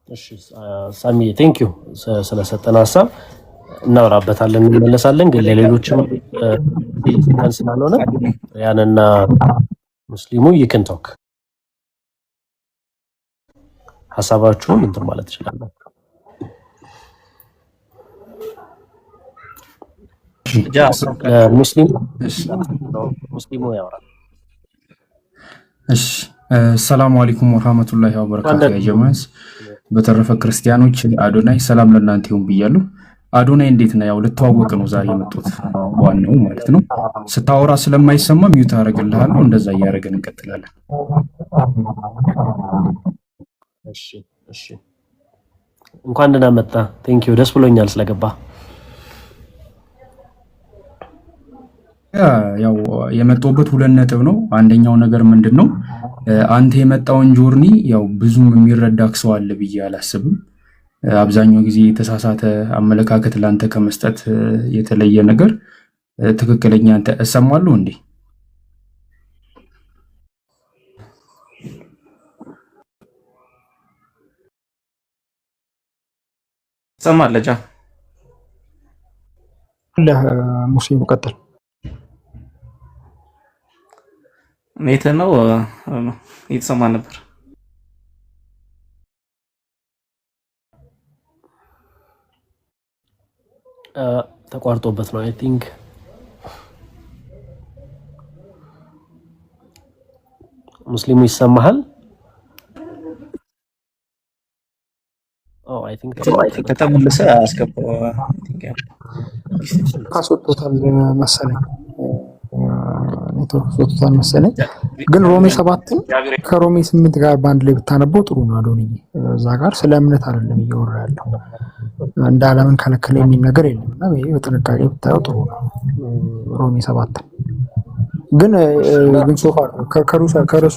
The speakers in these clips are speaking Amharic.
እሺ ሳሚ ቴንክ ዩ ስለሰጠን ሀሳብ እናወራበታለን እንመለሳለን። ግን ለሌሎችም ስላልሆነ ያንና ሙስሊሙ ይክን ቶክ ሀሳባችሁን እንትን ማለት ትችላላችሁ። ሙስሊሙ ያወራል። እሺ ሰላም አለይኩም ወራህመቱላሂ ወበረካቱ ያ ጀማዓስ። በተረፈ ክርስቲያኖች አዶናይ ሰላም ለእናንተ ይሁን ብያለሁ። አዶናይ እንዴት ነው? ያው ልተዋወቅ ነው ዛሬ የመጡት ዋናው ማለት ነው። ስታወራ ስለማይሰማ ሚውት አደርግልሃለሁ። እንደዛ እያደረግን እንቀጥላለን። እሺ እንኳን ደህና መጣ። ቴንክ ዩ ደስ ብሎኛል ስለገባ። ያው የመጣሁበት ሁለት ነጥብ ነው። አንደኛው ነገር ምንድነው አንተ የመጣውን ጆርኒ ያው ብዙም የሚረዳክ ሰው አለ ብዬ አላስብም። አብዛኛው ጊዜ የተሳሳተ አመለካከት ላንተ ከመስጠት የተለየ ነገር ትክክለኛ አንተ እሰማለሁ እንዴ? ሰማለጃ ሙስሊሙ ቀጥል። ኔት ነው የተሰማ ነበር። ተቋርጦበት ነው አይ ቲንክ። ሙስሊሙ ይሰማሃል? አይ ቲንክ ከተመለሰ አስገባው። ካስወጡታል መሰለኝ ኔትወርክ ሶስቱን መሰለኝ። ግን ሮሜ 7ን ከሮሜ 8 ጋር ባንድ ላይ ብታነበው ጥሩ ነው። አዶንዬ እዛ ጋር ስለ እምነት አይደለም እያወራ ያለው እንደ ዓለምን ከለከለ የሚል ነገር የለምና ይሄ በጥንቃቄ ብታየው ጥሩ ነው። ሮሜ 7 ግን ሶፋ ከርሱ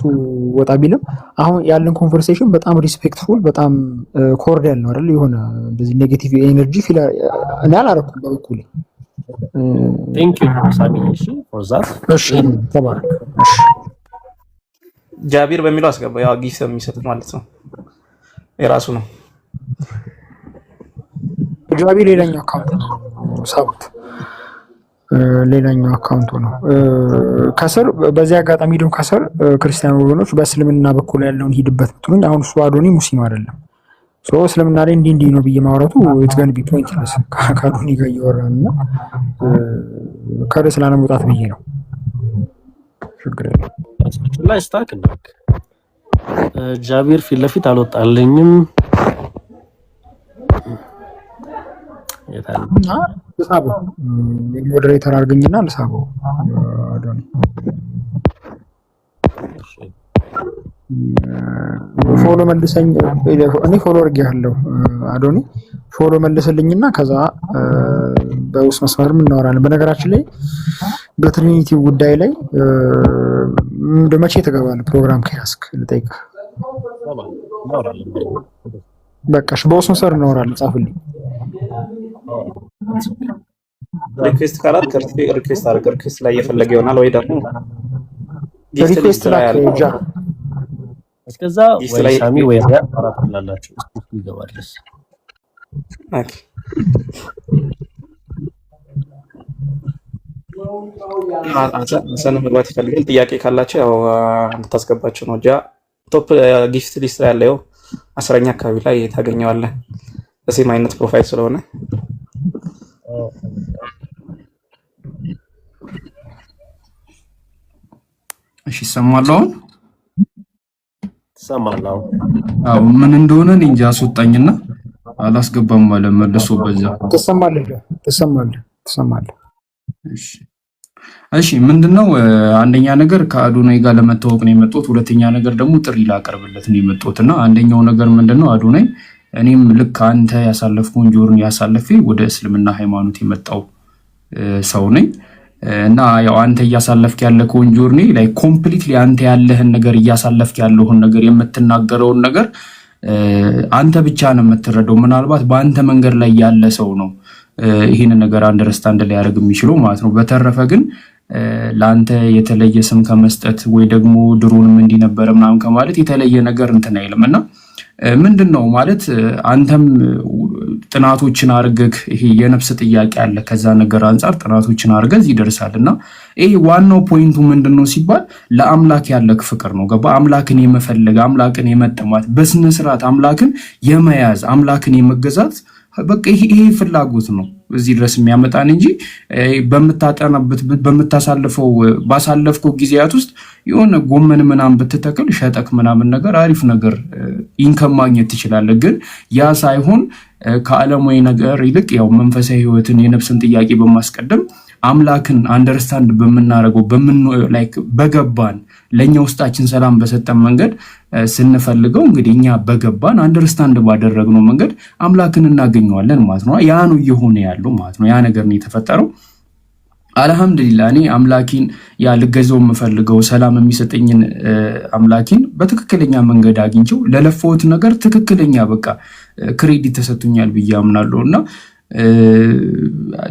ወጣ ቢልም አሁን ያለን ኮንቨርሴሽን በጣም ሪስፔክትፉል በጣም ኮርዲያል ነው አይደል? የሆነ እንደዚህ ኔጌቲቭ ኤነርጂ ፊል እኔ አላረኩም በበኩሌ። ቴንክ ዩ ሳሚ ፎር ዛት። እሺ ተባረክ። ጃቢር በሚለው አስገባ። ያው ጊፍት የሚሰጥ ማለት ነው የራሱ ነው። ጃቢር ሌላኛው አካውንት ነው ሳቡት ሌላኛው አካውንቱ ነው። ከስር በዚህ አጋጣሚ ደግሞ ከስር ክርስቲያን ወገኖች በእስልምና በኩል ያለውን ሂድበት ብትሉኝ አሁን እሱ አዶኒ ሙስሊም አይደለም። እስልምና ላይ እንዲህ ነው ብዬ ማውራቱ ኢትስ ቢ ፖይንትለስ ከአዶኒ ጋር እያወራንና ከርዕስ ላለመውጣት ብዬ ነው። ችግር የለም ላይ ስታክ እንደክ ጃቢር ፊት ለፊት አልወጣልኝም። እና ልሳበው ሞዴሬተር አድርገኝና ልሳበው አዶኒ ፎሎ መልሰኝ። እኔ ፎሎ አድርጌያለሁ አዶኒ ፎሎ መልስልኝና ከዛ በውስጥ መስመርም እናወራለን። በነገራችን ላይ በትሪኒቲ ጉዳይ ላይ መቼ ትገባለህ ፕሮግራም ከያዝክ ልጠይቅህ። በቃሽ በውስጥ መስመር እናወራለን። ጻፍልኝ። ሪኩዌስት ካላት ሪኩዌስት አድርግ። ሪኩዌስት ላይ እየፈለገ ይሆናል ወይ ደግሞ ሪኩዌስት ላይ ጃ እስከዛ ወይ ሳሚ ወይ አራት ላላችሁ እስኪ ይገባልስ። ኦኬ ሰነ መግባት ይፈልጋል። ጥያቄ ካላችሁ ያው እንድታስገባችሁ ነው። ጃ ቶፕ ጊፍት ሊስት ላይ ያለው 10ኛ አካባቢ ላይ ታገኘዋለህ። በሴም አይነት ፕሮፋይል ስለሆነ እሺ ሰማለሁ። ሰማለሁ። አዎ ምን እንደሆነ እንጃ አስወጣኝና አላስገባም ማለት መልሶ በዛ ተሰማለህ። እሺ ምንድነው አንደኛ ነገር ከአዶናይ ጋር ለመተዋወቅ ነው የመጣሁት። ሁለተኛ ነገር ደግሞ ጥሪ ላቀርብለት ነው የመጣሁትና አንደኛው ነገር ምንድነው አዶናይ እኔም ልክ አንተ ያሳለፍኩን ጆርኒ ያሳለፈ ወደ እስልምና ሃይማኖት የመጣው ሰው ነኝ እና ያው አንተ እያሳለፍክ ያለከውን ጆርኒ ላይ ኮምፕሊትሊ አንተ ያለህን ነገር እያሳለፍክ ያለውን ነገር የምትናገረውን ነገር አንተ ብቻ ነው የምትረዳው። ምናልባት በአንተ መንገድ ላይ ያለ ሰው ነው ይሄን ነገር አንደርስታንድ ሊያደርግ የሚችለው ማለት ነው። በተረፈ ግን ላንተ የተለየ ስም ከመስጠት ወይ ደግሞ ድሮንም እንዲነበረ ምናምን ከማለት የተለየ ነገር እንትን አይልምና ምንድነው ማለት አንተም ጥናቶችን አርገክ ይሄ የነፍስ ጥያቄ አለ ከዛ ነገር አንፃር ጥናቶችን አርገህ ይደርሳልና ይሄ ዋናው ፖይንቱ ምንድነው ሲባል ለአምላክ ያለክ ፍቅር ነው። ገባ? አምላክን የመፈለግ አምላክን የመጠማት በስነ ስርዓት አምላክን የመያዝ አምላክን የመገዛት በቃ ይሄ ፍላጎት ነው እዚህ ድረስ የሚያመጣን እንጂ በመታጠናበት በመታሳልፈው ባሳለፍከው ጊዜያት ውስጥ የሆነ ጎመን ምናምን ብትተክል ሸጠክ ምናምን ነገር አሪፍ ነገር ኢንከም ማግኘት ትችላለህ። ግን ያ ሳይሆን ከዓለማዊ ነገር ይልቅ ያው መንፈሳዊ ህይወትን የነፍስን ጥያቄ በማስቀደም አምላክን አንደርስታንድ በምናረገው ላይክ በገባን ለኛ ውስጣችን ሰላም በሰጠን መንገድ ስንፈልገው እንግዲህ እኛ በገባን አንደርስታንድ ባደረግነው መንገድ አምላክን እናገኘዋለን ማለት ነው። ያ ነው እየሆነ ያለው ማለት ነው። ያ ነገር ነው የተፈጠረው። አልহামዱሊላህ እኔ አምላኪን ያ ልገዘው የምፈልገው ሰላም የሚሰጠኝን አምላኪን በትክክለኛ መንገድ አግኝቼው ለለፈውት ነገር ትክክለኛ በቃ ክሬዲት ተሰጥቶኛል ብዬ አምናለሁና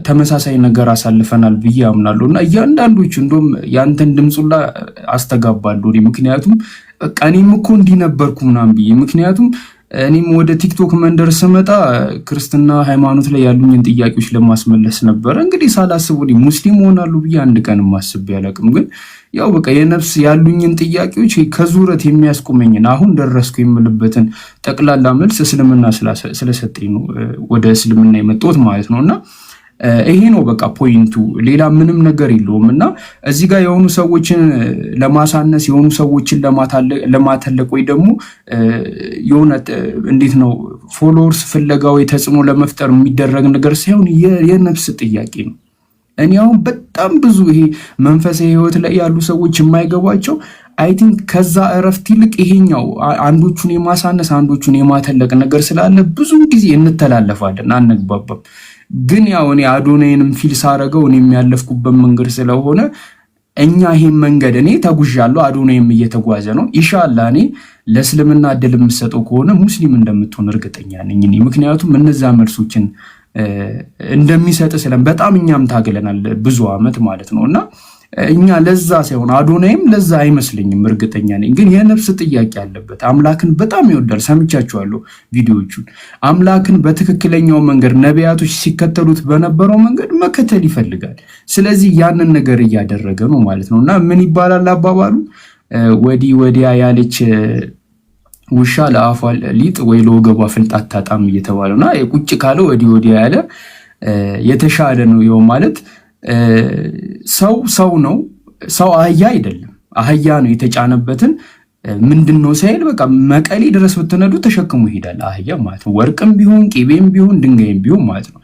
ተመሳሳይ ነገር አሳልፈናል ብዬ አምናለሁና እያንዳንዶቹ እንደም ያንተን ድምጹላ አስተጋባለሁ። ምክንያቱም በቃ እኔም እኮ እንዲነበርኩ ምናምን ብዬ ምክንያቱም እኔም ወደ ቲክቶክ መንደር ስመጣ ክርስትና ሃይማኖት ላይ ያሉኝን ጥያቄዎች ለማስመለስ ነበር። እንግዲህ ሳላስበው ሙስሊም ሆናለሁ ብዬ አንድ ቀን ማስብ ያለቅም ግን ያው በቃ የነፍስ ያሉኝን ጥያቄዎች ከዙረት የሚያስቆመኝን አሁን ደረስኩ የምልበትን ጠቅላላ መልስ እስልምና ስለሰጠኝ ነው ወደ እስልምና የመጣሁት ማለት ነውና ይሄ ነው በቃ ፖይንቱ። ሌላ ምንም ነገር የለውም። እና እዚህ ጋር የሆኑ ሰዎችን ለማሳነስ የሆኑ ሰዎችን ለማተለቅ ወይ ደግሞ የሆነ እንዴት ነው ፎሎወርስ ፍለጋው ተጽዕኖ ለመፍጠር የሚደረግ ነገር ሳይሆን የነፍስ ጥያቄ ነው። እኔ አሁን በጣም ብዙ ይሄ መንፈሳዊ ህይወት ላይ ያሉ ሰዎች የማይገባቸው አይ ቲንክ ከዛ እረፍት ይልቅ ይሄኛው አንዶቹን የማሳነስ አንዶቹን የማተለቅ ነገር ስላለ ብዙ ጊዜ እንተላለፋለን፣ አንግባባም። ግን ያው እኔ አዶናይንም ፊል ሳረገው እኔ የሚያለፍኩበት መንገድ ስለሆነ እኛ ይሄን መንገድ እኔ ተጉዣለሁ፣ አዶናይም እየተጓዘ ነው። ኢንሻአላህ እኔ ለእስልምና እድል የምሰጠው ከሆነ ሙስሊም እንደምትሆን እርግጠኛ ነኝ። ምክንያቱም እነዛ መልሶችን እንደሚሰጥ በጣም እኛም ታገለናል ብዙ አመት ማለት ነውና እኛ ለዛ ሳይሆን አዶናይም ለዛ አይመስለኝም እርግጠኛ ነኝ። ግን የነፍስ ጥያቄ አለበት። አምላክን በጣም ይወዳል። ሰምቻችኋለሁ ቪዲዮዎቹን። አምላክን በትክክለኛው መንገድ ነቢያቶች ሲከተሉት በነበረው መንገድ መከተል ይፈልጋል። ስለዚህ ያንን ነገር እያደረገ ነው ማለት ነውና ምን ይባላል አባባሉ ወዲህ ወዲያ ያለች ውሻ ለአፏ ሊጥ ወይ ለወገቧ ፍልጥ አታጣም እየተባለና የቁጭ ካለው ወዲህ ወዲያ ያለ የተሻለ ነው ይው ማለት ሰው ነው። ሰው አህያ አይደለም። አህያ ነው የተጫነበትን ምንድነው ሳይል በቃ መቀሌ ድረስ ብትነዱ ተሸክሞ ይሄዳል አህያ ማለት ነው። ወርቅም ቢሆን ቂቤም ቢሆን ድንጋይም ቢሆን ማለት ነው።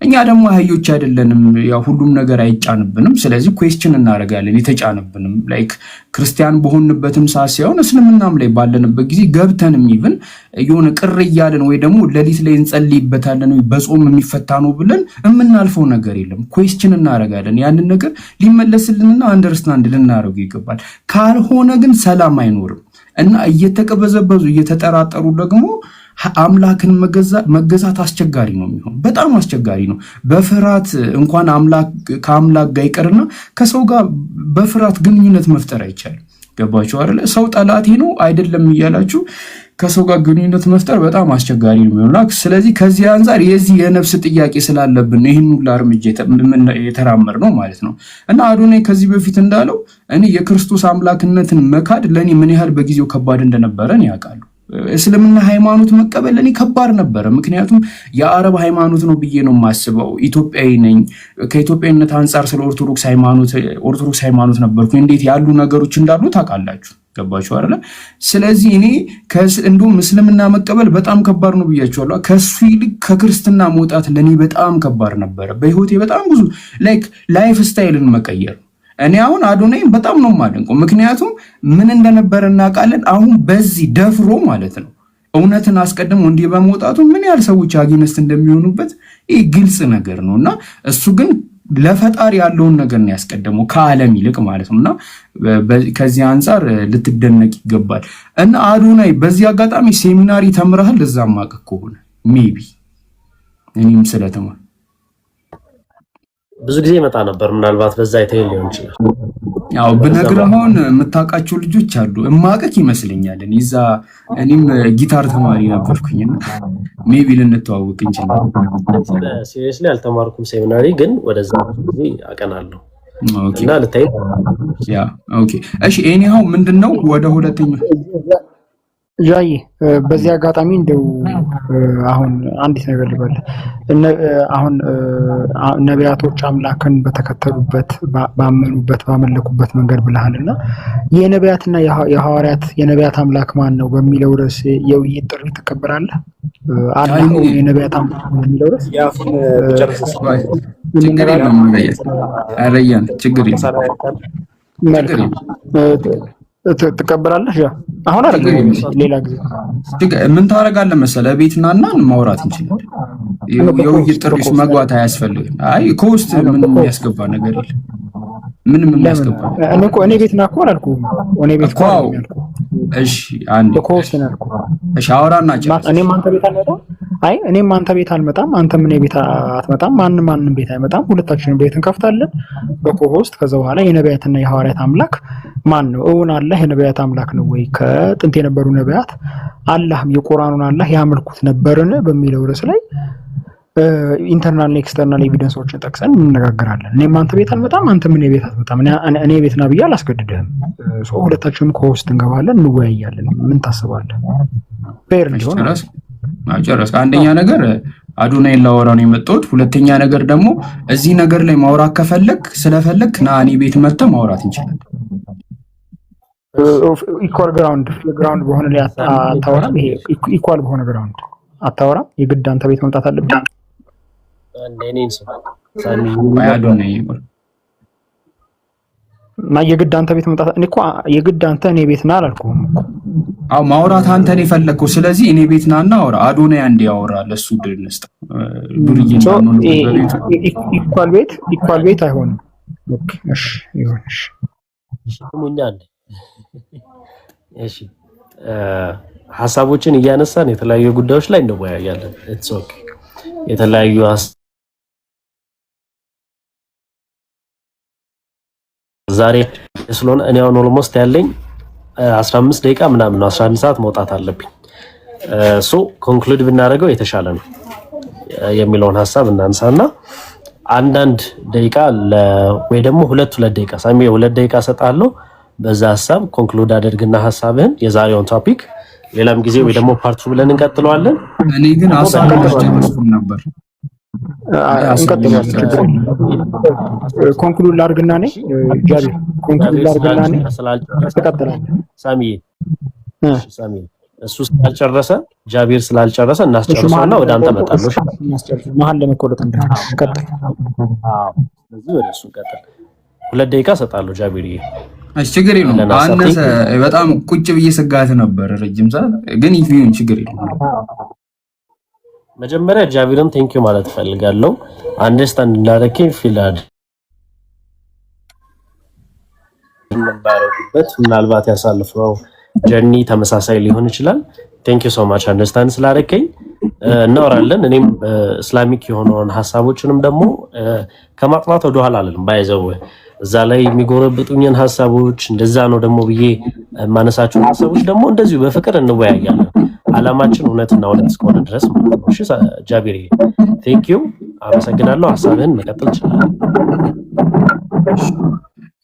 እኛ ደግሞ አህዮች አይደለንም። ያው ሁሉም ነገር አይጫንብንም። ስለዚህ ኩዌስችን እናደርጋለን የተጫነብንም ላይክ ክርስቲያን በሆንበትም ሰዓት ሳይሆን እስልምናም ላይ ባለንበት ጊዜ ገብተንም ኢቭን የሆነ ቅር እያለን ወይ ደግሞ ሌሊት ላይ እንጸልይበታለን ወይ በጾም የሚፈታ ነው ብለን የምናልፈው ነገር የለም። ኩዌስችን እናደርጋለን። ያንን ነገር ሊመለስልንና አንደርስታንድ ልናደርገው ይገባል። ካልሆነ ግን ሰላም አይኖርም እና እየተቀበዘበዙ እየተጠራጠሩ ደግሞ አምላክን መገዛት አስቸጋሪ ነው የሚሆን፣ በጣም አስቸጋሪ ነው። በፍርሃት እንኳን ከአምላክ ጋር ይቀርና ከሰው ጋር በፍርሃት ግንኙነት መፍጠር አይቻልም። ገባችሁ አይደለ? ሰው ጠላቴ ነው አይደለም እያላችሁ ከሰው ጋር ግንኙነት መፍጠር በጣም አስቸጋሪ ነው የሚሆንና ስለዚህ ከዚህ አንፃር የዚህ የነፍስ ጥያቄ ስላለብን ይህን ሁሉ እርምጃ የተራመር ነው ማለት ነው። እና አዶናይ ከዚህ በፊት እንዳለው እኔ የክርስቶስ አምላክነትን መካድ ለእኔ ምን ያህል በጊዜው ከባድ እንደነበረን ያውቃሉ። እስልምና ሃይማኖት መቀበል ለኔ ከባድ ነበር። ምክንያቱም የአረብ ሃይማኖት ነው ብዬ ነው የማስበው። ኢትዮጵያዊ ነኝ። ከኢትዮጵያዊነት አንፃር ስለ ኦርቶዶክስ ሃይማኖት ነበርኩ። እንዴት ያሉ ነገሮች እንዳሉ ታውቃላችሁ። ገባችሁ አይደለ? ስለዚህ እኔ እንደውም እስልምና መቀበል በጣም ከባድ ነው ብያችኋለሁ። ከሱ ይልቅ ከክርስትና መውጣት ለኔ በጣም ከባድ ነበር። በህይወቴ በጣም ብዙ ላይፍ ስታይልን መቀየር። እኔ አሁን አዶናይን በጣም ነው የማደንቀው። ምክንያቱም ምን እንደነበረ እናውቃለን። አሁን በዚህ ደፍሮ ማለት ነው እውነትን አስቀድሞ እንዲህ በመውጣቱ ምን ያህል ሰዎች አጊነስት እንደሚሆኑበት ይህ ግልጽ ነገር ነውና እሱ ግን ለፈጣሪ ያለውን ነገር ነው ያስቀደመው ከዓለም ይልቅ ማለት ነውና ከዚህ አንፃር ልትደነቅ ይገባል። እና አዶናይ በዚህ አጋጣሚ ሴሚናሪ ተምረሃል? ለዛም ማቀቅ ከሆነ ሜቢ እኔም ስለተማር ብዙ ጊዜ ይመጣ ነበር። ምናልባት በዛ ይተይል ሊሆን ይችላል። ያው በነግረማውን የምታውቃቸው ልጆች አሉ። እማቀቅ ይመስለኛል እኔም ጊታር ተማሪ ነበርኩኝና ሜቢ ልንተዋወቅ እንችላለን። ሲሪየስሊ አልተማርኩም ሴሚናሪ፣ ግን ወደዛ ጊዜ አቀናለሁ እና ልታይ። ያ ኦኬ እሺ። ኤኒሃው ምንድነው ወደ ሁለተኛው ጃይ በዚህ አጋጣሚ እንደው አሁን አንዲት ነገር ልበል። አሁን ነቢያቶች አምላክን በተከተሉበት ባመኑበት ባመለኩበት መንገድ ብለሃልና የነቢያትና የሐዋርያት የነቢያት አምላክ ማን ነው በሚለው ርዕስ የውይይት ጥሪ ትቀበላለህ? አላህ የነቢያት አምላክ በሚለው ርዕስ ያፉን ችግር የለም ትቀበላለህ? አሁን አይደለም ሌላ ጊዜ ምን ታደርጋለህ መሰለህ? ቤትና ማውራት እንችላለን። የውይይት ጥሪስ መግባት አያስፈልግም። አይ ከውስጥ ምንም የሚያስገባ ነገር የለም። ምንም የሚያስገባ እኔ ቤት ና እኮ አላልኩህም። እኔ ቤት እኮ አልኩህ። እሺ አንዴ ከውስጥ ነው ያልኩህ። እሺ አውራና ጨርስ። እኔም አንተ ቤት አልመጣም። አይ እኔም አንተ ቤት አልመጣም፣ አንተም እኔ ቤት አትመጣም። ማንም ቤት አይመጣም። ሁለታችንም ቤት እንከፍታለን በኮሆስት። ከዛ በኋላ የነቢያትና የሐዋርያት አምላክ ማን ነው? እውን አላህ የነቢያት አምላክ ነው ወይ? ከጥንት የነበሩ ነቢያት አላህም የቁርአኑን አላህ ያመልኩት ነበርን በሚለው ርዕስ ላይ ኢንተርናል ኤክስተርናል ኤቪደንሶችን ጠቅሰን እንነጋገራለን። እኔም አንተ ቤት አልመጣም፣ አንተም እኔ ቤት አትመጣም። እኔ ቤት ና ብዬ አላስገድድህም። ሁለታችንም ኮሆስት እንገባለን፣ እንወያያለን። ምን ታስባለህ? ፌር እንዲሆን ጨረስክ። አንደኛ ነገር አዶናይን ላወራ ነው የመጣሁት። ሁለተኛ ነገር ደግሞ እዚህ ነገር ላይ ማውራት ስለፈለግ ና እኔ ቤት መጥተህ ማውራት እንችላለን። ኢኳል ግራውንድ በሆነ ላይ አታወራም? ይሄ ኢኳል በሆነ ግራውንድ አታወራም? የግድ አንተ ቤት መምጣት አለብህ? እና የግድ አንተ ቤት መምጣት እኔ እኮ የግድ አንተ እኔ ቤት ና አላልኩህም እኮ። አዎ ማውራት አንተ ነው የፈለግከው። ስለዚህ እኔ ቤት ናና አውራ። አዶናይ አንዴ ያወራ፣ ለሱ ድል እንስጥ። ኢኳል ቤት አይሆንም። ኦኬ እሺ ይሁን። እሺ እሺ ሐሳቦችን እያነሳን የተለያዩ ጉዳዮች ላይ እንወያያለን። ኢትስ ኦኬ። የተለያዩ ዛሬ ስለሆነ እኔ አሁን ኦልሞስት ያለኝ 15 ደቂቃ ምናምን ነው፣ 11 ሰዓት መውጣት አለብኝ። ኮንክሉድ ብናደርገው የተሻለ ነው የሚለውን ሐሳብ እናንሳና አንዳንድ ደቂቃ ወይ ደግሞ ሁለት ደቂቃ ሳሚ 2 ደቂቃ ሰጣለሁ። በዛ ሐሳብ ኮንክሉድ አድርግና ሐሳብህን የዛሬውን ቶፒክ ሌላም ጊዜ ወይ ደግሞ ፓርቱ ብለን እንቀጥለዋለን። እኔ ግን ሐሳብ አልጨረስኩም ነበር። ኮንክሉድ ላድርግና እኔ ጃቢ ኮንክሉድ ላድርግና እኔ ተቀጥላለህ። ሳሚ እሱ ስላልጨረሰ ጃቢር ስላልጨረሰ እናስጨርሰውና ወደ አንተ መጣለሽ። መሀል ለመቆረጥ እንደቀጥል። ስለዚህ ወደ እሱ ቀጥል። 2 ደቂቃ ሰጣለሁ ጃቢር። ችግር የለውም። አነሰ በጣም ቁጭ ብዬ ስጋት ነበር ረጅም ሰዓት፣ ግን ይሁን ችግር የለውም። መጀመሪያ ጃቢርን ቴንክ ዩ ማለት ፈልጋለሁ። አንደርስታንድ እንዳደረከኝ ፊላድ ምናልባት ያሳልፈው ጀርኒ ተመሳሳይ ሊሆን ይችላል። ቴንክ ዩ ሶ ማች አንደርስታንድ ስላደረከኝ። እናወራለን። እኔም እስላሚክ የሆነውን ሐሳቦችንም ደግሞ ከማጥናት ወደ ኋላ አልልም። ባይዘው እዛ ላይ የሚጎረብጡኝን ሐሳቦች እንደዛ ነው ደግሞ ብዬ ማነሳቸውን ሐሳቦች ደግሞ እንደዚሁ በፍቅር እንወያያለን። አላማችን እውነትና እውነት እስከሆነ ድረስ ማለት ነው። እሺ ጃቢር ቴንክ ዩ አመሰግናለሁ። ሐሳብህን መቀጠል ይችላል።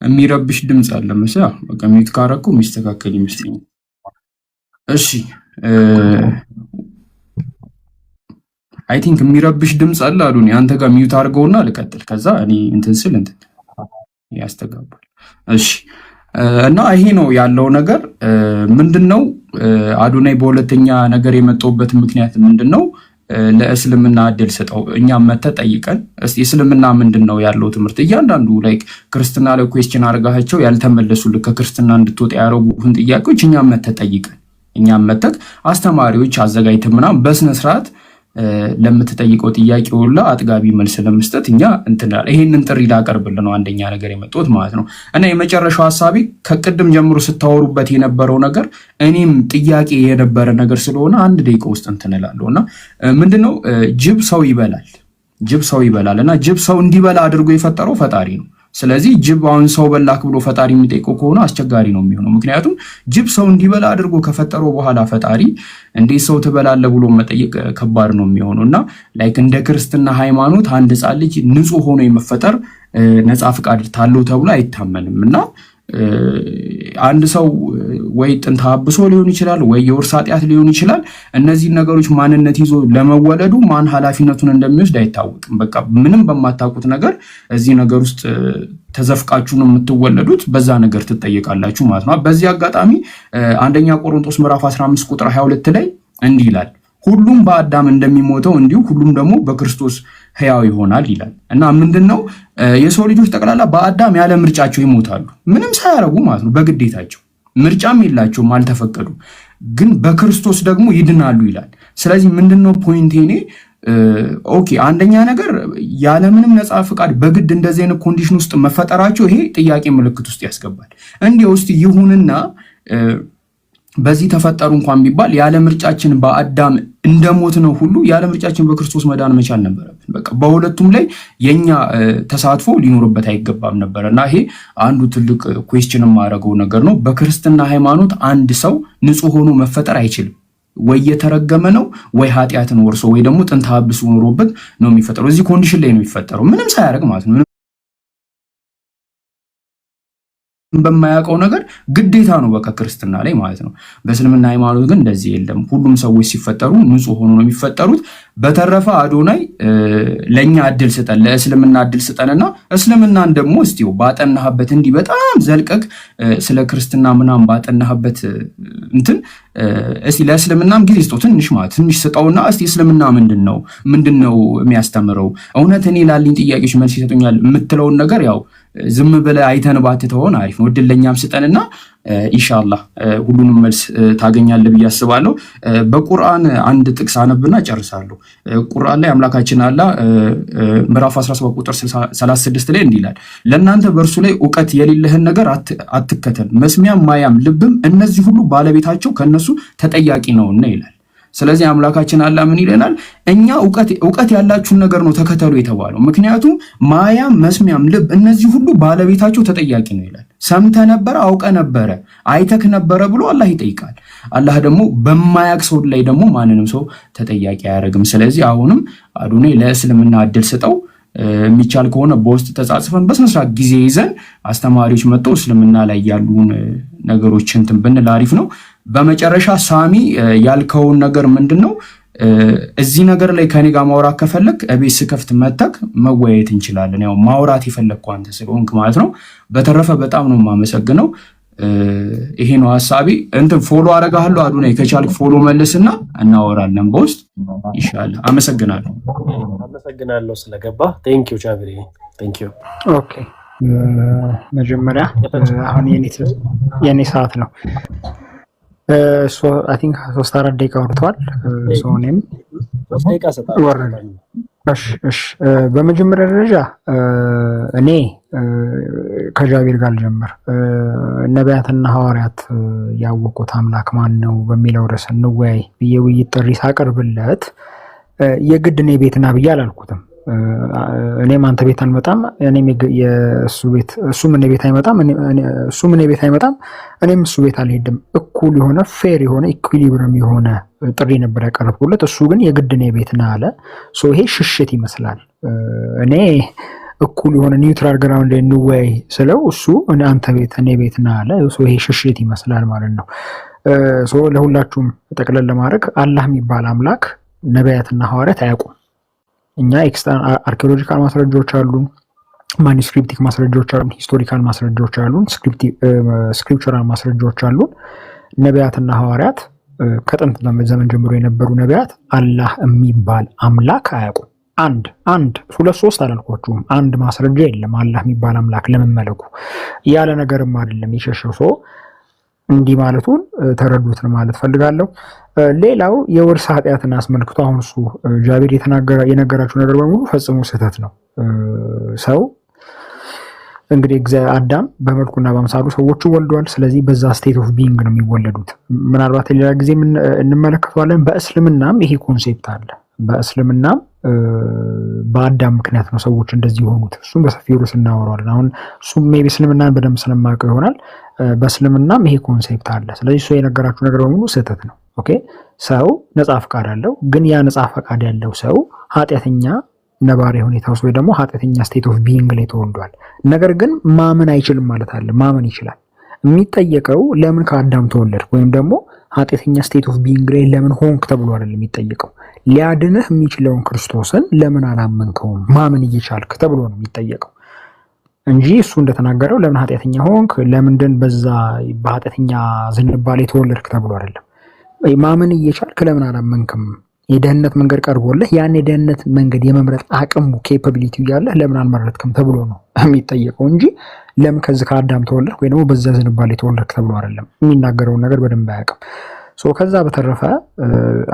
የሚረብሽ ድምጽ አለ መሰለኝ። በቃ ሚውት ካረኩ የሚስተካከል ይመስለኛል። እሺ አይ ቲንክ የሚረብሽ ድምጽ አለ አሉኝ። አንተ ጋር ሚውት አድርገውና ልቀጥል። ከዛ እኔ እንትን ያስተጋባል። እሺ እና ይሄ ነው ያለው ነገር። ምንድነው አዶናይ በሁለተኛ ነገር የመጣውበት ምክንያት ምንድነው? ለእስልምና እድል ሰጠው። እኛም መተህ ጠይቀን እስቲ እስልምና ምንድነው ያለው ትምህርት እያንዳንዱ ላይክ ክርስትና ላይ ኩዌስችን አድርጋቸው ያልተመለሱልህ ከክርስትና እንድትወጣ ያደረጉህን ጥያቄዎች እኛም መተህ ጠይቀን፣ እኛም መተህ አስተማሪዎች አዘጋጅተን ምናምን በስነ ስርዓት ለምትጠይቀው ጥያቄ ሁላ አጥጋቢ መልስ ለመስጠት እኛ እንትናል። ይሄንን ጥሪ ላቀርብልህ ነው አንደኛ ነገር የመጣሁት ማለት ነው። እና የመጨረሻው ሐሳቤ ከቅድም ጀምሮ ስታወሩበት የነበረው ነገር እኔም ጥያቄ የነበረ ነገር ስለሆነ 1 ደቂቃ ውስጥ እንትንላለሁና ምንድነው ጅብ ሰው ይበላል። ጅብ ሰው ይበላል እና ጅብ ሰው እንዲበላ አድርጎ የፈጠረው ፈጣሪ ነው። ስለዚህ ጅብ አሁን ሰው በላክ ብሎ ፈጣሪ የሚጠይቀው ከሆነ አስቸጋሪ ነው የሚሆነው። ምክንያቱም ጅብ ሰው እንዲበላ አድርጎ ከፈጠረው በኋላ ፈጣሪ እንዴት ሰው ትበላለህ ብሎ መጠየቅ ከባድ ነው የሚሆነው እና ላይክ እንደ ክርስትና ሃይማኖት አንድ ሕፃን ልጅ ንጹሕ ሆኖ የመፈጠር ነፃ ፍቃድ ታለው ተብሎ አይታመንም እና አንድ ሰው ወይ ጥንተ አብሶ ሊሆን ይችላል ወይ የውርስ ኃጢአት ሊሆን ይችላል። እነዚህ ነገሮች ማንነት ይዞ ለመወለዱ ማን ኃላፊነቱን እንደሚወስድ አይታወቅም። በቃ ምንም በማታውቁት ነገር እዚህ ነገር ውስጥ ተዘፍቃችሁ ነው የምትወለዱት፣ በዛ ነገር ትጠየቃላችሁ ማለት ነው። በዚህ አጋጣሚ አንደኛ ቆሮንቶስ ምዕራፍ 15 ቁጥር 22 ላይ እንዲህ ይላል፣ ሁሉም በአዳም እንደሚሞተው እንዲሁ ሁሉም ደግሞ በክርስቶስ ሕያው ይሆናል ይላል እና ምንድነው የሰው ልጆች ጠቅላላ በአዳም ያለ ምርጫቸው ይሞታሉ፣ ምንም ሳያረጉ ማለት ነው። በግዴታቸው ምርጫም የላቸውም፣ አልተፈቀዱ፣ ግን በክርስቶስ ደግሞ ይድናሉ ይላል። ስለዚህ ምንድነው ፖይንቴ እኔ ኦኬ፣ አንደኛ ነገር ያለምንም ነፃ ፍቃድ በግድ እንደዚህ አይነት ኮንዲሽን ውስጥ መፈጠራቸው ይሄ ጥያቄ ምልክት ውስጥ ያስገባል። እንዲህ ውስጥ ይሁንና በዚህ ተፈጠሩ እንኳን ቢባል ያለ ምርጫችን በአዳም እንደሞት ነው ሁሉ ያለ ምርጫችን በክርስቶስ መዳን መቻል ነበረብን። በቃ በሁለቱም ላይ የኛ ተሳትፎ ሊኖርበት አይገባም ነበር እና ይሄ አንዱ ትልቅ ኩዌስችን የማደርገው ነገር ነው። በክርስትና ሃይማኖት አንድ ሰው ንጹሕ ሆኖ መፈጠር አይችልም። ወይ የተረገመ ነው ወይ ኃጢአትን ወርሶ ወይ ደግሞ ጥንተ አብሶ ኖሮበት ነው የሚፈጠረው። እዚህ ኮንዲሽን ላይ ነው የሚፈጠረው ምንም ሳያደርግ ማለት ነው። በማያውቀው ነገር ግዴታ ነው በቃ ክርስትና ላይ ማለት ነው። በእስልምና ሃይማኖት ግን እንደዚህ የለም። ሁሉም ሰዎች ሲፈጠሩ ንጹሕ ሆኖ ነው የሚፈጠሩት። በተረፈ አዶናይ ለኛ እድል ስጠን፣ ለእስልምና እድል ስጠንና እስልምናን ደግሞ እስቲው ባጠናህበት እንዲህ በጣም ዘልቀቅ ስለ ክርስትና ምናምን ባጠናህበት እንትን እስቲ ለእስልምናም ጊዜ ስጠው ትንሽ ስጠውና እስቲ እስልምና ምንድነው የሚያስተምረው? እውነት እኔ ላልኝ ጥያቄዎች መልስ ይሰጡኛል የምትለውን ነገር ያው ዝም ብለህ አይተን ባትተውን አሪፍ ነው። እድል ለኛም ስጠንና ኢንሻአላህ ሁሉንም መልስ ታገኛለህ ብዬ አስባለሁ። በቁርአን አንድ ጥቅስ አነብና ጨርሳለሁ። ቁርአን ላይ አምላካችን አላህ ምዕራፍ 17 ቁጥር 36 ላይ እንዲህ ይላል፣ ለእናንተ በእርሱ ላይ እውቀት የሌለህን ነገር አትከተል፣ መስሚያም ማያም ልብም እነዚህ ሁሉ ባለቤታቸው ከነሱ ተጠያቂ ነውና ይላል። ስለዚህ አምላካችን አላህ ምን ይለናል? እኛ እውቀት ያላችሁን ነገር ነው ተከተሉ የተባለው። ምክንያቱም ማያም መስሚያም ልብ እነዚህ ሁሉ ባለቤታቸው ተጠያቂ ነው ይላል። ሰምተህ ነበረ፣ አውቀህ ነበረ፣ አይተክ ነበረ ብሎ አላህ ይጠይቃል። አላህ ደግሞ በማያቅ ሰው ላይ ደግሞ ማንንም ሰው ተጠያቂ አያደርግም። ስለዚህ አሁንም አዶናይ ለእስልምና እድል ስጠው። የሚቻል ከሆነ በውስጥ ተጻጽፈን በስነስርዓት ጊዜ ይዘን አስተማሪዎች መጥተው እስልምና ላይ ያሉን ነገሮች እንትን ብንል አሪፍ ነው። በመጨረሻ ሳሚ ያልከውን ነገር ምንድን ነው? እዚህ ነገር ላይ ከኔ ጋር ማውራት ከፈለክ እቤት ስከፍት መተክ መወያየት እንችላለን። ያው ማውራት የፈለግከው አንተ ስለሆንክ ማለት ነው። በተረፈ በጣም ነው የማመሰግነው። ይሄ ነው ሐሳቤ። እንትን ፎሎ አደርጋለሁ አዶናይ፣ ከቻልክ ፎሎ መልስና እናወራለን በውስጥ ኢንሻአላህ። አመሰግናለሁ ስለገባ። ቴንክ ዩ ቻብሪ፣ ቴንክ ዩ። ኦኬ፣ መጀመሪያ አሁን የኔ ሰዓት ነው። አይ ቲንክ 3-4 ደቂቃ ወርቷል። እኔም እሺ፣ በመጀመሪያ ደረጃ እኔ ከጃቢር ጋር ልጀምር። ነቢያትና ሐዋርያት ያወቁት አምላክ ማን ነው በሚለው ርዕስ እንወያይ ብዬ ውይይት ጥሪ ሳቀርብለት የግድ እኔ ቤት ና ብዬ አላልኩትም። እኔም አንተ ቤት አንመጣም፣ እኔም የእሱ ቤት እሱም እኔ ቤት አይመጣም፣ እሱም እኔ ቤት አይመጣም፣ እኔም እሱ ቤት አልሄድም። እኩል የሆነ ፌር የሆነ ኢኩሊብረም የሆነ ጥሪ ነበር ያቀረብኩለት። እሱ ግን የግድ እኔ ቤት ና አለ። ይሄ ሽሽት ይመስላል። እኔ እኩል የሆነ ኒውትራል ግራውንድ ላይ እንወያይ ስለው እሱ አንተ ቤት እኔ ቤት ና አለ። ይሄ ሽሽት ይመስላል ማለት ነው። ለሁላችሁም ጠቅለል ለማድረግ አላህ የሚባል አምላክ ነቢያትና ሐዋርያት አያውቁም። እኛ አርኪኦሎጂካል ማስረጃዎች አሉን፣ ማኒስክሪፕቲክ ማስረጃዎች አሉን፣ ሂስቶሪካል ማስረጃዎች አሉን፣ ስክሪፕቸራል ማስረጃዎች አሉን። ነቢያትና ሐዋርያት ከጥንት ዘመን ጀምሮ የነበሩ ነቢያት አላህ የሚባል አምላክ አያውቁም። አንድ 2-3 አላልኳችሁም። አንድ ማስረጃ የለም አላህ የሚባል አምላክ ለመመለኩ ያለ ነገርም አይደለም የሸሸው ሰው እንዲህ ማለቱን ተረዱት ማለት ፈልጋለሁ። ሌላው የውርስ ኃጢአትን አስመልክቶ አሁን እሱ ጃቢር የነገራችሁ ነገር በሙሉ ፈጽሞ ስህተት ነው። ሰው እንግዲህ አዳም በመልኩና በአምሳሉ ሰዎችን ወልዷል። ስለዚህ በዛ ስቴት ኦፍ ቢንግ ነው የሚወለዱት። ምናልባት ሌላ ጊዜ እንመለከተዋለን። በእስልምናም ይሄ ኮንሴፕት አለ። በእስልምናም በአዳም ምክንያት ነው ሰዎች እንደዚህ የሆኑት። እሱም በሰፊው ርዕስ እናወራዋለን። አሁን እሱም ሜይ ቢ እስልምናን በደንብ ስለማያውቀው ይሆናል። በእስልምናም ይሄ ኮንሴፕት አለ። ስለዚህ እሱ የነገራችሁ ነገር በሙሉ ስህተት ነው። ኦኬ ሰው ነፃ ፈቃድ አለው፣ ግን ያ ነፃ ፈቃድ ያለው ሰው ኃጢአተኛ ነባሪ ሁኔታ ውስጥ ወይ ደግሞ ኃጢአተኛ ስቴት ኦፍ ቢይንግ ላይ ተወልዷል። ነገር ግን ማመን አይችልም ማለት አለ። ማመን ይችላል። የሚጠየቀው ለምን ከአዳም ተወለድክ ወይም ደግሞ ኃጢአተኛ ስቴት ኦፍ ቢይንግ ላይ ለምን ሆንክ ተብሎ አይደለም የሚጠየቀው። ሊያድንህ የሚችለውን ክርስቶስን ለምን አላመንከውም ማመን እየቻልክ ተብሎ ነው የሚጠየቀው እንጂ እሱ እንደተናገረው ለምን ኃጢአተኛ ሆንክ፣ ለምንድን በዛ በኃጢአተኛ ዝንባሌ ተወለድክ ተብሎ አይደለም። ማመን እየቻልክ ለምን አላመንክም? የደህንነት መንገድ ቀርቦልህ ያን የደህንነት መንገድ የመምረጥ አቅሙ ኬፓቢሊቲው ያለህ ለምን አልመረጥክም ተብሎ ነው የሚጠየቀው እንጂ ለምን ከዚህ ከአዳም ተወለድክ ወይ ደግሞ በዛ ዝንባሌ ተወለድክ ተብሎ አይደለም። የሚናገረውን ነገር በደንብ አያውቅም። ከዛ በተረፈ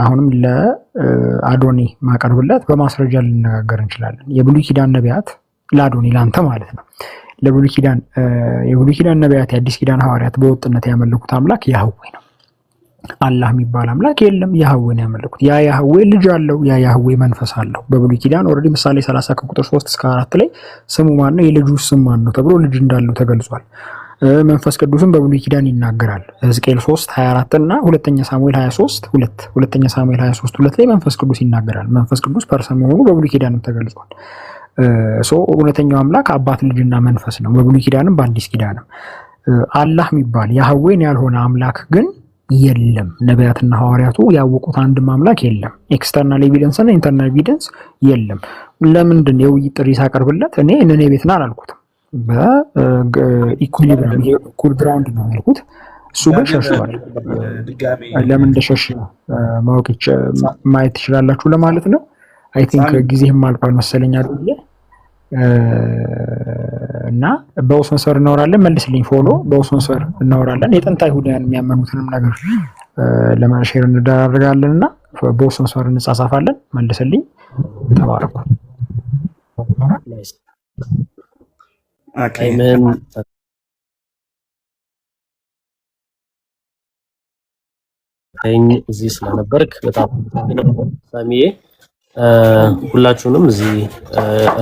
አሁንም ለአዶኒ ማቀርብለት በማስረጃ ልነጋገር እንችላለን። የብሉይ ኪዳን ነቢያት ለአዶኒ ላንተ ማለት ነው የብሉይ ኪዳን ነቢያት የአዲስ ኪዳን ሐዋርያት በወጥነት ያመለኩት አምላክ ያህዌ ነው። አላህ የሚባል አምላክ የለም። ያህዌን ያመለኩት። ያ ያህዌ ልጅ አለው። ያ ያህዌ መንፈስ አለው። በብሉይ ኪዳን ኦልሬዲ ምሳሌ 30 ከቁጥር 3 እስከ 4 ላይ ስሙ ማን ነው፣ የልጁ ስም ማን ነው ተብሎ ልጅ እንዳለው ተገልጿል። መንፈስ ቅዱስም በብሉይ ኪዳን ይናገራል። ሕዝቅኤል 3:24 እና ሁለተኛ ሳሙኤል 23:2 ላይ መንፈስ ቅዱስ ይናገራል። መንፈስ ቅዱስ ፐርሰን መሆኑ በብሉይ ኪዳንም ተገልጿል። እውነተኛው አምላክ አባት ልጅና መንፈስ ነው፣ በብሉይ ኪዳንም በአዲስ ኪዳንም። አላህ የሚባል ያህዌን ያልሆነ አምላክ ግን የለም። ነቢያትና ሐዋርያቱ ያወቁት አንድም አምላክ የለም። ኤክስተርናል ኤቪደንስ እና ኢንተርናል ኤቪደንስ የለም። ለምንድን ነው የውይይት ጥሪ ሳቀርብለት እኔ ቤት ና አላልኩትም። በኢኩሊብሪየም ይሄ እኩል ግራውንድ ነው ያልኩት። እሱ ግን ሸሽቷል። ለምን እንደሸሽ ማየት ትችላላችሁ ለማለት ነው። አይ ቲንክ ጊዜህም አልቋል መሰለኝ አይደል? እና በውስጥ መስመር እናወራለን። መልስልኝ ፎሎ በውስጥ መስመር እናወራለን። የጥንት አይሁዳውያን የሚያመኑትንም ነገር ለማሼር እንደራረጋለን እና በውስጥ መስመር እንጻጻፋለን። መልስልኝ። ተባረኩ። አሜን። እዚህ ስለነበርክ በጣም ሳሚዬ ሁላችሁንም እዚህ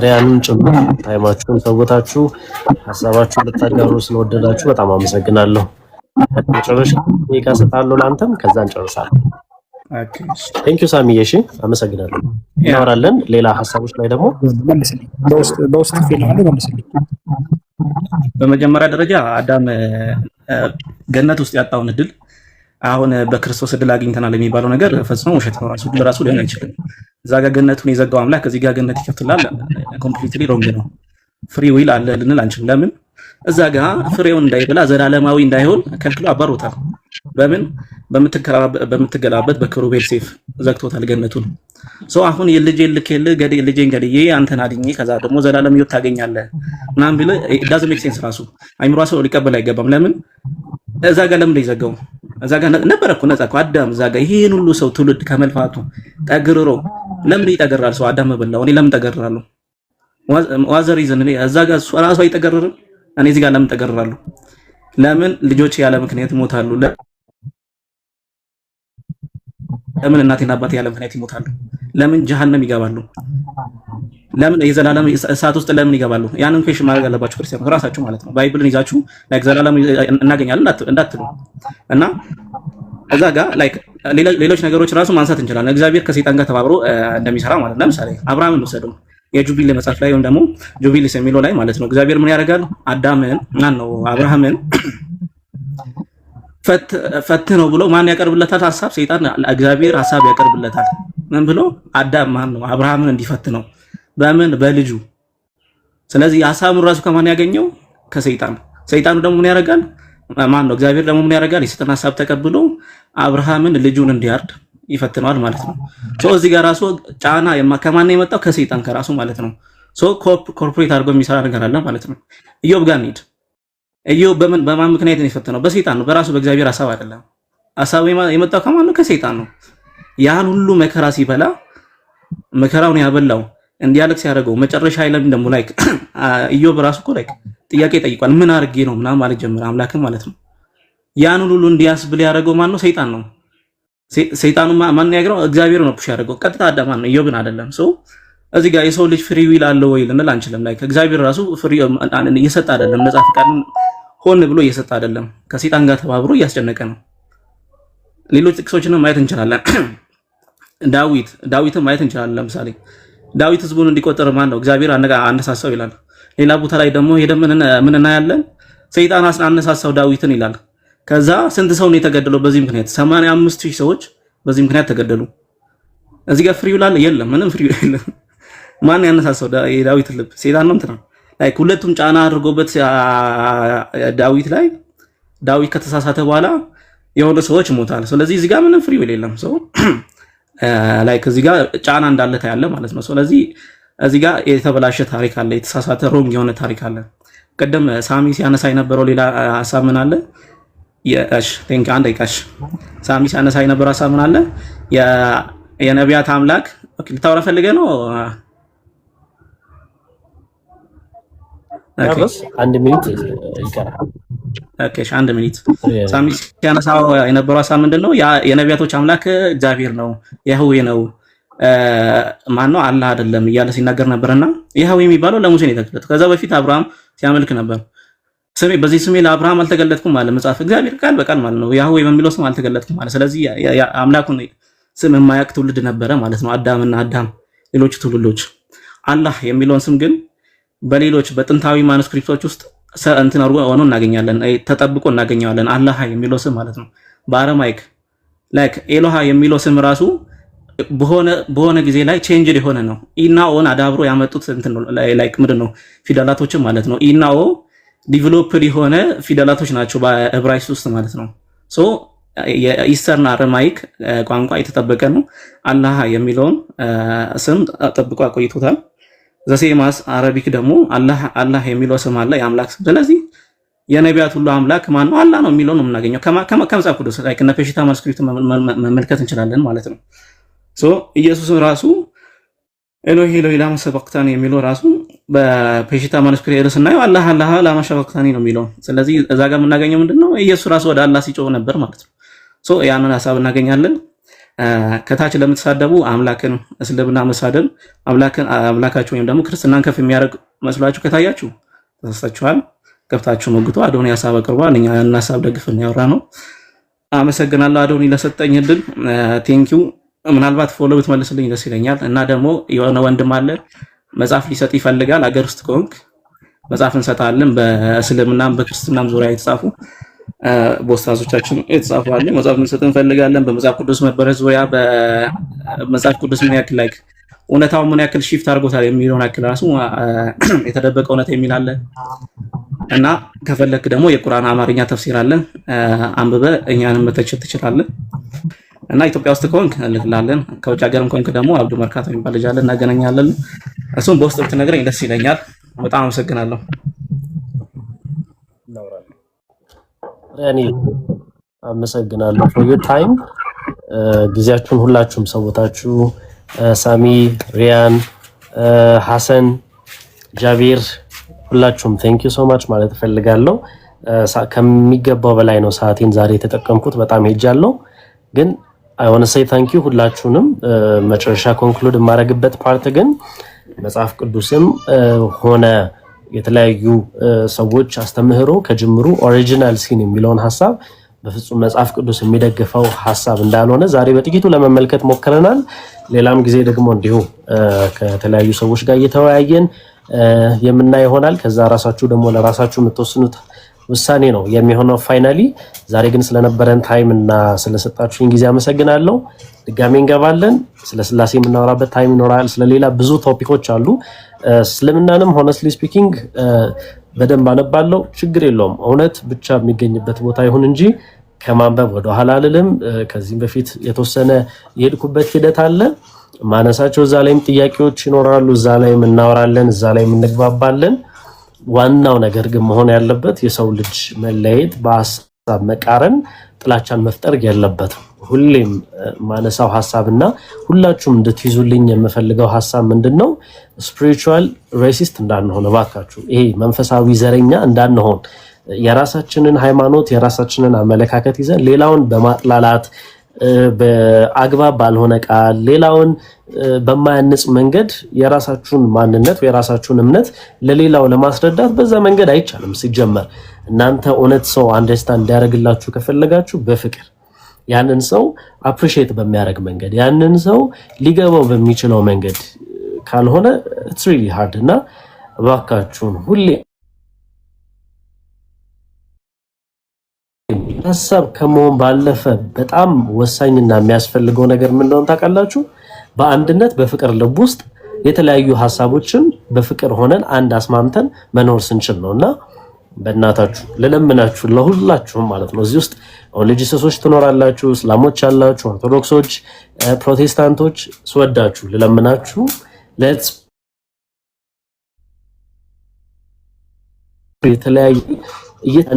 ሪያንን ጭምር ታይማችሁን ሰውታችሁ ሀሳባችሁን ልታጋሩ ስለወደዳችሁ በጣም አመሰግናለሁ። መጨረሻ ደቂቃ ሰጣለሁ ለአንተም፣ ከዛ እንጨርሳለን። ቴንክ ዩ ሳሚዬ። እሺ አመሰግናለሁ። እናወራለን ሌላ ሀሳቦች ላይ ደግሞ መልስልኝ። በውስጥ ፊልም መልስልኝ። በመጀመሪያ ደረጃ አዳም ገነት ውስጥ ያጣውን እድል አሁን በክርስቶስ እድል አግኝተናል የሚባለው ነገር ፈጽሞ ውሸት ነው። ራሱ ሊሆን አይችልም። እዛ ጋር ገነቱን የዘጋው አምላክ እዚህ ጋር ገነት ይከፍትላል። ኮምፕሊትሊ ሮንግ ነው። ፍሪ ዊል አለ ልንል አንችልም። ለምን እዛ ጋር ፍሬውን እንዳይበላ ዘላለማዊ እንዳይሆን ከልክሎ አባሮታል። በምን በምትገላበት በክሩቤል ሴፍ ዘግቶታል ገነቱን። አሁን የልጄን ልኬልህ ልጄን ገድዬ አንተን አድኜ ከዛ ደግሞ ዘላለም ሕይወት ታገኛለህ ምናምን ቢልህ ዳዝ ሜክ ሴንስ። ራሱ አይምሮ ሰው ሊቀበል አይገባም። ለምን እዛ ጋር ለምን ይዘጋው? እዛ ጋር ነበረ እኮ ነፃ እኮ አዳም። እዛ ጋር ይሄን ሁሉ ሰው ትውልድ ከመልፋቱ ጠግርሮ ለምን ይጠገራል ሰው? አዳም በላው እኔ ለምን ጠገራለሁ? ዋዘር ይዘን እኔ እዛ ጋር ራሱ አይጠገርርም። እኔ እዚህ ጋር ለምን ጠገራለሁ? ለምን ልጆች ያለ ምክንያት ይሞታሉ? ለምን እናቴና አባቴ ያለ ምክንያት ይሞታሉ? ለምን ጀሃነም ይገባሉ? ለምን የዘላለም እሳት ውስጥ ለምን ይገባሉ? ያንን ኩዌሽን ማድረግ አለባችሁ ክርስቲያኖች ራሳችሁ ማለት ነው። ባይብልን ይዛችሁ ላይክ ዘላለም እናገኛለን እንዳትሉ እና እዛ ጋር ላይክ ሌሎች ነገሮች ራሱ ማንሳት እንችላለን። እግዚአብሔር ከሰይጣን ጋር ተባብሮ እንደሚሰራ ማለት ነው። ለምሳሌ አብርሃምን እንወሰደው የጁቢሊ መጽሐፍ ላይ ወይም ደግሞ ጁቢሊስ የሚለው ላይ ማለት ነው። እግዚአብሔር ምን ያደርጋል? አዳምን አብርሃምን ፈትነው ብሎ ማን ያቀርብለታል? ሐሳብ ሰይጣን እግዚአብሔር ሐሳብ ያቀርብለታል። ምን ብሎ አዳም አብርሃምን እንዲፈትነው በምን በልጁ። ስለዚህ ሐሳቡን ራሱ ከማን ያገኘው? ከሰይጣን። ሰይጣኑ ደግሞ ምን ያደርጋል? እግዚአብሔር ደግሞ ምን ያደርጋል? የሰይጣን ሐሳብ ተቀብሎ አብርሃምን ልጁን እንዲያርድ ይፈትነዋል ማለት ነው። እዚህ ጋር ራሱ ጫና ከማን ነው የመጣው? ከሰይጣን ከራሱ ማለት ነው። ኮርፖሬት አድርጎ የሚሰራ ነገር አለ ማለት ነው። ኢዮብ ጋር እንሂድ። ኢዮብ በማን ምክንያት ነው የፈተነው? በሰይጣን ነው። በራሱ በእግዚአብሔር ሐሳብ አይደለም። ሐሳቡ የመጣው ከማን ነው? ከሰይጣን ነው። ያን ሁሉ መከራ ሲበላ መከራውን ያበላው እንዲያለቅስ ያደረገው መጨረሻ ላይ ደግሞ ላይክ ኢዮብ ራሱ እኮ ላይክ ጥያቄ ጠይቋል። ምን አድርጌ ነው ምናምን ማለት ጀመረ፣ አምላክም ማለት ነው። ያን ሁሉ እንዲያስብል ያደረገው ማን ነው? ሰይጣን ነው። ሰይጣኑ ማን ያገረው እግዚአብሔር ነው ፑሽ ያደርገው ቀጥታ አዳም ነው ኢዮብን አይደለም። ሶ እዚህ ጋር የሰው ልጅ ፍሪ ዊል አለው ወይ ልንል አንችልም። ላይ እግዚአብሔር ራሱ ፍሪ እየሰጠ አይደለም፣ ነፃ ፈቃድን ሆን ብሎ እየሰጠ አይደለም፣ ከሰይጣን ጋር ተባብሮ እያስጨነቀ ነው። ሌሎች ጥቅሶችንም ማየት እንችላለን። ዳዊትን ማየት እንችላለን። ለምሳሌ ዳዊት ህዝቡን እንዲቆጠር ማን ነው እግዚአብሔር አነሳሳው ይላል። ሌላ ቦታ ላይ ደግሞ ሄደን ምን እናያለን? ሰይጣን አነሳሳው ዳዊትን ይላል። ከዛ ስንት ሰው ነው የተገደለው በዚህ ምክንያት? 85000 ሰዎች በዚህ ምክንያት ተገደሉ። እዚህ ጋር ፍሪ ዊል አለ? የለም፣ ምንም ፍሪ ዊል የለም። ማን ያነሳሳው የዳዊት ልብ? ሰይጣን ነው። እንትና ላይክ ሁለቱም ጫና አድርጎበት ዳዊት ላይ ዳዊት ከተሳሳተ በኋላ የሆነ ሰዎች ሞታል። ስለዚህ እዚህ ጋር ምንም ፍሪ ዊል የለም። ሰው ላይክ እዚህ ጋር ጫና እንዳለ ታያለ ማለት ነው። ስለዚህ እዚህ ጋር የተበላሸ ታሪክ አለ፣ የተሳሳተ ሮንግ የሆነ ታሪክ አለ። ቀደም ሳሚ ሲያነሳ የነበረው ሌላ ሐሳብ ምን አለ? አንድ አይቃሽ ሳሚ ሲያነሳ የነበረው ሐሳብ ምን አለ? የነቢያት አምላክ ልታወራ ፈልገህ ነው? አንድ ሚኒት ይቀራል። ኦኬ፣ አንድ ሚኒት። ሳሚ ሲያነሳው የነበረው ሐሳብ ምንድነው? የነቢያቶች አምላክ እግዚአብሔር ነው፣ ያህዌ ነው፣ ማነው አላህ አይደለም እያለ ሲናገር ነበርና ያህዌ የሚባለው ለሙሴ ነው የተገለጠው። ከዛ በፊት አብርሃም ሲያመልክ ነበር። በዚህ ስሜ ለአብርሃም አልተገለጥኩም ማለት መጽሐፍ እግዚአብሔር ቃል በቃል ማለት ነው። ያህዌ በሚለው ስም አልተገለጥኩም ማለት። ስለዚህ አምላኩን ስም የማያውቅ ትውልድ ነበረ ማለት ነው፣ አዳምና አዳም ሌሎች ትውልዶች። አላህ የሚለውን ስም ግን በሌሎች በጥንታዊ ማኑስክሪፕቶች ውስጥ እንትን አርጎ ሆኖ እናገኛለን፣ ተጠብቆ እናገኘዋለን። አላህ የሚለው ስም ማለት ነው። በአረማይክ ላይክ ኤሎሃ የሚለው ስም ራሱ በሆነ ጊዜ ላይ ቼንጅድ የሆነ ነው። ኢና ኦን አዳብሮ ያመጡት እንትን ላይክ ምንድነው ፊደላቶች ማለት ነው። ኢና ኦ ዲቨሎፕድ የሆነ ፊደላቶች ናቸው በዕብራይስጥ ውስጥ ማለት ነው። ሶ የኢስተርን አረማይክ ቋንቋ የተጠበቀ ነው። አላህ የሚለውን ስም ጠብቆ አቆይቶታል። ዘሴማስ አረቢክ ደግሞ አላህ የሚለው ስም አለ፣ የአምላክ ስም። ስለዚህ የነቢያት ሁሉ አምላክ ማን ነው? አላህ ነው የሚለው ነው የምናገኘው ከመጽሐፍ ቅዱስ ላይ ከነ ፔሺታ ማኑስክሪፕት መመልከት እንችላለን ማለት ነው። ሶ ኢየሱስም ራሱ ኤሎሄ ኤሎሄ ላማ ሰበቅታኒ የሚለው ራሱ በፔሺታ ማኑስክሪፕት ስናየው አላህ ላማ ሰበቅታኒ ነው የሚለው። ስለዚህ እዛ ጋር የምናገኘው ምንድነው? ኢየሱስ ራሱ ወደ አላህ ሲጮህ ነበር ማለት ነው። ሶ ያንን ሐሳብ እናገኛለን። ከታች ለምትሳደቡ አምላክን እስልምና መሳደብ አምላካችሁ ወይም ደግሞ ክርስትናን ከፍ የሚያደርግ መስሏችሁ ከታያችሁ ተሳስታችኋል። ገብታችሁ ሞግቱ። አዶኒ ሐሳብ አቅርቧል። እኛ ያን ሐሳብ ደግፈን ያወራ ነው። አመሰግናለሁ አዶኒ ለሰጠኝ እድል ቴንኪው። ምናልባት ፎሎ ብትመልስልኝ ደስ ይለኛል። እና ደግሞ የሆነ ወንድም አለ መጽሐፍ ሊሰጥ ይፈልጋል። አገር ውስጥ ከሆንክ መጽሐፍ እንሰጣለን። በእስልምናም በክርስትናም ዙሪያ የተጻፉ በኡስታዞቻችን የተጻፉ አለ። መጽሐፍ እንሰጥ እንፈልጋለን። በመጽሐፍ ቅዱስ መበረዝ ዙሪያ በመጽሐፍ ቅዱስ ምን ያክል ላይክ እውነታው ምን ያክል ሺፍት አድርጎታል የሚለውን ያክል ራሱ የተደበቀ እውነት የሚል አለ። እና ከፈለክ ደግሞ የቁርአን አማርኛ ተፍሲር አለ፣ አንብበ እኛንም መተቸት ትችላለህ። እና ኢትዮጵያ ውስጥ ከሆንክ እንልክላለን። ከውጭ ሀገርም ከሆንክ ደግሞ አብዱ መርካቶ የሚባል ልጅ አለ፣ እናገናኛለን። እሱም በውስጥ ብትነግረኝ ደስ ይለኛል። በጣም አመሰግናለሁ። እኔ አመሰግናለሁ for your time ጊዜያችሁን ሁላችሁም ሰውታችሁ ሳሚ፣ ሪያን፣ ሐሰን፣ ጃቢር ሁላችሁም thank you so much ማለት እፈልጋለሁ። ከሚገባው በላይ ነው ሰዓቴን ዛሬ የተጠቀምኩት። በጣም ሄጃለሁ ግን I want to say thank you ሁላችሁንም። መጨረሻ ኮንክሉድ የማደርግበት ፓርት ግን መጽሐፍ ቅዱስም ሆነ የተለያዩ ሰዎች አስተምህሮ ከጅምሩ ኦሪጂናል ሲን የሚለውን ሐሳብ በፍጹም መጽሐፍ ቅዱስ የሚደግፈው ሐሳብ እንዳልሆነ ዛሬ በጥቂቱ ለመመልከት ሞክረናል። ሌላም ጊዜ ደግሞ እንዲሁ ከተለያዩ ሰዎች ጋር እየተወያየን የምናይ ይሆናል። ከዛ ራሳችሁ ደግሞ ለራሳችሁ የምትወስኑት ውሳኔ ነው የሚሆነው ፋይናሊ። ዛሬ ግን ስለነበረን ታይም እና ስለሰጣችሁኝ ጊዜ አመሰግናለሁ። ድጋሜ እንገባለን። ስለ ስላሴ የምናወራበት ታይም ይኖራል። ስለሌላ ብዙ ቶፒኮች አሉ። እስልምናንም ሆነስትሊ ስፒኪንግ በደንብ አነባለሁ፣ ችግር የለውም። እውነት ብቻ የሚገኝበት ቦታ ይሁን እንጂ ከማንበብ ወደ ኋላ አልልም። ከዚህም በፊት የተወሰነ የሄድኩበት ሂደት አለ ማነሳቸው። እዛ ላይም ጥያቄዎች ይኖራሉ፣ እዛ ላይም እናወራለን፣ እዛ ላይም እንግባባለን። ዋናው ነገር ግን መሆን ያለበት የሰው ልጅ መለየት፣ በሐሳብ መቃረን፣ ጥላቻን መፍጠር የለበትም። ሁሌም ማነሳው ሐሳብና ሁላችሁም እንድትይዙልኝ የምፈልገው ሐሳብ ምንድነው? ስፒሪቹዋል ሬሲስት እንዳንሆን እባካችሁ። ይሄ መንፈሳዊ ዘረኛ እንዳንሆን፣ የራሳችንን ሃይማኖት የራሳችንን አመለካከት ይዘን ሌላውን በማጥላላት በአግባብ ባልሆነ ቃል ሌላውን በማያንጽ መንገድ የራሳችሁን ማንነት ወይ የራሳችሁን እምነት ለሌላው ለማስረዳት በዛ መንገድ አይቻልም። ሲጀመር እናንተ እውነት ሰው አንደርስታንድ እንዲያደርግላችሁ ከፈለጋችሁ በፍቅር ያንን ሰው አፕሪሺየት በሚያደርግ መንገድ ያንን ሰው ሊገባው በሚችለው መንገድ ካልሆነ it's really hard እና እባካችሁን ሁሌ ሐሳብ ከመሆን ባለፈ በጣም ወሳኝና የሚያስፈልገው ነገር ምን እንደሆነ ታውቃላችሁ? በአንድነት በፍቅር ልብ ውስጥ የተለያዩ ሐሳቦችን በፍቅር ሆነን አንድ አስማምተን መኖር ስንችል ነውና በእናታችሁ ለለምናችሁ ለሁላችሁም ማለት ነው። እዚህ ውስጥ ኦንሊጂሰሶች ትኖራላችሁ፣ እስላሞች አላችሁ፣ ኦርቶዶክሶች፣ ፕሮቴስታንቶች ስወዳችሁ ለለምናችሁ ሌትስ የተለያዩ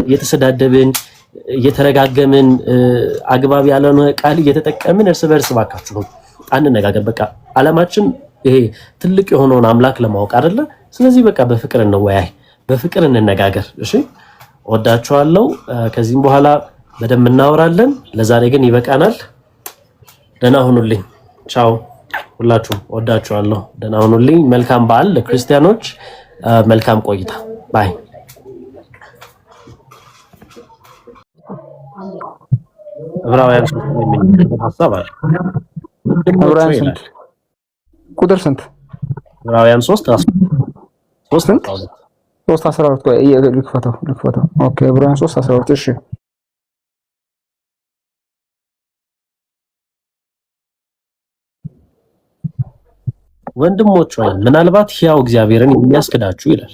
እየተሰዳደብን እየተረጋገምን አግባብ ያለውን ቃል እየተጠቀምን እርስ በርስ ባካችሁ አንነጋገር። በቃ ዓላማችን ይሄ ትልቅ የሆነውን አምላክ ለማወቅ አይደለ? ስለዚህ በቃ በፍቅር እንወያይ፣ በፍቅር እንነጋገር። እሺ፣ ወዳችኋለሁ። ከዚህም በኋላ በደንብ እናወራለን። ለዛሬ ግን ይበቃናል። ደህና ሁኑልኝ። ቻው ሁላችሁም፣ ወዳችኋለሁ። ደህና ሁኑልኝ። መልካም በዓል ለክርስቲያኖች፣ መልካም ቆይታ። ባይ ዕብራውያን 3 ላይ የሚነገር ሐሳብ አለ። ቁጥር ስንት? ዕብራውያን 3:12 ልክፈተው። ኦኬ ዕብራውያን 3:12 እሺ። ወንድሞች ሆይ ምናልባት ሕያው እግዚአብሔርን የሚያስክዳችሁ ይላል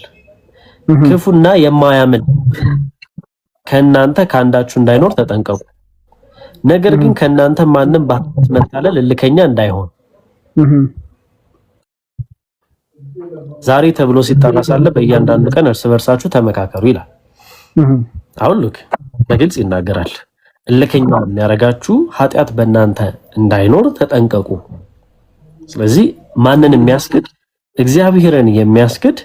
ክፉና የማያምን ከእናንተ ከአንዳችሁ እንዳይኖር ተጠንቀቁ። ነገር ግን ከእናንተ ማንም በኃጢአት መታለል እልከኛ እንዳይሆን ዛሬ ተብሎ ሲጠራ ሳለ በእያንዳንዱ ቀን እርስ በርሳችሁ ተመካከሩ ይላል። አሁን ልክ በግልጽ ይናገራል። እልከኛ የሚያረጋችሁ ኃጢአት በእናንተ እንዳይኖር ተጠንቀቁ። ስለዚህ ማንን የሚያስክድ? እግዚአብሔርን የሚያስክድ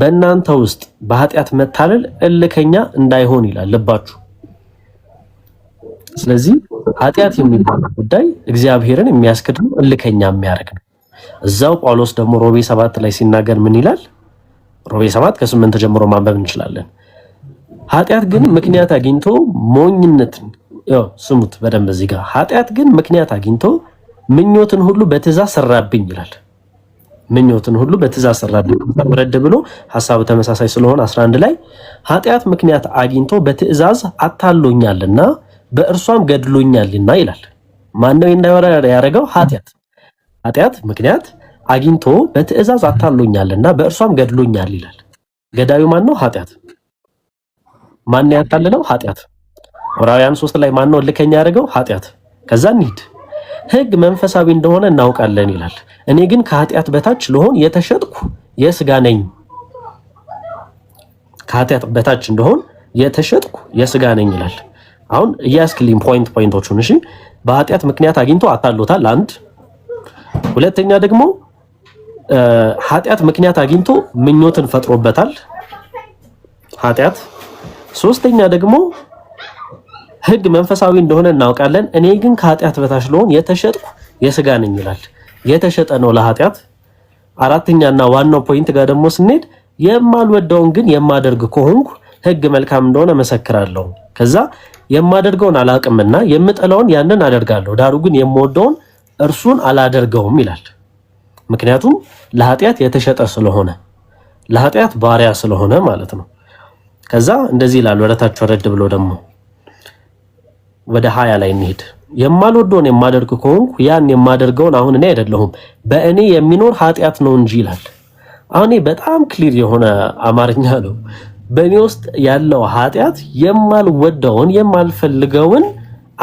በእናንተ ውስጥ በኃጢአት መታለል እልከኛ እንዳይሆን ይላል። ልባችሁ ስለዚህ ኃጢአት የሚባለው ጉዳይ እግዚአብሔርን የሚያስክድ ነው፣ እልከኛ የሚያደርግ ነው። እዛው ጳውሎስ ደግሞ ሮሜ 7 ላይ ሲናገር ምን ይላል? ሮሜ 7 ከ8 ጀምሮ ማንበብ እንችላለን። ኃጢአት ግን ምክንያት አግኝቶ ሞኝነትን ስሙት በደንብ እዚህ ጋር ኃጢአት ግን ምክንያት አግኝቶ ምኞትን ሁሉ በትእዛዝ ሰራብኝ ይላል። ምኞትን ሁሉ በትእዛዝ ሰራብኝ። ወረድ ብሎ ሐሳቡ ተመሳሳይ ስለሆነ 11 ላይ ኃጢአት ምክንያት አግኝቶ በትእዛዝ አታሎኛልና በእርሷም ገድሎኛልና ይላል። ማን ነው እንዳይወራ ያደረገው? ኃጢአት ምክንያት አግኝቶ በትእዛዝ አታሎኛልና በእርሷም ገድሎኛል ይላል። ገዳዩ ማን ነው? ኃጢአት። ማን ያታለለው? ኃጢአት። ዕብራውያን 3 ላይ ማን ነው እልከኛ ያደረገው? ኃጢአት። ከዛ እንሂድ። ሕግ መንፈሳዊ እንደሆነ እናውቃለን ይላል። እኔ ግን ከኃጢአት በታች ልሆን የተሸጥኩ የሥጋ ነኝ። ከኃጢአት በታች እንደሆን የተሸጥኩ የሥጋ ነኝ ይላል። አሁን እያስክልኝ ፖይንቶቹን እሺ። በኃጢአት ምክንያት አግኝቶ አታሎታል። አንድ ሁለተኛ ደግሞ ኃጢአት ምክንያት አግኝቶ ምኞትን ፈጥሮበታል ኃጢአት። ሶስተኛ ደግሞ ሕግ መንፈሳዊ እንደሆነ እናውቃለን። እኔ ግን ከኃጢአት በታች ልሆን የተሸጥኩ የሥጋ ነኝ ይላል። የተሸጠ ነው ለኃጢአት። አራተኛና ዋናው ፖይንት ጋር ደግሞ ስንሄድ የማልወደውን ግን የማደርግ ከሆንኩ ሕግ መልካም እንደሆነ መሰክራለሁ። ከዛ የማደርገውን አላቅምና የምጠላውን ያንን አደርጋለሁ፣ ዳሩ ግን የምወደውን እርሱን አላደርገውም ይላል። ምክንያቱም ለኃጢአት የተሸጠ ስለሆነ ለኃጢአት ባሪያ ስለሆነ ማለት ነው። ከዛ እንደዚህ ይላል ወደታች ወረድ ብሎ ደግሞ ወደ 20 ላይ እንሂድ። የማልወደውን የማደርግ ከሆንኩ ያን የማደርገውን አሁን እኔ አይደለሁም በእኔ የሚኖር ኃጢአት ነው እንጂ ይላል። አሁን በጣም ክሊር የሆነ አማርኛ ነው። በእኔ ውስጥ ያለው ኃጢአት የማልወደውን የማልፈልገውን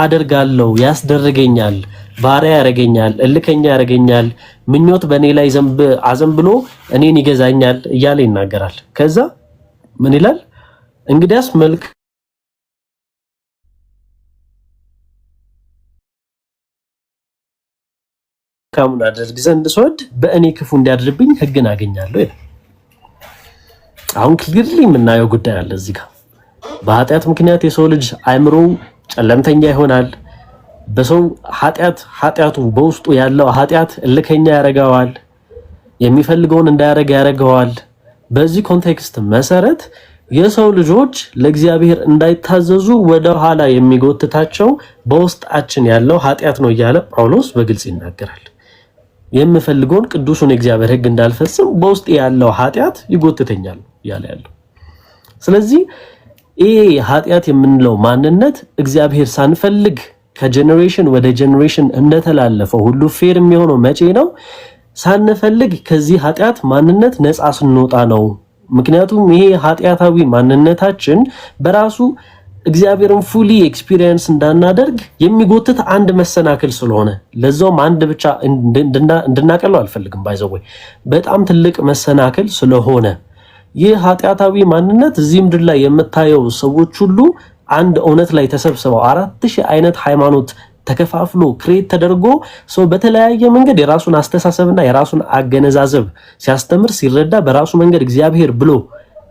አደርጋለሁ፣ ያስደርገኛል፣ ባሪያ ያረገኛል፣ እልከኛ ያረገኛል፣ ምኞት በእኔ ላይ አዘንብሎ እኔን ይገዛኛል እያለ ይናገራል። ከዛ ምን ይላል? እንግዲያስ መልካሙን አደርግ ዘንድ ስወድ በእኔ ክፉ እንዲያድርብኝ ሕግን አገኛለሁ ይላል። አሁን ክሊርሊ የምናየው ጉዳይ አለ እዚህ ጋር። በኃጢአት ምክንያት የሰው ልጅ አእምሮ ጨለምተኛ ይሆናል። በሰው ኃጢአቱ በውስጡ ያለው ኃጢአት እልከኛ ያደርገዋል፣ የሚፈልገውን እንዳያደርግ ያደርገዋል። በዚህ ኮንቴክስት መሰረት የሰው ልጆች ለእግዚአብሔር እንዳይታዘዙ ወደ ኋላ የሚጎትታቸው በውስጣችን ያለው ኃጢአት ነው እያለ ጳውሎስ በግልጽ ይናገራል። የምፈልገውን ቅዱሱን የእግዚአብሔር ሕግ እንዳልፈጽም በውስጥ ያለው ኃጢአት ይጎትተኛል እያለ ያለው። ስለዚህ ይሄ ኃጢአት የምንለው ማንነት እግዚአብሔር ሳንፈልግ ከጀኔሬሽን ወደ ጀኔሬሽን እንደተላለፈው ሁሉ ፌር የሚሆነው መቼ ነው? ሳንፈልግ ከዚህ ኃጢአት ማንነት ነፃ ስንወጣ ነው። ምክንያቱም ይሄ ኃጢአታዊ ማንነታችን በራሱ እግዚአብሔርን ፉሊ ኤክስፒሪየንስ እንዳናደርግ የሚጎትት አንድ መሰናክል ስለሆነ ለዛውም አንድ ብቻ እንድናቀለው አልፈልግም። ባይዘው በጣም ትልቅ መሰናክል ስለሆነ ይህ ኃጢአታዊ ማንነት እዚህ ምድር ላይ የምታየው ሰዎች ሁሉ አንድ እውነት ላይ ተሰብስበው 4000 አይነት ሃይማኖት ተከፋፍሎ ክሬት ተደርጎ ሰው በተለያየ መንገድ የራሱን አስተሳሰብና የራሱን አገነዛዘብ ሲያስተምር ሲረዳ በራሱ መንገድ እግዚአብሔር ብሎ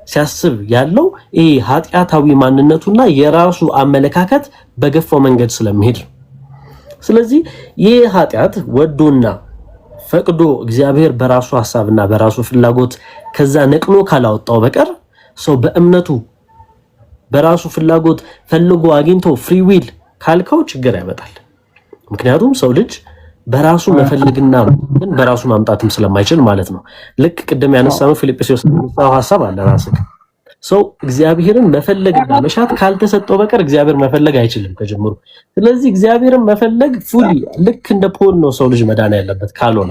ሲያስብ ያለው ይሄ ኃጢአታዊ ማንነቱና የራሱ አመለካከት በገፋው መንገድ ስለሚሄድ። ስለዚህ ይህ ኃጢአት ወዶና ፈቅዶ እግዚአብሔር በራሱ ሐሳብና በራሱ ፍላጎት ከዛ ነቅሎ ካላወጣው በቀር ሰው በእምነቱ በራሱ ፍላጎት ፈልጎ አግኝቶ ፍሪ ዊል ካልከው ችግር ያመጣል። ምክንያቱም ሰው ልጅ በራሱ መፈልግና በራሱ ማምጣትም ስለማይችል ማለት ነው። ልክ ቅድም ያነሳነው ፊልጵስዩስ የሚጻፈው ሐሳብ አለ ራስህ ሰው እግዚአብሔርን መፈለግና መሻት ካልተሰጠው በቀር እግዚአብሔር መፈለግ አይችልም ከጀምሩ። ስለዚህ እግዚአብሔርን መፈለግ ፉሊ ልክ እንደ ፖል ነው ሰው ልጅ መዳን ያለበት። ካልሆነ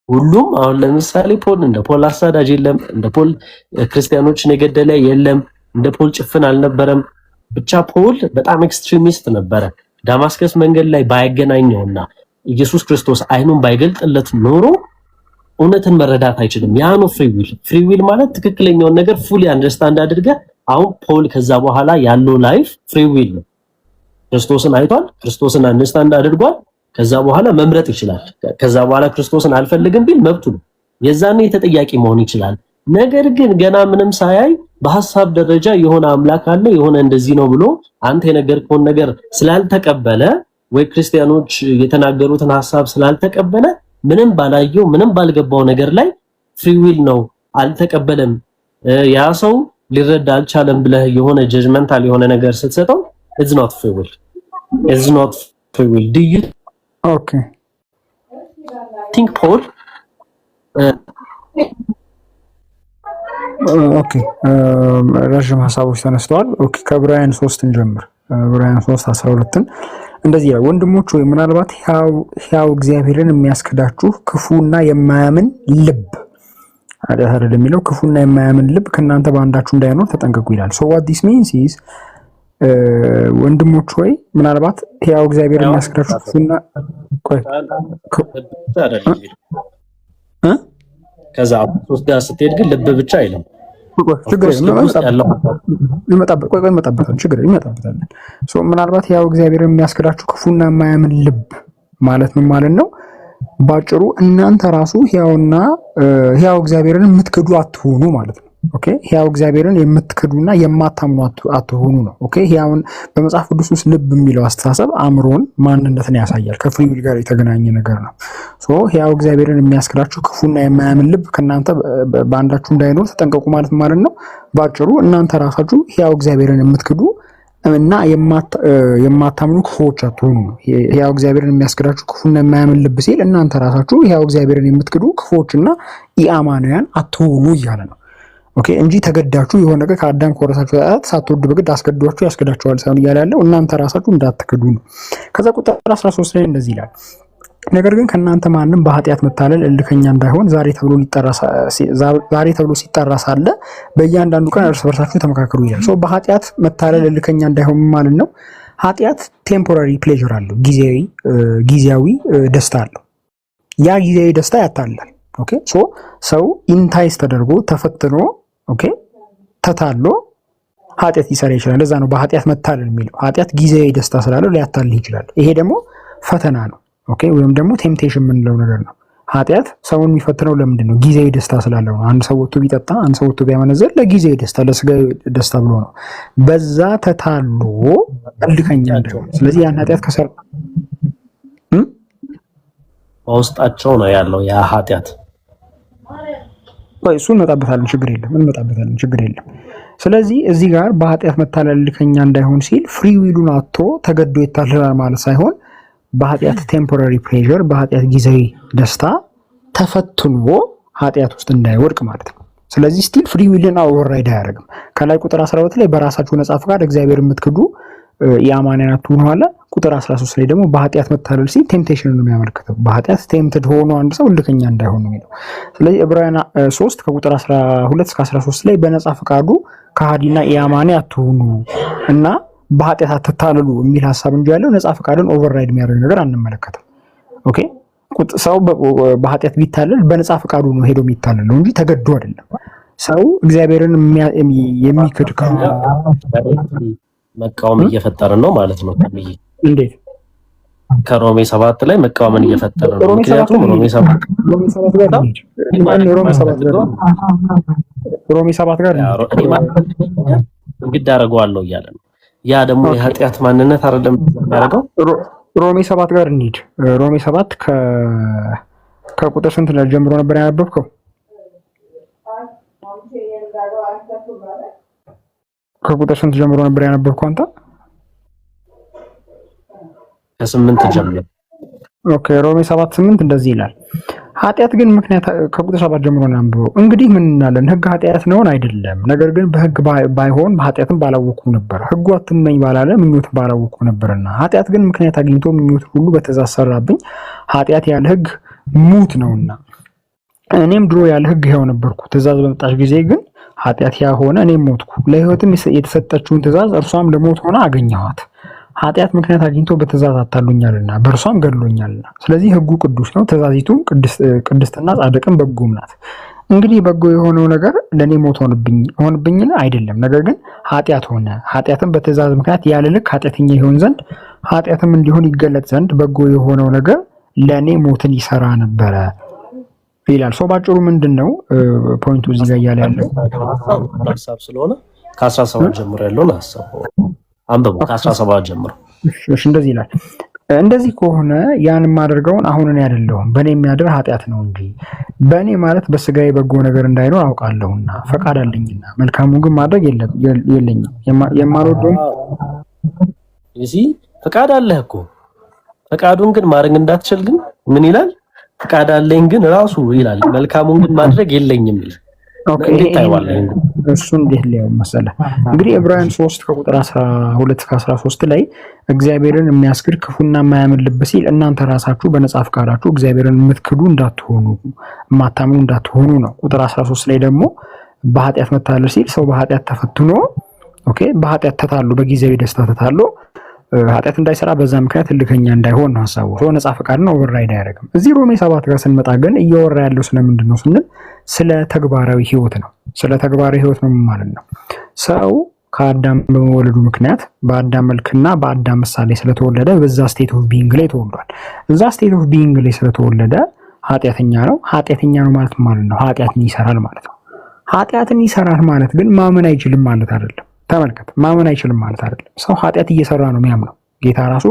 ሁሉም አሁን ለምሳሌ ፖል እንደ ፖል አሳዳጅ የለም፣ እንደ ፖል ክርስቲያኖችን የገደለ የለም፣ እንደ ፖል ጭፍን አልነበረም። ብቻ ፖል በጣም ኤክስትሪሚስት ነበረ። ዳማስከስ መንገድ ላይ ባይገናኘውና ኢየሱስ ክርስቶስ አይኑን ባይገልጥለት ኖሮ እውነትን መረዳት አይችልም። ያ ነው ፍሪ ዊል ማለት ትክክለኛውን ነገር ፉሊ አንደርስታንድ አድርገህ አሁን ፖል ከዛ በኋላ ያለው ላይፍ ፍሪ ዊል ነው። ክርስቶስን አይቷል፣ ክርስቶስን አንደርስታንድ አድርጓል። ከዛ በኋላ መምረጥ ይችላል። ከዛ በኋላ ክርስቶስን አልፈልግም ቢል መብቱ ነው። የዛኔ ተጠያቂ መሆን ይችላል። ነገር ግን ገና ምንም ሳያይ በሐሳብ ደረጃ የሆነ አምላክ አለ የሆነ እንደዚህ ነው ብሎ አንተ የነገርከውን ነገር ስላልተቀበለ ወይ ክርስቲያኖች የተናገሩትን ሐሳብ ስላልተቀበለ ምንም ባላየው ምንም ባልገባው ነገር ላይ ፍሪ ዊል ነው አልተቀበለም፣ ያ ሰው ሊረዳ አልቻለም ብለህ የሆነ ጀጅመንታል የሆነ ነገር ስትሰጠው it's not free will. Do you think Paul ረዥም ሀሳቦች ተነስተዋል። ከዕብራውያን 3 እንጀምር። ዕብራውያን 3:12 እንደዚህ ይላል፣ ወንድሞች ሆይ ምናልባት ሕያው እግዚአብሔርን የሚያስክዳችሁ ክፉና የማያምን ልብ አይደል የሚለው ክፉና የማያምን ልብ ከእናንተ በአንዳችሁ እንዳይኖር ተጠንቀቁ ይላል። so what this means is ወንድሞች ሆይ ምናልባት ሕያው እግዚአብሔርን የሚያስክዳችሁ ክፉና ከዛ ሶስት ጋር ስትሄድ ግን ልብ ብቻ አይልም። ችግር ይመጣበታል። ምናልባት ያው እግዚአብሔርን የሚያስክዳችሁ ክፉና የማያምን ልብ ማለት ምን ማለት ነው? ባጭሩ እናንተ ራሱ ሕያው እግዚአብሔርን የምትክዱ አትሆኑ ማለት ነው። ኦኬ ሕያው እግዚአብሔርን የምትክዱና የማታምኑ አትሆኑ ነው። ኦኬ ሕያውን በመጽሐፍ ቅዱስ ውስጥ ልብ የሚለው አስተሳሰብ አእምሮን ማንነትን ያሳያል። ከፍሪ ዊል ጋር የተገናኘ ነገር ነው። ሕያው እግዚአብሔርን የሚያስክዳችሁ ክፉና የማያምን ልብ ከእናንተ በአንዳችሁ እንዳይኖር ተጠንቀቁ ማለት ነው። ባጭሩ እናንተ ራሳችሁ ሕያው እግዚአብሔርን የምትክዱ እና የማታምኑ ክፉዎች አትሆኑ ነው። ሕያው እግዚአብሔርን የሚያስክዳችሁ ክፉና የማያምን ልብ ሲል እናንተ ራሳችሁ ሕያው እግዚአብሔርን የምትክዱ ክፉዎችና ኢአማንያን አትሆኑ እያለ ነው። ኦኬ እንጂ ተገዳችሁ የሆነ ነገር ከአዳም ከወረሳችሁ ሳትወዱ በግድ አስገድዷችሁ ያስገዳችኋል ሳይሆን እያለ ያለው እናንተ ራሳችሁ እንዳትክዱ ነው። ከዛ ቁጥር 13 ላይ እንደዚህ ይላል፣ ነገር ግን ከእናንተ ማንም በኃጢአት መታለል እልከኛ እንዳይሆን ዛሬ ተብሎ ሲጠራ ሳለ በእያንዳንዱ ቀን እርስ በርሳችሁ ተመካከሩ ይላል። በኃጢአት መታለል እልከኛ እንዳይሆን ማለት ነው። ኃጢአት ቴምፖራሪ ፕሌዥር አለው፣ ጊዜያዊ ደስታ አለው። ያ ጊዜያዊ ደስታ ያታልላል። ኦኬ ሰው ኢንታይስ ተደርጎ ተፈትኖ ተታሎ ኃጢአት ሊሰራ ይችላል። ለዛ ነው በኃጢአት መታለል የሚለው። ኃጢአት ጊዜያዊ ደስታ ስላለው ሊያታልል ይችላል። ይሄ ደግሞ ፈተና ነው። ኦኬ ወይም ደግሞ ቴምፕቴሽን የምንለው ነገር ነው። ኃጢአት ሰውን የሚፈትነው ለምንድን ነው? ጊዜያዊ ደስታ ስላለው ነው። አንድ ሰው ወጥቶ ቢጠጣ፣ አንድ ሰው ወጥቶ ቢያመነዘር ለጊዜያዊ ደስታ ለስጋዊ ደስታ ብሎ ነው። በዛ ተታሎ እልከኛ እንዳይሆን። ስለዚህ ያን ኃጢአት በውስጣቸው ነው ያለው ያ ኃጢአት። እሱ እንመጣበታለን፣ ችግር የለም። ስለዚህ እዚህ ጋር በኃጢአት መታለል ከኛ እንዳይሆን ሲል ፍሪ ዊሉን አጥቶ ተገዶ ይታለላል ማለት ሳይሆን በኃጢአት ቴምፖራሪ ፕሌዠር በኃጢአት ጊዜያዊ ደስታ ተፈትኖ ኃጢአት ውስጥ እንዳይወድቅ ማለት ነው። ስለዚህ ስቲል ፍሪ ዊልን ኦቨርራይድ አያደርግም። ከላይ ቁጥር 12 ላይ በራሳችሁ ነጻ ፈቃድ እግዚአብሔር የምትክዱ የአማንያን አትሁኑ አለ። ቁጥር 13 ላይ ደግሞ በኃጢአት መታለል ሲል ቴምፕቴሽን ነው የሚያመለክተው። በኃጢአት ቴምፕትድ ሆኖ አንድ ሰው እልከኛ እንዳይሆን ነው የሚለው። ስለዚህ ዕብራውያን 3 ከቁጥር 12 እስከ 13 ላይ በነጻ ፈቃዱ ከሃዲና የአማኒ አትሁኑ እና በኃጢአት አትታለሉ የሚል ሐሳብ እንጂ ያለው ነጻ ፈቃድን ኦቨርራይድ የሚያደርግ ነገር አንመለከትም። ኦኬ ሰው በኃጢአት ቢታለል በነጻ ፈቃዱ ነው ሄዶ የሚታለለው እንጂ ተገዶ አይደለም። ሰው እግዚአብሔርን የሚክድ መቃወም እየፈጠርን ነው ማለት ነው። እንዴት? ከሮሜ 7 ላይ መቃወምን እየፈጠርን ነው። ምክንያቱም ሮሜ 7 ጋር ግድ አደርገዋለሁ እያለ ነው። ያ ደግሞ የኃጢአት ማንነት አይደለም የሚያደርገው። ሮሜ 7 ጋር እንሂድ። ሮሜ 7 ከቁጥር ስንት ጀምሮ ነበር ያነበብከው? ከቁጥር ስንት ጀምሮ ነበር ያነበብከው አንተ? ከ8 ጀምሮ። ኦኬ ሮሜ 7:8 እንደዚህ ይላል። ኃጢአት ግን ምክንያት ከቁጥር 7 ጀምሮ እናንብበው። እንግዲህ ምን እናለን? ሕግ ኃጢአት ነውን? አይደለም። ነገር ግን በሕግ ባይሆን በኃጢአትም ባላወኩም ነበር። ሕጉ አትመኝ ባላለ ምኞትን ባላወኩም ነበርና። ኃጢአት ግን ምክንያት አግኝቶ ምኞት ሁሉ በትእዛዝ ሰራብኝ። ኃጢአት ያለ ሕግ ሙት ነውና እኔም ድሮ ያለ ሕግ ሕያው ነበርኩ። ትእዛዝ በመጣች ጊዜ ግን ኃጢአት ያ ሆነ፣ እኔም ሞትኩ። ለሕይወትም የተሰጠችውን ትእዛዝ እርሷም ለሞት ሆና አገኘኋት። ኃጢአት ምክንያት አግኝቶ በትእዛዝ አታሉኛልና በእርሷም ገድሎኛልና። ስለዚህ ሕጉ ቅዱስ ነው፣ ትእዛዚቱም ቅድስትና ጻድቅም በጎም ናት። እንግዲህ በጎ የሆነው ነገር ለእኔ ሞት ሆንብኝን? አይደለም። ነገር ግን ኃጢአት ሆነ። ኃጢአትም በትእዛዝ ምክንያት ያለ ልክ ኃጢአተኛ ይሆን ዘንድ ኃጢአትም እንዲሆን ይገለጥ ዘንድ በጎ የሆነው ነገር ለእኔ ሞትን ይሰራ ነበረ ይላል። ሰው ባጭሩ ምንድን ነው ፖይንቱ እዚህ ጋር እያለ ያለው ሀሳብ ስለሆነ ከ17 ጀምሮ ያለውን ሀሳብ አንብቡ። ከ17 ጀምሮ እሺ እንደዚህ ይላል። እንደዚህ ከሆነ ያን የማደርገውን አሁን እኔ አይደለሁም በእኔ የሚያድር ኃጢአት ነው እንጂ በእኔ ማለት በስጋዬ በጎ ነገር እንዳይኖር አውቃለሁና ፈቃድ አለኝና መልካሙን ግን ማድረግ የለኝም። የማልወደውን ፈቃድ አለህ እኮ ፈቃዱን ግን ማድረግ እንዳትችል ግን ምን ይላል? ፈቃድ አለኝ ግን ራሱ ይላል መልካሙን ግን ማድረግ የለኝም ይላል። ኦኬ እሱ እንዴት ሊያው መሰለህ? እንግዲህ ዕብራውያን 3 ከቁጥር 12 እስከ 13 ላይ እግዚአብሔርን የሚያስክድ ክፉና የማያምን ልብ ሲል እናንተ ራሳችሁ በነጻ ፈቃዳችሁ እግዚአብሔርን የምትክዱ እንዳትሆኑ የማታምኑ እንዳትሆኑ ነው። ቁጥር 13 ላይ ደግሞ በኃጢአት መታለል ሲል ሰው በኃጢአት ተፈትኖ ኦኬ በኃጢአት ተታሎ በጊዜያዊ ደስታ ተታሎ ኃጢአት እንዳይሰራ በዛ ምክንያት እልከኛ እንዳይሆን ነው ሐሳቡ። ሰው ነጻ ፈቃድ ነው ኦቨርራይድ አያደርግም። እዚህ ሮሜ 7 ጋር ስንመጣ ግን እያወራ ያለው ስለምንድን ነው ስንል ስለ ተግባራዊ ህይወት ነው። ስለ ተግባራዊ ህይወት ነው ማለት ነው። ሰው ከአዳም በመወለዱ ምክንያት በአዳም መልክና በአዳም ምሳሌ ስለተወለደ በዛ ስቴት ኦፍ ቢንግ ላይ ተወልዷል። እዛ ስቴት ኦፍ ቢንግ ላይ ስለተወለደ ኃጢአተኛ ነው። ኃጢአተኛ ነው ማለት ነው ኃጢአትን ይሰራል ማለት ነው። ኃጢአትን ይሰራል ማለት ግን ማመን አይችልም ማለት አይደለም። ተመልከት፣ ማመን አይችልም ማለት አይደለም። ሰው ኃጢአት እየሰራ ነው የሚያምነው። ጌታ ራሱ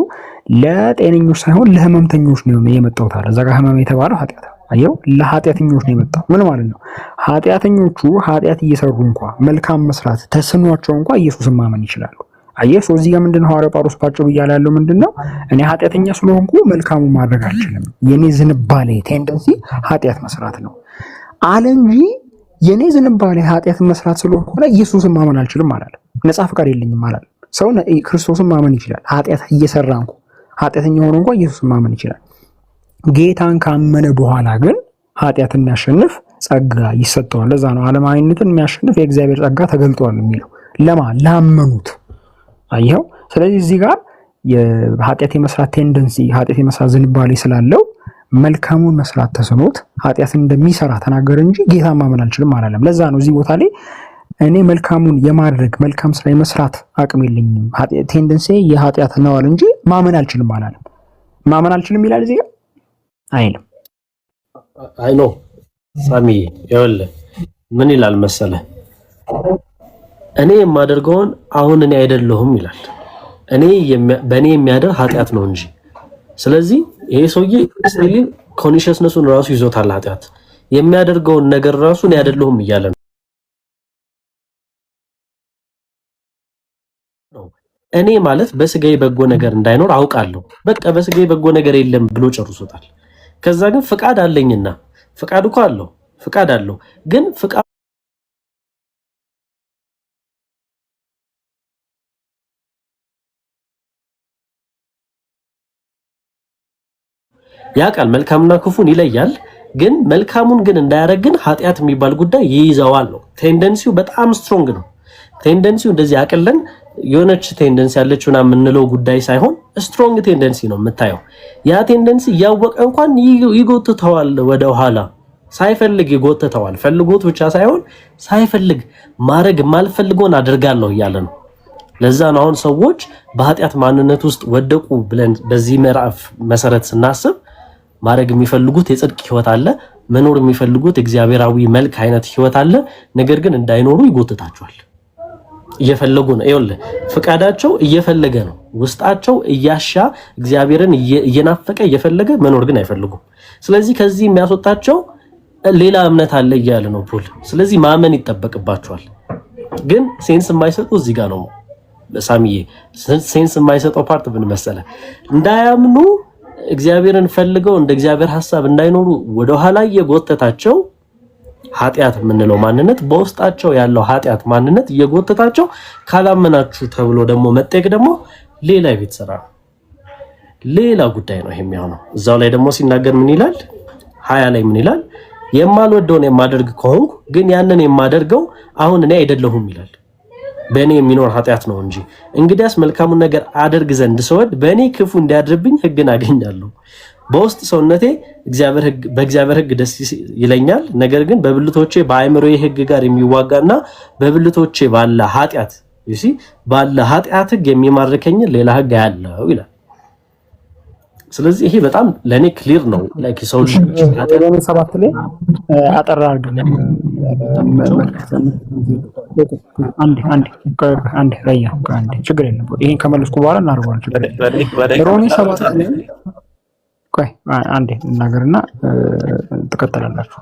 ለጤነኞች ሳይሆን ለህመምተኞች ነው የመጣው ታዲያ እዛ ጋር ህመም የተባለው ኃጢአት አየው፣ ለኃጢአተኞች ነው የመጣው። ምን ማለት ነው? ኃጢአተኞቹ ኃጢአት እየሰሩ እንኳን መልካም መስራት ተስኗቸው እንኳን ኢየሱስን ማመን ይችላሉ። አየህ፣ ሰው እዚህ ጋር ምንድነው ሐዋርያው ጳውሎስ ባጭሩ እያለ ያለው ምንድነው? እኔ ኃጢአተኛ ስለሆንኩ መልካሙ ማድረግ አልችልም፣ የኔ ዝንባሌ ቴንደንሲ ኃጢአት መስራት ነው አለ እንጂ የኔ ዝንባሌ ኃጢአት መስራት ስለሆነ ኢየሱስን ማመን አልችልም አላለም። ነጻ ፈቃድ የለኝም አላለም። ሰው ክርስቶስን ማመን ይችላል። ኃጢአት እየሰራ እንኳን ኃጢአተኛ ሆኖ እንኳን ኢየሱስን ማመን ይችላል። ጌታን ካመነ በኋላ ግን ኃጢአትን የሚያሸንፍ ጸጋ ይሰጠዋል። ለዛ ነው ዓለማዊነትን የሚያሸንፍ የእግዚአብሔር ጸጋ ተገልጧል የሚለው ላመኑት። አየኸው። ስለዚህ እዚህ ጋር የኃጢአት የመስራት ቴንደንሲ ኃጢአት የመስራት ዝንባሌ ስላለው መልካሙን መስራት ተስኖት ኃጢአትን እንደሚሰራ ተናገረ እንጂ ጌታ ማመን አልችልም አላለም። ለዛ ነው እዚህ ቦታ ላይ እኔ መልካሙን የማድረግ መልካም ስራ የመስራት አቅም የለኝም ቴንደንሲ የኃጢአት ነዋል እንጂ ማመን አልችልም አላለም። ማመን አልችልም ይላል እዚህ ጋር አይልም። አይ ኖ ሳሚ ይኸውልህ ምን ይላል መሰለህ? እኔ የማደርገውን አሁን እኔ አይደለሁም ይላል። በእኔ የሚያደር ኃጢአት ነው እንጂ። ስለዚህ ይሄ ሰውዬ ኮንሺየስነሱን ራሱ ይዞታል። ኃጢአት የሚያደርገውን ነገር ራሱ እኔ አይደለሁም እያለ ነው። እኔ ማለት በስጋዬ በጎ ነገር እንዳይኖር አውቃለሁ። በቃ በስጋዬ በጎ ነገር የለም ብሎ ጨርሶታል። ከዛ ግን ፍቃድ አለኝና ፍቃድ እኮ አለው፣ ፍቃድ አለው ግን ፍቃድ ያውቃል፣ መልካምና ክፉን ይለያል። ግን መልካሙን ግን እንዳያረግን ኃጢአት የሚባል ጉዳይ ይይዘዋል ነው። ቴንደንሲው በጣም ስትሮንግ ነው። ቴንደንሲው እንደዚህ አቅለን የሆነች ቴንደንሲ ያለችውና የምንለው ጉዳይ ሳይሆን ስትሮንግ ቴንደንሲ ነው የምታየው። ያ ቴንደንሲ እያወቀ እንኳን ይጎትተዋል ወደ ኋላ፣ ሳይፈልግ ይጎትተዋል። ፈልጎት ብቻ ሳይሆን ሳይፈልግ ማድረግ የማልፈልገውን አድርጋለሁ እያለ ነው። ለዛ ነው አሁን ሰዎች በኃጢአት ማንነት ውስጥ ወደቁ ብለን በዚህ ምዕራፍ መሰረት ስናስብ ማድረግ የሚፈልጉት የጽድቅ ህይወት አለ፣ መኖር የሚፈልጉት እግዚአብሔራዊ መልክ አይነት ህይወት አለ። ነገር ግን እንዳይኖሩ ይጎትታቸዋል። እየፈለጉ ነው። ይኸውልህ ፍቃዳቸው እየፈለገ ነው፣ ውስጣቸው እያሻ እግዚአብሔርን እየናፈቀ እየፈለገ መኖር ግን አይፈልጉም። ስለዚህ ከዚህ የሚያስወጣቸው ሌላ እምነት አለ እያለ ነው ፖል። ስለዚህ ማመን ይጠበቅባቸዋል። ግን ሴንስ የማይሰጡ እዚህ ጋር ነው ሳሚዬ። ሴንስ የማይሰጠው ፓርት ምን መሰለህ? እንዳያምኑ እግዚአብሔርን ፈልገው እንደ እግዚአብሔር ሐሳብ እንዳይኖሩ ወደኋላ እየጎተታቸው ኃጢአት የምንለው ማንነት በውስጣቸው ያለው ኃጢአት ማንነት እየጎተታቸው ካላመናችሁ ተብሎ ደግሞ መጠየቅ ደግሞ ሌላ የቤት ስራ ነው፣ ሌላ ጉዳይ ነው የሚሆነው። እዛው ላይ ደግሞ ሲናገር ምን ይላል? 20 ላይ ምን ይላል? የማልወደውን የማደርግ ከሆንኩ ግን ያንን የማደርገው አሁን እኔ አይደለሁም ይላል፣ በእኔ የሚኖር ኃጢአት ነው እንጂ። እንግዲያስ መልካሙን ነገር አደርግ ዘንድ ስወድ በእኔ ክፉ እንዲያድርብኝ ሕግን አገኛለሁ። በውስጥ ሰውነቴ በእግዚአብሔር ሕግ ደስ ይለኛል። ነገር ግን በብልቶቼ በአእምሮዬ ሕግ ጋር የሚዋጋና በብልቶቼ ባለ ኃጢአት ሕግ የሚማርከኝ ሌላ ሕግ ያለው ይላል። ስለዚህ ይሄ በጣም ለኔ ክሊር ነው። ላይክ ሰው ሮሜ 7 ላይ አጠራ አድርገን አንድ ራያ ችግር የለም። ይሄን ከመለስኩ በኋላ እናደርገዋለን። ችግር የለም። ሮሜ 7 ላይ ቆይ አንዴ እናገርና ትከተላላችሁ።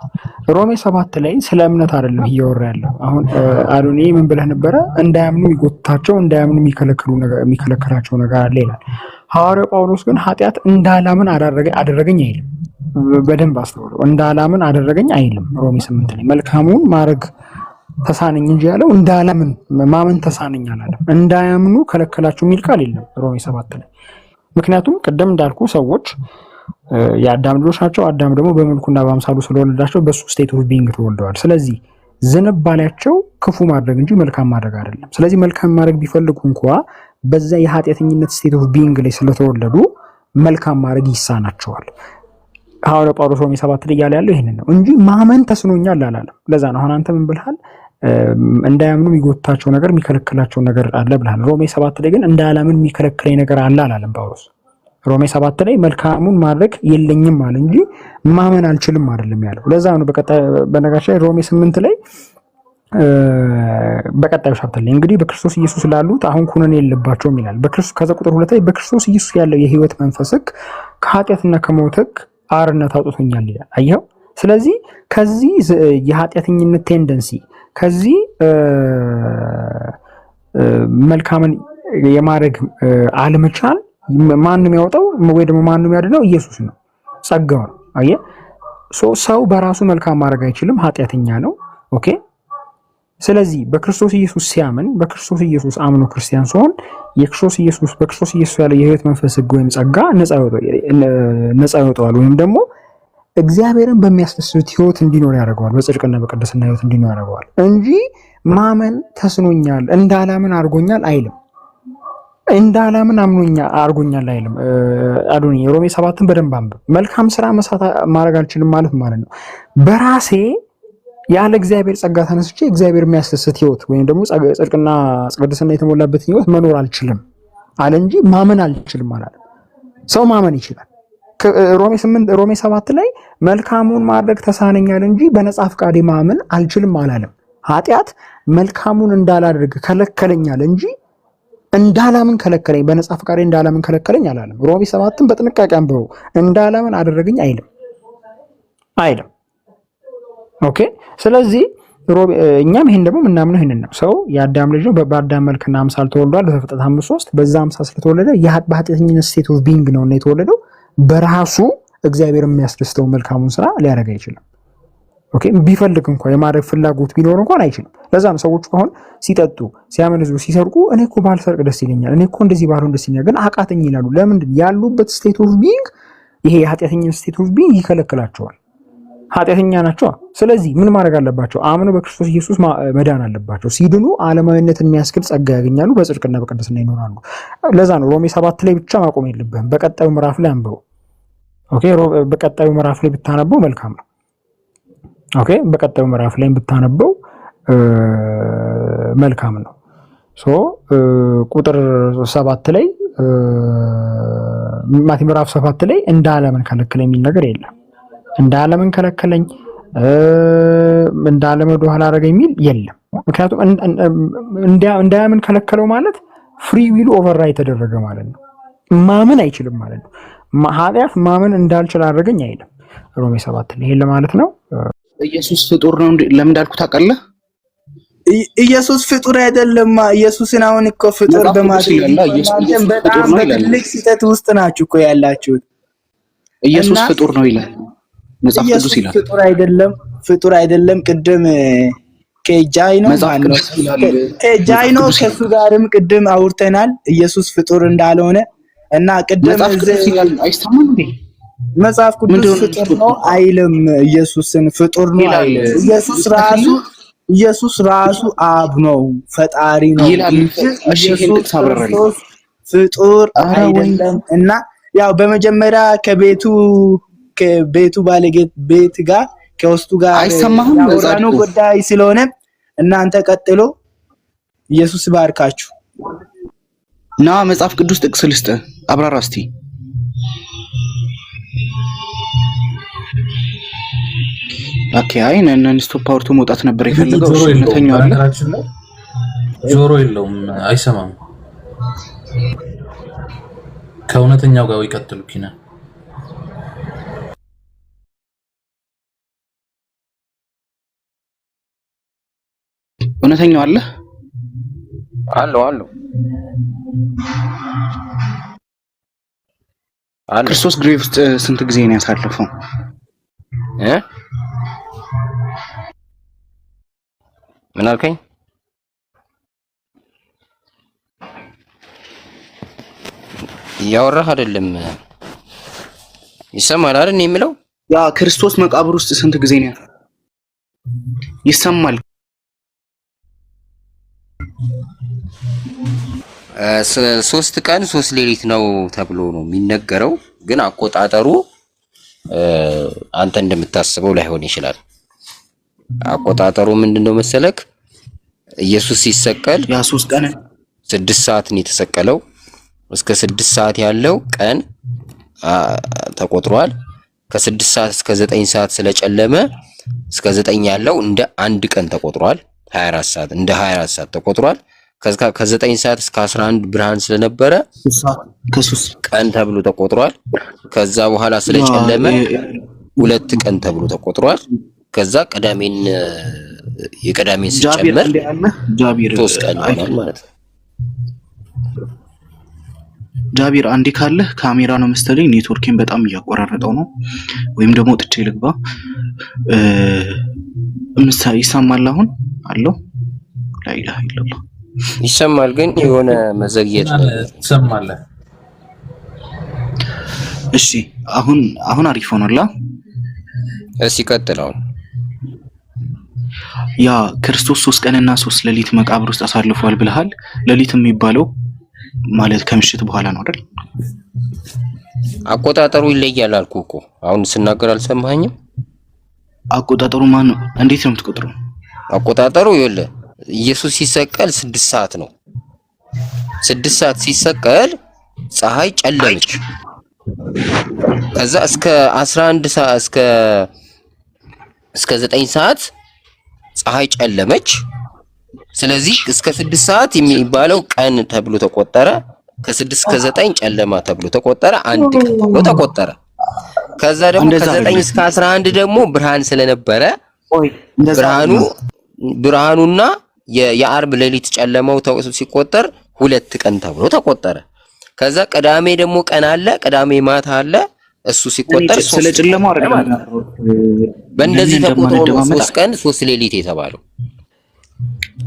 ሮሜ 7 ላይ ስለ እምነት አይደለም እያወራ ያለው። አሁን አዶኒ ምን ብለህ ነበረ? እንዳያምኑ የሚጎታቸው እንዳያምኑ የሚከለክላቸው ነገር አለ ይላል። ሐዋርያው ጳውሎስ ግን ኃጢአት እንዳላምን አደረገኝ አይልም። በደንብ አስተውለው፣ እንዳላምን አደረገኝ አይልም። ሮሜ 8 ላይ መልካሙን ማድረግ ተሳነኝ እንጂ ያለው እንዳላምን ማመን ተሳነኝ አላለም። እንዳያምኑ ከለከላቸው የሚል ቃል የለም ሮሜ 7 ላይ። ምክንያቱም ቅድም እንዳልኩ ሰዎች የአዳም ልጆች ናቸው። አዳም ደግሞ በመልኩና በአምሳሉ ስለወለዳቸው በሱ ስቴት ኦፍ ቢንግ ተወልደዋል። ስለዚህ ዝንባሌያቸው ክፉ ማድረግ እንጂ መልካም ማድረግ አይደለም። ስለዚህ መልካም ማድረግ ቢፈልጉ እንኳ በዛ የኃጢአተኝነት ስቴት ኦፍ ቢንግ ላይ ስለተወለዱ መልካም ማድረግ ይሳናቸዋል። ሐዋርያው ጳውሎስ ሮሜ 7 ላይ ያለው ይሄንን ነው እንጂ ማመን ተስኖኛል አላለም። ለዛ ነው አሁን አንተ ምን ብለሃል? እንዳያምኑ የሚጎታቸው ነገር የሚከለክላቸው ነገር አለ ብለሃል። ሮሜ 7 ላይ ግን እንዳያላምን የሚከለክለኝ ነገር አለ አላለም ጳውሎስ። ሮሜ 7 ላይ መልካሙን ማድረግ የለኝም አለ እንጂ ማመን አልችልም አይደለም ያለው። ለዛ ነው በነገራችን ላይ ሮሜ 8 ላይ በቀጣዩ ቻፕተር ላይ እንግዲህ በክርስቶስ ኢየሱስ ላሉት አሁን ኩነኔ የለባቸውም ይላል። ከዛ ቁጥር 2 ላይ በክርስቶስ ኢየሱስ ያለው የህይወት መንፈስ ሕግ ከኃጢአትና ከሞት ሕግ አርነት አውጥቶኛል ይላል። አየኸው? ስለዚህ ከዚህ የኃጢአተኝነት ቴንደንሲ ከዚህ መልካምን የማድረግ አለመቻል ማንም ያወጣው ወይ ደግሞ ማንም ያድነው ኢየሱስ ነው፣ ጸጋው ነው። አየህ? ሰው በራሱ መልካም ማድረግ አይችልም፣ ኃጢአተኛ ነው። ኦኬ። ስለዚህ በክርስቶስ ኢየሱስ ሲያምን፣ በክርስቶስ ኢየሱስ አምኖ ክርስቲያን ሲሆን በክርስቶስ ኢየሱስ ያለው የህይወት መንፈስ ሕግ ወይም ጸጋ ነፃ ያወጣዋል ወይም ደግሞ እግዚአብሔርን በሚያስደስት ህይወት እንዲኖር ያደርገዋል። በጽድቅና በቅድስና ህይወት እንዲኖር ያደርገዋል እንጂ ማመን ተስኖኛል እንዳላምን አድርጎኛል አይልም። እንዳላምን አድርጎኛል አይልም። አዶኒ ሮሜ 7ን በደንብ አንብብ። መልካም ስራ ማድረግ አልችልም ማለት ነው በራሴ ያለ እግዚአብሔር ጸጋ ተነስቼ እግዚአብሔር የሚያስደስት ህይወት ወይም ደግሞ ጽድቅና ቅድስና የተሞላበት ህይወት መኖር አልችልም አለ እንጂ ማመን አልችልም አላለም። ሰው ማመን ይችላል። ሮሜ 7 ላይ መልካሙን ማድረግ ተሳነኛል እንጂ በነጻ ፍቃዴ ማመን አልችልም አላለም። ኃጢአት መልካሙን እንዳላደርግ ከለከለኛል እንጂ እንዳላምን ከለከለኝ፣ በነጻ ፍቃዴ እንዳላምን ከለከለኝ አላለም። ሮሜ 7ን በጥንቃቄ አንብበው። እንዳላምን አደረገኝ አይልም። አይልም። ኦኬ ስለዚህ እኛም ይሄን ደግሞ የምናምነው ይሄንን ነው። ሰው የአዳም ልጅ ነው፣ በአዳም መልክና አምሳል ተወልዷል። በዘፍጥረት 5:3 በዛ አምሳል ስለተወለደ በኃጢአተኝነት ስቴት ኦፍ ቢንግ ነው እና የተወለደው በራሱ እግዚአብሔር የሚያስደስተው መልካሙን ስራ ሊያደርግ አይችልም። ኦኬ ቢፈልግ እንኳን የማድረግ ፍላጎት ቢኖር እንኳን አይችልም። ለዛ ነው ሰዎች አሁን ሲጠጡ፣ ሲያመነዝሩ፣ ሲሰርቁ እኔ እኮ ባልሰርቅ ደስ ይለኛል፣ እኔ እኮ እንደዚህ ባልሆን ደስ ይለኛል፣ ግን አቃተኝ ይላሉ። ለምንድን? ያሉበት ስቴት ኦፍ ቢንግ ይሄ የኃጢአተኝነት ስቴት ኦፍ ቢንግ ይከለክላቸዋል። ኃጢአተኛ ናቸው። ስለዚህ ምን ማድረግ አለባቸው? አምነው በክርስቶስ ኢየሱስ መዳን አለባቸው። ሲድኑ ዓለማዊነትን የሚያስክል ጸጋ ያገኛሉ፣ በጽድቅና በቅድስና ይኖራሉ። ለዛ ነው ሮሜ 7 ላይ ብቻ ማቆም የለብህም። በቀጣዩ ምዕራፍ ላይ አንብበው። ኦኬ በቀጣዩ ምዕራፍ ላይ ብታነበው መልካም ነው። ኦኬ በቀጣዩ ምዕራፍ ላይ ብታነበው መልካም ነው። ቁጥር 7 ላይ ምዕራፍ 7 ላይ እንደ ዓለምን ከለከለ የሚል ነገር የለም። እንደ ዓለምን ከለከለኝ እንደ ዓለም ወደ ኋላ አደረገ የሚል የለም። ምክንያቱም እንዳያምን ከለከለው ማለት ፍሪ ዊሉ ኦቨርራይት ተደረገ ማለት ነው። ማመን አይችልም ማለት ነው። ኃጢአት ማመን እንዳልችል አደረገኝ አይልም ሮሜ 7 ላይ። ይሄን ለማለት ነው። ኢየሱስ ፍጡር ነው ለምን እንዳልኩ ታውቃለህ? ኢየሱስ ፍጡር አይደለም። ኢየሱስን አሁን እኮ ፍጡር በማለት በጣም በትልቅ ስህተት ውስጥ ናችሁ እኮ ያላችሁት። ኢየሱስ ፍጡር ነው ይላል መጽሐፍ ቅዱስ ይላል። ፍጡር አይደለም። ቅድም ከጃይኖ ከሱ ጋርም ቅድም አውርተናል ኢየሱስ ፍጡር እንዳልሆነ እና ቅድም አይስተማም እንዴ? መጽሐፍ ቅዱስ ፍጡር ነው አይልም። ኢየሱስን ፍጡር ነው አይልም። ኢየሱስ ራሱ አብ ነው፣ ፈጣሪ ነው ይላል። እሺ ይሄን ተሳብራራለሁ። ፍጡር አይደለም። እና ያው በመጀመሪያ ከቤቱ ባለጌት ቤት ጋር ከውስጡ ጋር አይሰማህም ያወራነው ጉዳይ ስለሆነ እናንተ ቀጥሎ። ኢየሱስ ባርካችሁ ና መጽሐፍ ቅዱስ ጥቅስ ልስጥ አብራራ እስቲ። ኦኬ አይ ነን ስቶፕ አውርቶ መውጣት ነበር የፈለገው። እውነተኛው አለ ጆሮ የለውም አይሰማም። ከእውነተኛው ጋር ይቀጥሉ ኪና እውነተኛው አለ አለው ክርስቶስ ግሬቭ ውስጥ ስንት ጊዜ ነው ያሳለፈው? ምን አልከኝ? እያወራህ አይደለም? ይሰማል አይደል የሚለው? ያ ክርስቶስ መቃብር ውስጥ ስንት ጊዜ ነው ይሰማል? 3 ቀን 3 ሌሊት ነው ተብሎ ነው የሚነገረው። ግን አቆጣጠሩ አንተ እንደምታስበው ላይሆን ይችላል። አቆጣጠሩ ምንድነው መሰለክ? ኢየሱስ ሲሰቀል ያ 3 ቀን 6 ሰዓት ነው የተሰቀለው። እስከ 6 ሰዓት ያለው ቀን ተቆጥሯል። ከ6 ሰዓት እስከ 9 ሰዓት ስለጨለመ እስከ 9 ያለው እንደ አንድ ቀን ተቆጥሯል። 24 ሰዓት እንደ 24 ሰዓት ተቆጥሯል። ከ9 ሰዓት እስከ 11 ብርሃን ስለነበረ ከ3 ቀን ተብሎ ተቆጥሯል። ከዛ በኋላ ስለጨለመ 2 ቀን ተብሎ ተቆጥሯል። ከዛ የቀዳሜን ሲጨመር ጃቢር 3 ቀን ይሆናል ማለት ነው። ጃቢር አንዴ ካለ ካሜራ ነው መሰለኝ ኔትወርኬን በጣም እያቆራረጠው ነው፣ ወይም ደግሞ ጥቼ ልግባ። ይሰማል አሁን አለው ላይ ኢላሂ ይሰማል፣ ግን የሆነ መዘግየት ይሰማል። እሺ አሁን አሪፍ ሆነላ። እሺ ቀጥለው። ያ ክርስቶስ 3 ቀንና 3 ሌሊት መቃብር ውስጥ አሳልፏል ብለሃል። ሌሊት የሚባለው ማለት ከምሽት በኋላ ነው አይደል? አቆጣጠሩ ይለያል አልኩህ እኮ። አሁን ስናገር አልሰማኸኝም? አቆጣጠሩ ማን ነው? እንዴት ነው የምትቆጥረው? አቆጣጠሩ ይኸውልህ ኢየሱስ ሲሰቀል 6 ሰዓት ነው። 6 ሰዓት ሲሰቀል ፀሐይ ጨለመች። ከዛ እስከ 11 ሰዓት እስከ 9 ሰዓት ፀሐይ ጨለመች። ስለዚህ እስከ 6 ሰዓት የሚባለው ቀን ተብሎ ተቆጠረ። ከ6 እስከ 9 ጨለማ ተብሎ ተቆጠረ። አንድ ቀን ተብሎ ተቆጠረ። ከዛ ደግሞ ከ9 እስከ 11 ደግሞ ብርሃን ስለነበረ ብርሃኑና የአርብ ሌሊት ጨለማው ሲቆጠር 2 ቀን ተብሎ ተቆጠረ። ከዛ ቅዳሜ ደግሞ ቀን አለ፣ ቅዳሜ ማታ አለ። እሱ ሲቆጠር ስለ ጨለማው አይደለም። በእንደዚህ ተቆጥሮ 3 ቀን 3 ሌሊት የተባለው።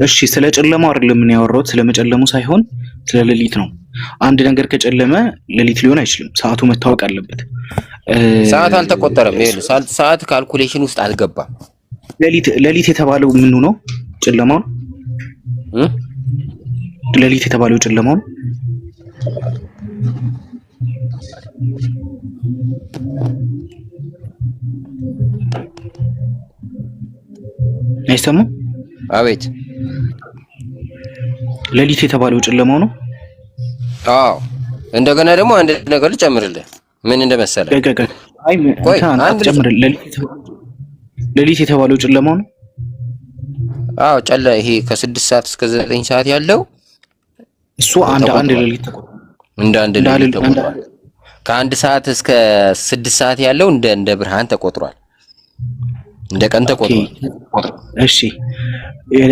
እሺ ስለ ጨለማው አይደለም ምን ያወራሁት፣ ስለ መጨለሙ ሳይሆን ስለ ሌሊት ነው። አንድ ነገር ከጨለመ ሌሊት ሊሆን አይችልም። ሰዓቱ መታወቅ አለበት። ሰዓት አልተቆጠረም። ይኸውልህ ሰዓት ካልኩሌሽን ውስጥ አልገባም። ሌሊት የተባለው ምኑ ነው? ጨለማው። ሌሊት የተባለው ጨለማው አይሰማም? አቤት። ሌሊት የተባለው ጨለማው ነው። አዎ። እንደገና ደግሞ አንድ ነገር ልጨምርልህ። ምን እንደመሰለ አይ አንድ ጨምርልህ። ሌሊት የተባለው ጨለማው ነው። አዎ ይሄ ከ6 ሰዓት እስከ 9 ሰዓት ያለው እሱ አንድ ሌሊት ተቆጥሯል። አንድ ሌሊት ተቆጥሯል። ከ1 ሰዓት እስከ 6 ሰዓት ያለው እንደ ብርሃን ተቆጥሯል። እንደ ቀን ተቆጥሯል። እሺ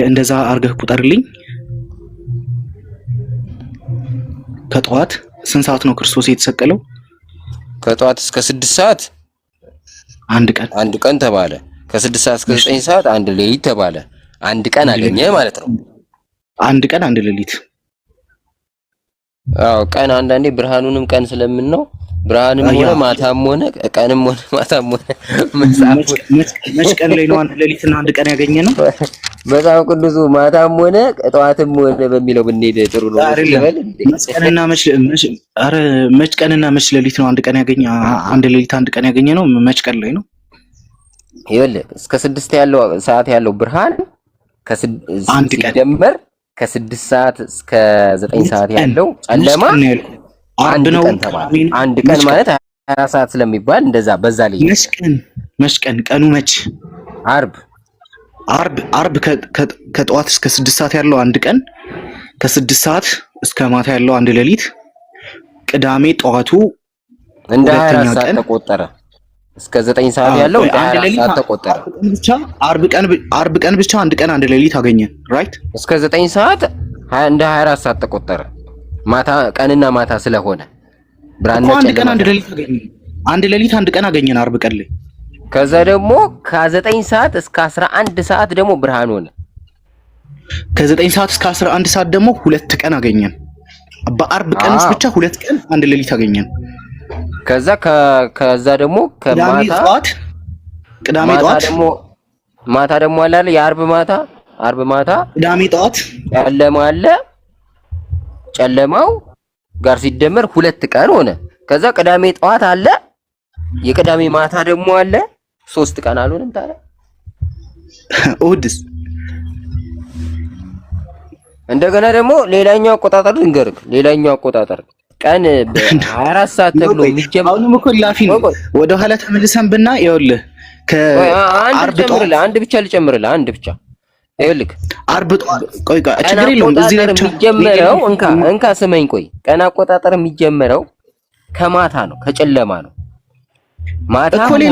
እንደዛ አርገህ ቁጠርልኝ። ከጠዋት ስንት ሰዓት ነው ክርስቶስ የተሰቀለው? ከጠዋት እስከ 6 ሰዓት አንድ ቀን ተባለ። ከ6 ሰዓት እስከ 9 ሰዓት አንድ ሌሊት ተባለ። አንድ ቀን አገኘ ማለት ነው። አንድ ቀን አንድ ሌሊት። አዎ ቀን አንዳንዴ ብርሃኑንም ቀን ስለምን ነው ብርሃንም ሆነ ማታም ሆነ ቀንም ሆነ ማታም ሆነ መች ቀን ላይ ነው አንድ ሌሊትና አንድ ቀን ያገኘ ነው? መጽሐፍ ቅዱሱ ማታም ሆነ ጠዋትም ሆነ በሚለው ብንሄድ ጥሩ ነው። መች ቀንና መች ሌሊት ነው አንድ ቀን ያገኘ? አንድ ሌሊት አንድ ቀን ያገኘ ነው? መች ቀን ላይ ነው? ይኸውልህ እስከ 6 ያለው ሰዓት ያለው ብርሃን አንድ ቀን ሲደመር ከ6 ሰዓት እስከ 9 ሰዓት ያለው ጨለማ አንድ ነው። አንድ ቀን ማለት 24 ሰዓት ስለሚባል እንደዛ በዛ ላይ መች ቀን ቀኑ መች? አርብ ከጠዋት እስከ 6 ሰዓት ያለው አንድ ቀን፣ ከ6 ሰዓት እስከ ማታ ያለው አንድ ሌሊት፣ ቅዳሜ ጠዋቱ እንደ 24 ሰዓት ተቆጠረ። እስከ 9 ሰዓት ያለው እንደ 24 ሰዓት ተቆጠረ። ብቻ አርብ ቀን ብቻ አንድ ቀን አንድ ሌሊት አገኘን። ራይት እስከ 9 ሰዓት እንደ 24 ሰዓት ተቆጠረ። ማታ ቀንና ማታ ስለሆነ ብርሃንና አንድ ቀን አንድ ሌሊት አገኘን። አንድ ሌሊት አንድ ቀን አገኘን አርብ ቀን ላይ። ከዛ ደግሞ ከ9 ሰዓት እስከ 11 ሰዓት ደግሞ ብርሃን ሆነ። ከ9 ሰዓት እስከ 11 ሰዓት ደግሞ 2 ቀን አገኘን። በአርብ ቀን ውስጥ ብቻ 2 ቀን አንድ ሌሊት አገኘን። ከዛ ደግሞ ቅዳሜ ጠዋት ደግሞ ማታ ደግሞ አለ የአርብ ማታ ቅዳሜ ጠዋት ጨለማው ጋር ሲደመር 2 ቀን ሆነ። ከዛ ቅዳሜ ጠዋት አለ፣ የቅዳሜ ማታ ደግሞ አለ፣ 3 ቀን አልሆነም ታዲያ? እሑድስ? እንደገና ደግሞ ሌላኛው አቆጣጠር ልንገርህ። ሌላኛው አቆጣጠር ቀን በ24 ሰዓት ተብሎ የሚጀምር አሁንም እኮ ላፊ ነው። ወደ ኋላ ተመልሰን ብና ይኸውልህ አንድ ብቻ ልጨምርልህ። አንድ ብቻ ይኸውልህ አርብ ቆይ ችግር የለውም። እዚህ ላይ የሚጀምረው እንካ ስመኝ ቆይ ቀን አቆጣጠር የሚጀምረው ከማታ ነው፣ ከጨለማ ነው። ማታ ሆነ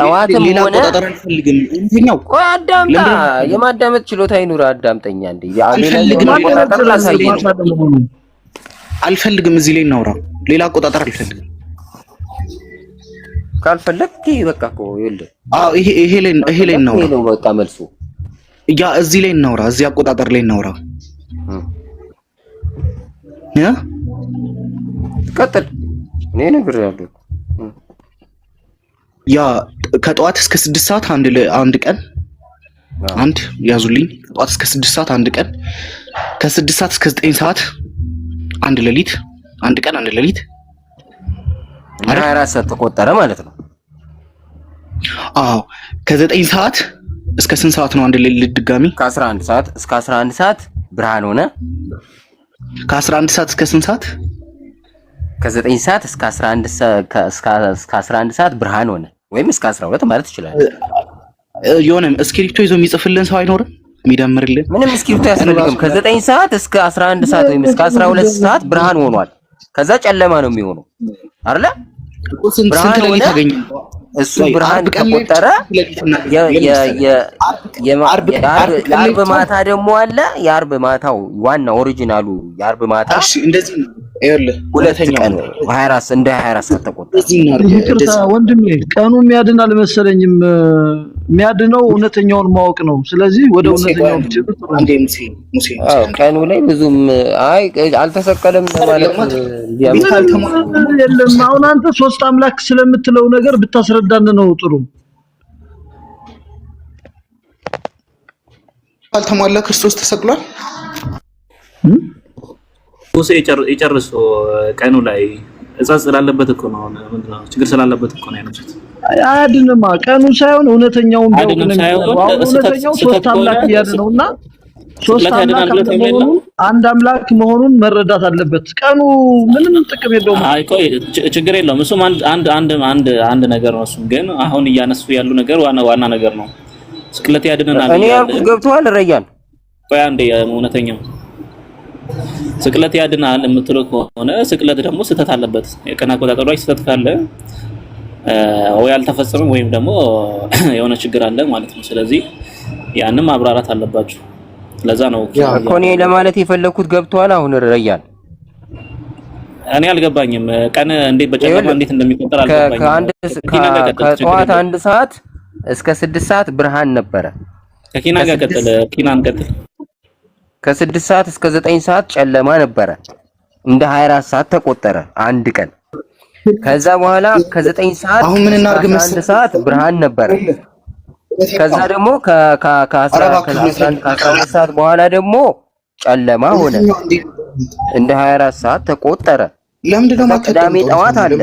ጠዋትም ሆነ ቆይ አዳምጣ። የማዳመጥ ችሎታ ይኑር። አዳምጠኛ እንዴ አልፈልግም። እዚህ ላይ እናውራ። ሌላ አቆጣጠር አልፈልግም። ካልፈለክ በቃ እኮ ይኸውልህ። አዎ ይሄ ላይ እናውራ ነው በቃ መልሱ። ያ እዚህ ላይ እናውራ። እዚህ አቆጣጠር ላይ እናውራ። ቀጥል። እኔ ነግሬሃለሁ። ያ ከጠዋት እስከ 6 ሰዓት አንድ ቀን አንድ ያዙልኝ። ከጠዋት እስከ 6 ሰዓት አንድ ቀን፣ ከ6 ሰዓት እስከ 9 ሰዓት አንድ ሌሊት፣ አንድ ቀን አንድ ሌሊት 24 ሰዓት ተቆጠረ ማለት ነው። አዎ ከ9 ሰዓት እስከ ስንት ሰዓት ነው አንድ ሌሊት? ድጋሚ ከ11 ሰዓት እስከ 11 ሰዓት ብርሃን ሆነ። ከ11 ሰዓት እስከ ስንት ሰዓት? ከ9 ሰዓት እስከ 11 ሰዓት ብርሃን ሆነ፣ ወይም እስከ 12 ማለት ይችላል። የሆነም እስክሪፕቶ ይዞ የሚጽፍልን ሰው አይኖርም? የሚደምርልን? ምንም እስክሪፕቶ ያስፈልግም። ከ9 ሰዓት እስከ 11 ሰዓት ወይም እስከ 12 ሰዓት ብርሃን ሆኗል። ከዛ ጨለማ ነው የሚሆነው አይደለ? ስንት ሌሊት አገኘ? እሱ ብርሃን ከቆጠረ የአርብ ማታ ደግሞ አለ። የአርብ ማታው ዋና ኦሪጂናሉ የአርብ ማታ እሺ፣ እንደዚህ ነው። ይኸውልህ ሁለተኛው ነው 24 እንደ 24 ሰዓት ተቆጠረ። ወንድሜ ቀኑ የሚያድን አልመሰለኝም። የሚያድነው እውነተኛውን ማወቅ ነው። ስለዚህ ወደ እውነተኛው ሙሴ ቀኑ ላይ ብዙም አልተሰቀለም ማለት የለም። አሁን አንተ ሶስት አምላክ ስለምትለው ነገር ብታስረዳን ነው ጥሩ። አልተሟላ ክርስቶስ ተሰቅሏል። ሙሴ ይጨርሱ ቀኑ ላይ እጻጽ ስላለበት እኮ ነው። ምንድነው ችግር ስላለበት እኮ ነው ያነሱት። አያድንማ ቀኑ ሳይሆን እውነተኛውን ቢያውቅ ነው የሚለው። እውነተኛው ሶስት አምላክ ያድነውና ሶስት አምላክ መሆኑን አንድ አምላክ መሆኑን መረዳት አለበት። ቀኑ ምንም ጥቅም የለውም። አይ ቆይ ችግር የለውም። እሱም አንድ ነገር ነው። እሱም ግን አሁን እያነሱ ያሉ ነገር ዋና ነገር ነው። ስቅለት ያድነናል። እኔ ያልኩት ገብቶሃል ረያን? ቆይ አንዴ እውነተኛው ስቅለት ያድናል የምትለው ከሆነ ስቅለት ደግሞ ስህተት አለበት። የቀን አቆጣጠሩ ላይ ስህተት ካለ ወይ አልተፈጸመም ወይም ደግሞ የሆነ ችግር አለ ማለት ነው። ስለዚህ ያንን ማብራራት አለባችሁ። ለዛ ነው እኮ እኔ ለማለት የፈለኩት ገብቷል። አሁን ረያን እኔ አልገባኝም። ቀን እንዴት በጨለማ እንዴት እንደሚቆጠር አልገባኝም። ከጠዋት 1 ሰዓት እስከ 6 ሰዓት ብርሃን ነበረ። ከኪና ጋር ቀጥል። ኪናን ቀጥል። ከ6 ሰዓት እስከ 9 ሰዓት ጨለማ ነበረ። እንደ 24 ሰዓት ተቆጠረ አንድ ቀን። ከዛ በኋላ ከ9 ሰዓት አሁን ምን እናርግ እስከ 1 ሰዓት ብርሃን ነበረ። ከዛ ደግሞ ከ12 ሰዓት በኋላ ደግሞ ጨለማ ሆነ። እንደ 24 ሰዓት ተቆጠረ። ለምንድነው ቅዳሜ ጠዋት አለ።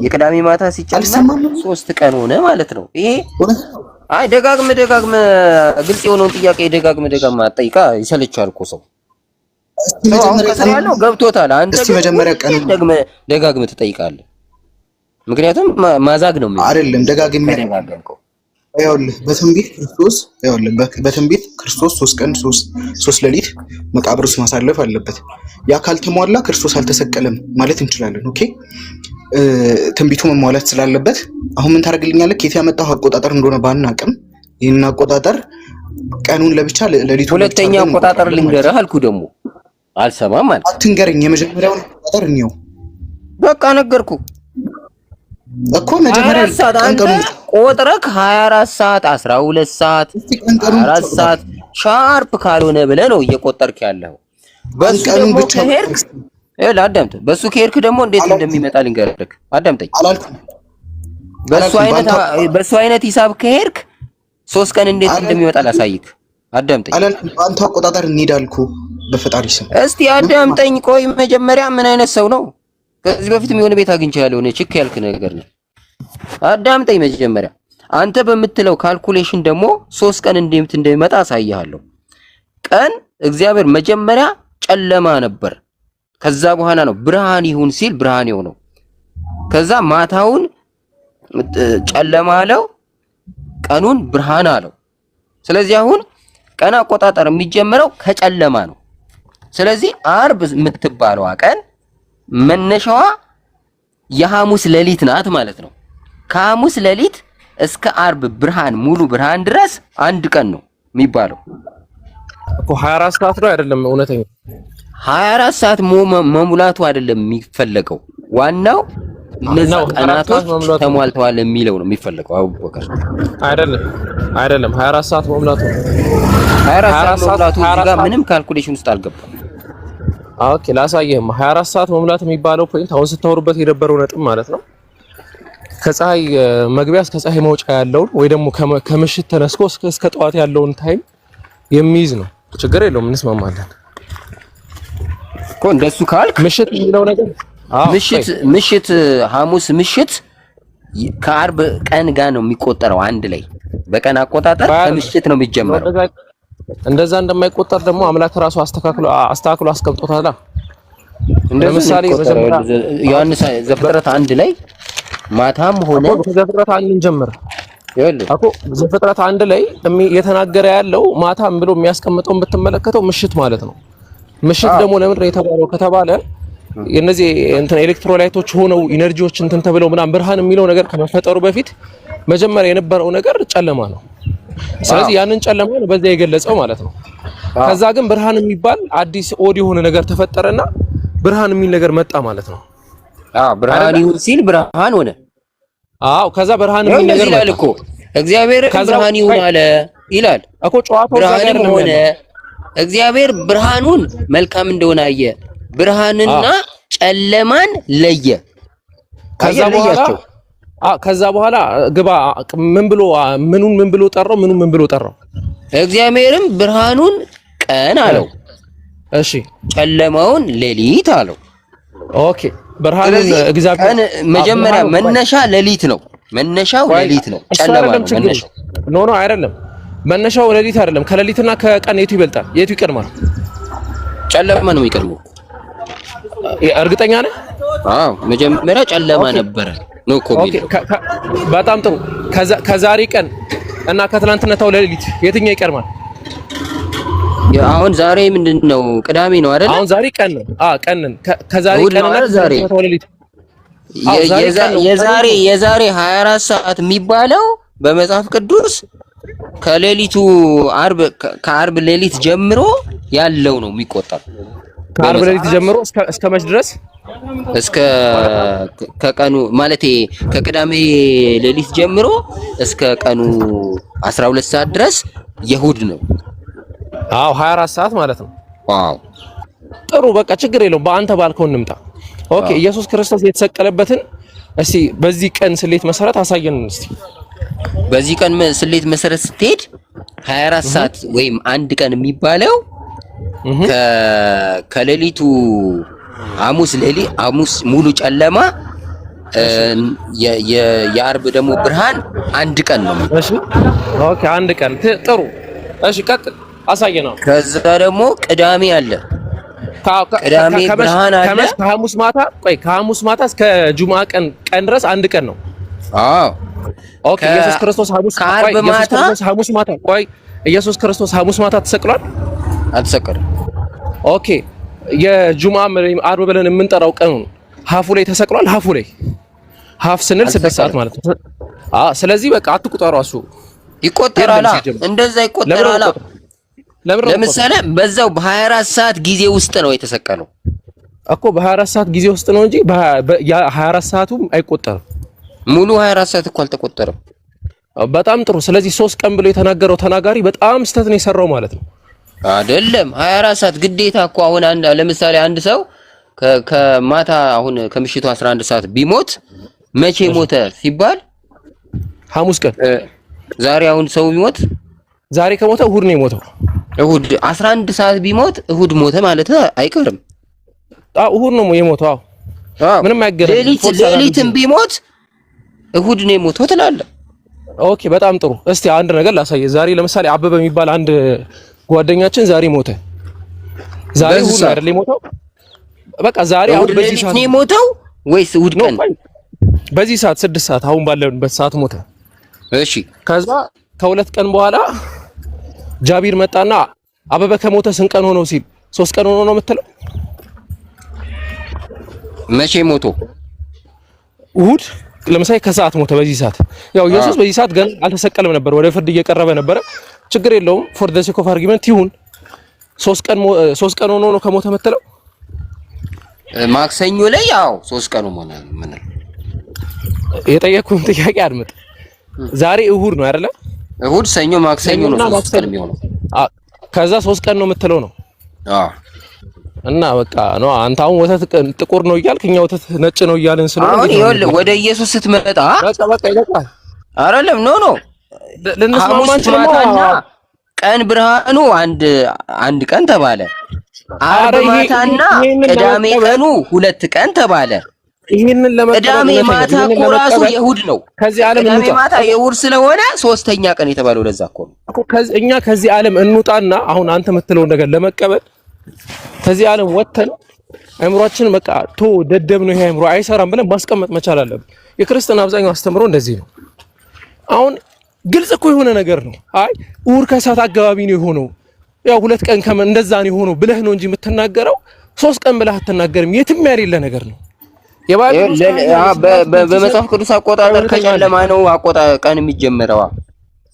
የቅዳሜ ማታ ሲጨመር 3 ቀን ሆነ ማለት ነው። ይሄ አይ ደጋግመ ግልጽ የሆነውን ጥያቄ ደጋግመ ጠይቃ ይሰለቻል እኮ ሰው። ያለው ገብቶታል። አንተ ደጋግመ ትጠይቃለህ። ምክንያቱም ማዛግ ነው አይደለም። ደጋግመ ደጋግመው ይኸውልህ በትንቢት ክርስቶስ 3 ቀን 3 ሌሊት መቃብር ውስጥ ማሳለፍ አለበት። ያ ካልተሟላ ክርስቶስ አልተሰቀለም ማለት እንችላለን። ኦኬ ትንቢቱ መሟላት ስላለበት አሁን ምን ታደርግልኛለህ? ከየት ያመጣው አቆጣጠር እንደሆነ ባናቅም ይሄን አቆጣጠር ቀኑን ለብቻ ሌሊቱ ሁለተኛ አቆጣጠር ልንገርህ አልኩ። ደግሞ አልሰማም ማለት አትንገረኝ። የመጀመሪያውን አቆጣጠር እንየው። በቃ ነገርኩ እኮ መጀመሪያ ቀኑን ቆጥረክ 24 ሰዓት 12 ሰዓት 4 ሰዓት ሻርፕ ካልሆነ ብለህ ነው እየቆጠርክ ያለው። በሱ ደግሞ ከሄድክ አዳምጥ። በሱ ከሄድክ ደግሞ እንዴት እንደሚመጣ ልንገርህ። አዳምጠኝ። በሱ አይነት ሂሳብ ከሄድክ 3 ቀን እንዴት እንደሚመጣ ላሳይክ። አዳምጠኝ። አንተ አቆጣጠር እንሄዳልኩ በፈጣሪ ስም እስቲ አዳምጠኝ። ቆይ መጀመሪያ ምን አይነት ሰው ነው? ከዚህ በፊትም የሆነ ቤት አግኝቻለሁ ነው ችክ ያልክ ነገር ነው። አዳምጠኝ መጀመሪያ። አንተ በምትለው ካልኩሌሽን ደግሞ 3 ቀን እንዴት እንደሚመጣ አሳይሃለሁ። ቀን እግዚአብሔር መጀመሪያ ጨለማ ነበር። ከዛ በኋላ ነው ብርሃን ይሁን ሲል ብርሃን የሆነው። ከዛ ማታውን ጨለማ አለው፣ ቀኑን ብርሃን አለው። ስለዚህ አሁን ቀን አቆጣጠር የሚጀምረው ከጨለማ ነው። ስለዚህ አርብ የምትባለዋ ቀን መነሻዋ የሐሙስ ሌሊት ናት ማለት ነው። ከሐሙስ ሌሊት እስከ አርብ ብርሃን ሙሉ ብርሃን ድረስ አንድ ቀን ነው የሚባለው እኮ 24 ሰዓት ነው አይደለም? እውነተኛ 24 ሰዓት መሙላቱ አይደለም የሚፈለገው። ዋናው እነዛ ቀናቶች ተሟልተዋል የሚለው ነው የሚፈለገው። አቡበከር አይደለም 24 ሰዓት መሙላቱ 24 ሰዓት መሙላቱ እዚህ ጋር ምንም ካልኩሌሽን ውስጥ አልገባም። ኦኬ ላሳየህም። 24 ሰዓት መሙላት የሚባለው ፖይንት አሁን ስታወሩበት የነበረው ነጥብ ማለት ነው ከፀሐይ መግቢያ እስከ ፀሐይ መውጫ ያለውን ወይ ደግሞ ከምሽት ተነስቶ እስከ ጠዋት ያለውን ታይም የሚይዝ ነው። ችግር የለውም እንስማማለን እኮ እንደሱ ካልክ ምሽት የሚለው ነገር ምሽት ሐሙስ ምሽት ከአርብ ቀን ጋር ነው የሚቆጠረው አንድ ላይ በቀን አቆጣጠር ከምሽት ነው የሚጀመረው። እንደዛ እንደማይቆጠር ደግሞ አምላክ ራሱ አስተካክሎ አስቀምጦታል። ለምሳሌ ዮሐንስ ዘፍጥረት 1 ላይ ማታም ሆነ ዘፍጥረት 1 እንጀምር እኮ ዘፍጥረት 1 ላይ የተናገረ ያለው ማታም ብሎ የሚያስቀምጠውን ብትመለከተው ምሽት ማለት ነው። ምሽት ደግሞ ለምን ነው የተባለው ከተባለ እነዚህ እንትን ኤሌክትሮላይቶች ሆነው ኢነርጂዎች እንትን ተብለው ምናምን ብርሃን የሚለው ነገር ከመፈጠሩ በፊት መጀመሪያ የነበረው ነገር ጨለማ ነው። ስለዚህ ያንን ጨለማ ነው በዛ የገለጸው ማለት ነው። ከዛ ግን ብርሃን የሚባል አዲስ ኦድ የሆነ ነገር ተፈጠረና ብርሃን የሚል ነገር መጣ ማለት ነው። ብርሃን ይሁን ሲል ብርሃን ሆነ። ከዛ ብርሃን የሚል ነገር ይላል እኮ እግዚአብሔር ብርሃን ይሁን አለ ይላል እኮ ጨዋታው ብርሃን ሆነ። እግዚአብሔር ብርሃኑን መልካም እንደሆነ አየ፣ ብርሃንና ጨለማን ለየ። ከዛ በኋላ ግባ ምን ብሎ ጠራው? ምን ብሎ ጠራው? እግዚአብሔርም ብርሃኑን ቀን አለው፣ እሺ ጨለማውን ሌሊት አለው። ኦኬ ብርሃኑን እግዚአብሔር ቀን መጀመሪያ መነሻ ሌሊት ነው። መነሻው ሌሊት ነው፣ ጨለማ ነው መነሻው። ኖ አይደለም፣ መነሻው ሌሊት አይደለም። ከሌሊትና ከቀን የቱ ይበልጣል? የቱ ይቀድማል? ጨለማ ነው የሚቀድመው። እርግጠኛ ነህ? መጀመሪያ ጨለማ ነበረ ነው እኮ የሚለው። በጣም ጥሩ። ከዛሬ ቀን እና ከትላንትናው ሌሊት የትኛው ይቀድማል? አሁን ዛሬ ምንድነው? ቅዳሜ ነው አይደል? አሁን ዛሬ ቀን ነው። ቀንን ከዛሬ ቀንና ከትላንትናው ሌሊት የዛሬ 24 ሰዓት የሚባለው በመጽሐፍ ቅዱስ ከሌሊቱ ከአርብ ሌሊት ጀምሮ ያለው ነው የሚቆጠር። ከአርብ ሌሊት ጀምሮ እስከ መች ድረስ? እስከ ከቀኑ ማለት ከቅዳሜ ሌሊት ጀምሮ እስከ ቀኑ 12 ሰዓት ድረስ የእሑድ ነው። 24 ሰዓት ማለት ነው። ጥሩ በቃ ችግር የለውም። በአንተ ባልከው እንምጣ። ኦኬ ኢየሱስ ክርስቶስ የተሰቀለበትን እስቲ በዚህ ቀን ስሌት መሰረት አሳየን እስቲ። በዚህ ቀን ስሌት መሰረት ስትሄድ 24 ሰዓት ወይም አንድ ቀን የሚባለው ከሌሊቱ ሐሙስ ሙሉ ጨለማ የአርብ ደግሞ ብርሃን አንድ ቀን ነው። እሺ ኦኬ አንድ ቀን ጥሩ። እሺ ቀጥል አሳየነው። ከዛ ደግሞ ቅዳሜ አለ። ቅዳሜ ብርሃን አለ። ከሐሙስ ማታ እስከ ጁምዓ ቀን ድረስ አንድ ቀን ነው። ኦኬ ኢየሱስ ክርስቶስ ኢየሱስ ክርስቶስ ሐሙስ ማታ ተሰቅሏል? አልተሰቀለም። ኦኬ የጁምዓ አርብ ብለን የምንጠራው ቀኑ ሀፉ ላይ ተሰቅሏል። ሀፍ ስንል 6 ሰዓት ማለት ነው። ስለዚህ በቃ አትቁጠሩ። እሱ ይቆጠራል፣ እንደዛ ይቆጠራል። ለምሳሌ በዛው በ24 ሰዓት ጊዜ ውስጥ ነው የተሰቀለው እኮ። በ24 ሰዓት ጊዜ ውስጥ ነው እንጂ የ24 ሰዓቱም አይቆጠርም። ሙሉ 24 ሰዓት እኮ አልተቆጠረም። በጣም ጥሩ። ስለዚህ 3 ቀን ብሎ የተናገረው ተናጋሪ በጣም ስህተት ነው የሰራው ማለት ነው። አይደለም 24 ሰዓት ግዴታ እኮ። አሁን ለምሳሌ አንድ ሰው ከማታ አሁን ከምሽቱ 11 ሰዓት ቢሞት መቼ ሞተ ሲባል ሐሙስ ቀን። ዛሬ አሁን ሰው ቢሞት ዛሬ ከሞተ እሁድ ነው የሞተው። እሁድ 11 ሰዓት ቢሞት እሁድ ሞተ ማለት አይቀርም። እሁድ ነው የሞተው። ምንም አይገርም። ሌሊትም ቢሞት እሁድ ነው የሞተው ትላለህ። ኦኬ በጣም ጥሩ። እስቲ አንድ ነገር ላሳየ። ዛሬ ለምሳሌ አበበ የሚባል አንድ ጓደኛችን ዛሬ ሞተ። ዛሬ እሁድ አይደል የሞተው? በቃ ዛሬ አሁን በዚህ ሰዓት ነው የሞተው ወይስ እሁድ ቀን? በዚህ ሰዓት 6 ሰዓት አሁን ባለንበት ሰዓት ሞተ። እሺ ከዛ ከ2 ቀን በኋላ ጃቢር መጣና አበበ ከሞተ ስንት ቀን ሆነው ሲል 3 ቀን ሆኖ ነው የምትለው? መቼ ሞቶ? እሁድ ለምሳሌ ከሰዓት ሞተ። በዚህ ሰዓት ያው ኢየሱስ በዚህ ሰዓት ገና አልተሰቀለም ነበር፣ ወደ ፍርድ እየቀረበ ነበረ። ችግር የለውም ፎር ዘ ሴክ ኦፍ አርጊመንት ይሁን። 3 ቀን ሆኖ ነው ከሞተ የምትለው? ማክሰኞ ላይ ያው 3 ቀን ሆነ። ምን የጠየቅኩህን ጥያቄ አድምጥ። ዛሬ እሁድ ነው አይደለ? እሁድ፣ ሰኞ፣ ማክሰኞ ነው 3 ቀን የሚሆነው። ከዛ 3 ቀን ነው የምትለው ነው። እና በቃ ነው አንተ አሁን ወተት ጥቁር ነው እያልክ እኛ ወተት ነጭ ነው እያልን ስለሆነ አሁን ይኸውልህ ወደ ኢየሱስ ስትመጣ በቃ ይበቃል አይደለም? ኖ ልንስማማን ማታና ቀን ብርሃኑ አንድ ቀን ተባለ። አርብ ማታና ቅዳሜ ቀኑ 2 ቀን ተባለ። ይሄንን ለመቀበል ቅዳሜ ማታ እኮ ራሱ የእሁድ ነው። ከዚህ ዓለም ቅዳሜ ማታ የእሁድ ስለሆነ 3ኛ ቀን የተባለው ለዛ እኮ ነው እኮ። እኛ ከዚህ ዓለም እንውጣና አሁን አንተ የምትለው ነገር ለመቀበል ከዚህ ዓለም ወጥተን አእምሮአችን በቃ ደደብ ነው፣ ይሄ አእምሮ አይሰራም ብለን ማስቀመጥ መቻል አለብን። የክርስትና አብዛኛው አስተምሮ እንደዚህ ነው። አሁን ግልጽ እኮ የሆነ ነገር ነው። አይ እሁድ ከሰዓት አገባቢ ነው የሆነው፣ ያው 2 ቀን እንደዛ ነው የሆነው ብለህ ነው እንጂ የምትናገረው 3 ቀን ብለህ አትናገርም። የትም ያሌለ ነገር ነው። በመጽሐፍ ቅዱስ አቆጣጠር ከጨለማ ነው ቀን የሚጀምረው።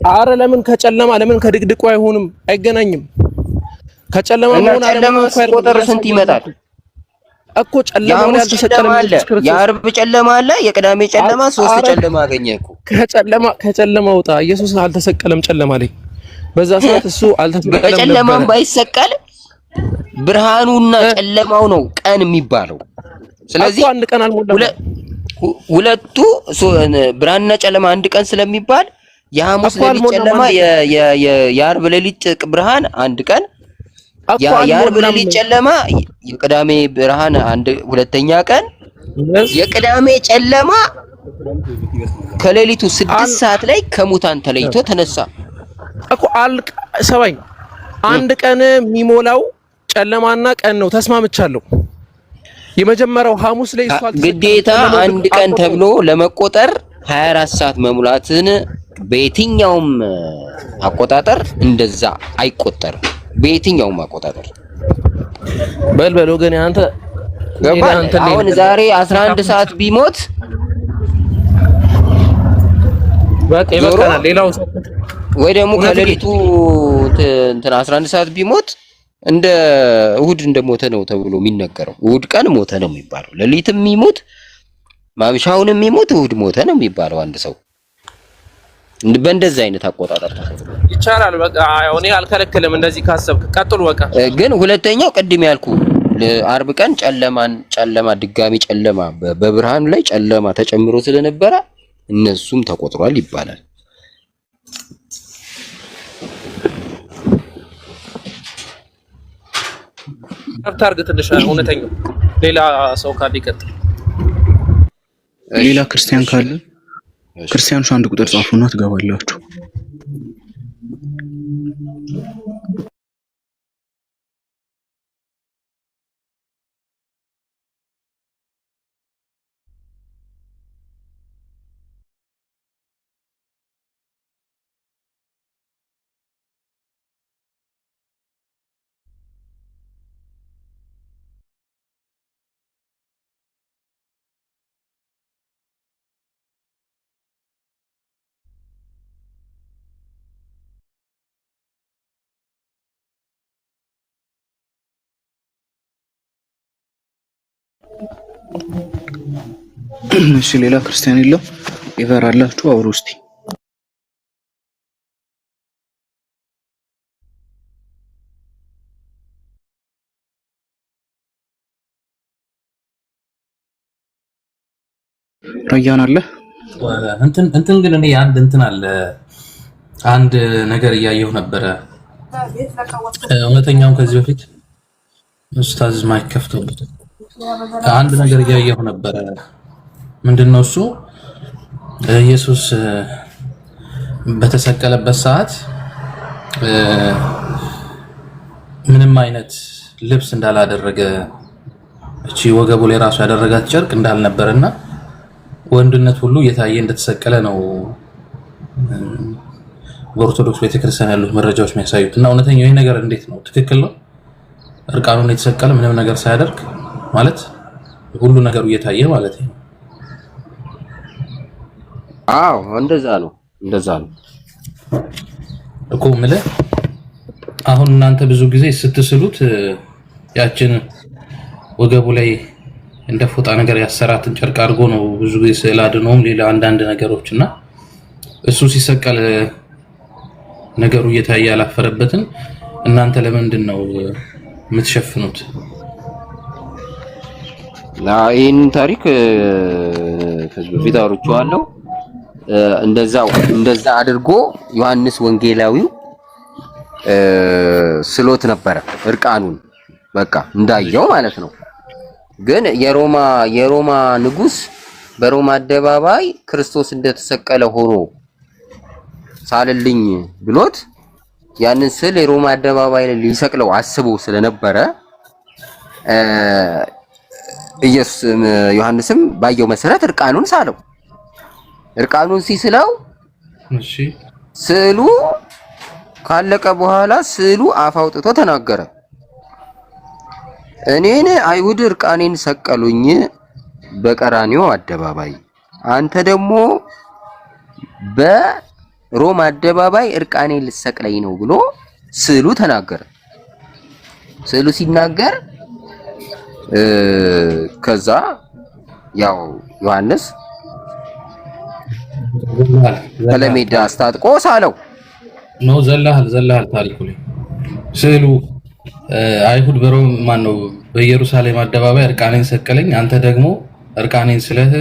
አረ ለምን ከጨለማ ለምን ከድቅድቁ አይሆንም? አይገናኝም። ከጨለማ ሆነ ቁጥር ስንት ይመጣል እኮ? ጨለማው ያልተሰቀለም አለ፣ የዓርብ ጨለማ አለ፣ የቅዳሜ ጨለማ፣ 3 ጨለማ አገኘህ እኮ። ከጨለማ ውጣ። ኢየሱስ አልተሰቀለም ጨለማ ላይ። በዛ ሰዓት እሱ አልተሰቀለም ነበር። በጨለማም ባይሰቀል ብርሃኑና ጨለማው ነው ቀን የሚባለው። ስለዚህ አንድ ቀን አልሞላም። ሁለቱ ብርሃንና ጨለማ አንድ ቀን ስለሚባል የሐሙስ ሌሊት ጨለማ የዓርብ ሌሊት ብርሃን አንድ ቀን፣ የዓርብ ሌሊት ጨለማ የቅዳሜ ብርሃን ሁለተኛ ቀን፣ የቅዳሜ ጨለማ ከሌሊቱ 6 ሰዓት ላይ ከሙታን ተለይቶ ተነሳ እኮ። ሰባኝ አንድ ቀን የሚሞላው ጨለማና ቀን ነው። ተስማምቻለሁ። የመጀመሪያው ሐሙስ ላይ ግዴታ አንድ ቀን ተብሎ ለመቆጠር 24 ሰዓት መሙላትን በየትኛውም አቆጣጠር እንደዛ አይቆጠርም። በየትኛውም አቆጣጠር በልበል ወገኔ። አንተ አሁን ዛሬ 11 ሰዓት ቢሞት በቃ ይበቃናል። ሌላው ወይ ደግሞ ከሌሊቱ እንትን 11 ሰዓት ቢሞት እንደ እሁድ እንደሞተ ነው ተብሎ የሚነገረው። እሁድ ቀን ሞተ ነው የሚባለው። ሌሊትም የሚሞት ማምሻውንም የሚሞት እሁድ ሞተ ነው የሚባለው አንድ ሰው። በእንደዚህ አይነት አቆጣጠር ይቻላል። በቃ እኔ አልከለክልም። እንደዚህ ካሰብክ ቀጥሉ። በቃ ግን ሁለተኛው ቅድም ያልኩ ዓርብ ቀን ጨለማ ድጋሚ ጨለማ በብርሃኑ ላይ ጨለማ ተጨምሮ ስለነበረ እነሱም ተቆጥሯል ይባላል። ታርግ ትንሽ እውነተኛው ሌላ ሰው ካለ ይቀጥል። ሌላ ክርስቲያን ካለ ክርስቲያኖች አንድ ቁጥር ጻፉና ትገባላችሁ። እሺ ሌላ ክርስቲያን የለም? ይበራላችሁ አውሩ እስቲ። ረያን አለ እንትን ግን እኔ አንድ ነገር እያየሁ ነበረ። እውነተኛውን ከዚህ በፊት ኡስታዝ ማይክ ከፍተውበት አንድ ነገር እያየሁ ነበረ። ምንድነው እሱ? ኢየሱስ በተሰቀለበት ሰዓት ምንም አይነት ልብስ እንዳላደረገ፣ እቺ ወገቡ ላይ ራሱ ያደረጋት ጨርቅ እንዳልነበረና ወንድነት ሁሉ እየታየ እንደተሰቀለ ነው በኦርቶዶክስ ቤተክርስቲያን ያሉት መረጃዎች የሚያሳዩት። እና እውነተኛው ይሄ ነገር እንዴት ነው? ትክክል ነው? እርቃኑን የተሰቀለ ምንም ነገር ሳያደርግ ማለት ሁሉ ነገሩ እየታየ ማለት ነው? አዎ እንደዛ ነው እኮ የምልህ። አሁን እናንተ ብዙ ጊዜ ስትስሉት ያችን ወገቡ ላይ እንደ ፎጣ ነገር ያሰራትን ጨርቅ አድርጎ ነው ብዙ ጊዜ ስዕል አድኖም ሌላ አንዳንድ ነገሮች እና እሱ ሲሰቀል ነገሩ እየታየ ያላፈረበትን እናንተ ለምንድን ነው የምትሸፍኑት? ይህን ታሪክ ከዚህ በፊት አውርቼዋለሁ። እንደዛ አድርጎ ዮሐንስ ወንጌላዊው ስሎት ነበረ እርቃኑን፣ በቃ እንዳየው ማለት ነው። ግን የሮማ ንጉስ በሮማ አደባባይ ክርስቶስ እንደተሰቀለ ሆኖ ሳልልኝ ብሎት ያንን ስል የሮማ አደባባይ ላይ ሊሰቅለው አስቦ ስለነበረ ዮሐንስም ባየው መሰረት እርቃኑን ሳለው። እርቃኑን ሲስለው ስዕሉ ካለቀ በኋላ ስዕሉ አፍ አውጥቶ ተናገረ። እኔን አይሁድ እርቃኔን ሰቀሉኝ በቀራኒዮ አደባባይ፣ አንተ ደግሞ በሮም አደባባይ እርቃኔን ልሰቅለኝ ነው ብሎ ስዕሉ ተናገረ። ስዕሉ ሲናገር ከዛ ያው ዮሐንስ ከለሜዳ አስታጥቆ ሳለው ነው። ዘለሃል ታሪኩ ላይ ስዕሉ አይሁድ በሮም ማነው በኢየሩሳሌም አደባባይ እርቃኔን ሰቀለኝ፣ አንተ ደግሞ እርቃኔን ስለህ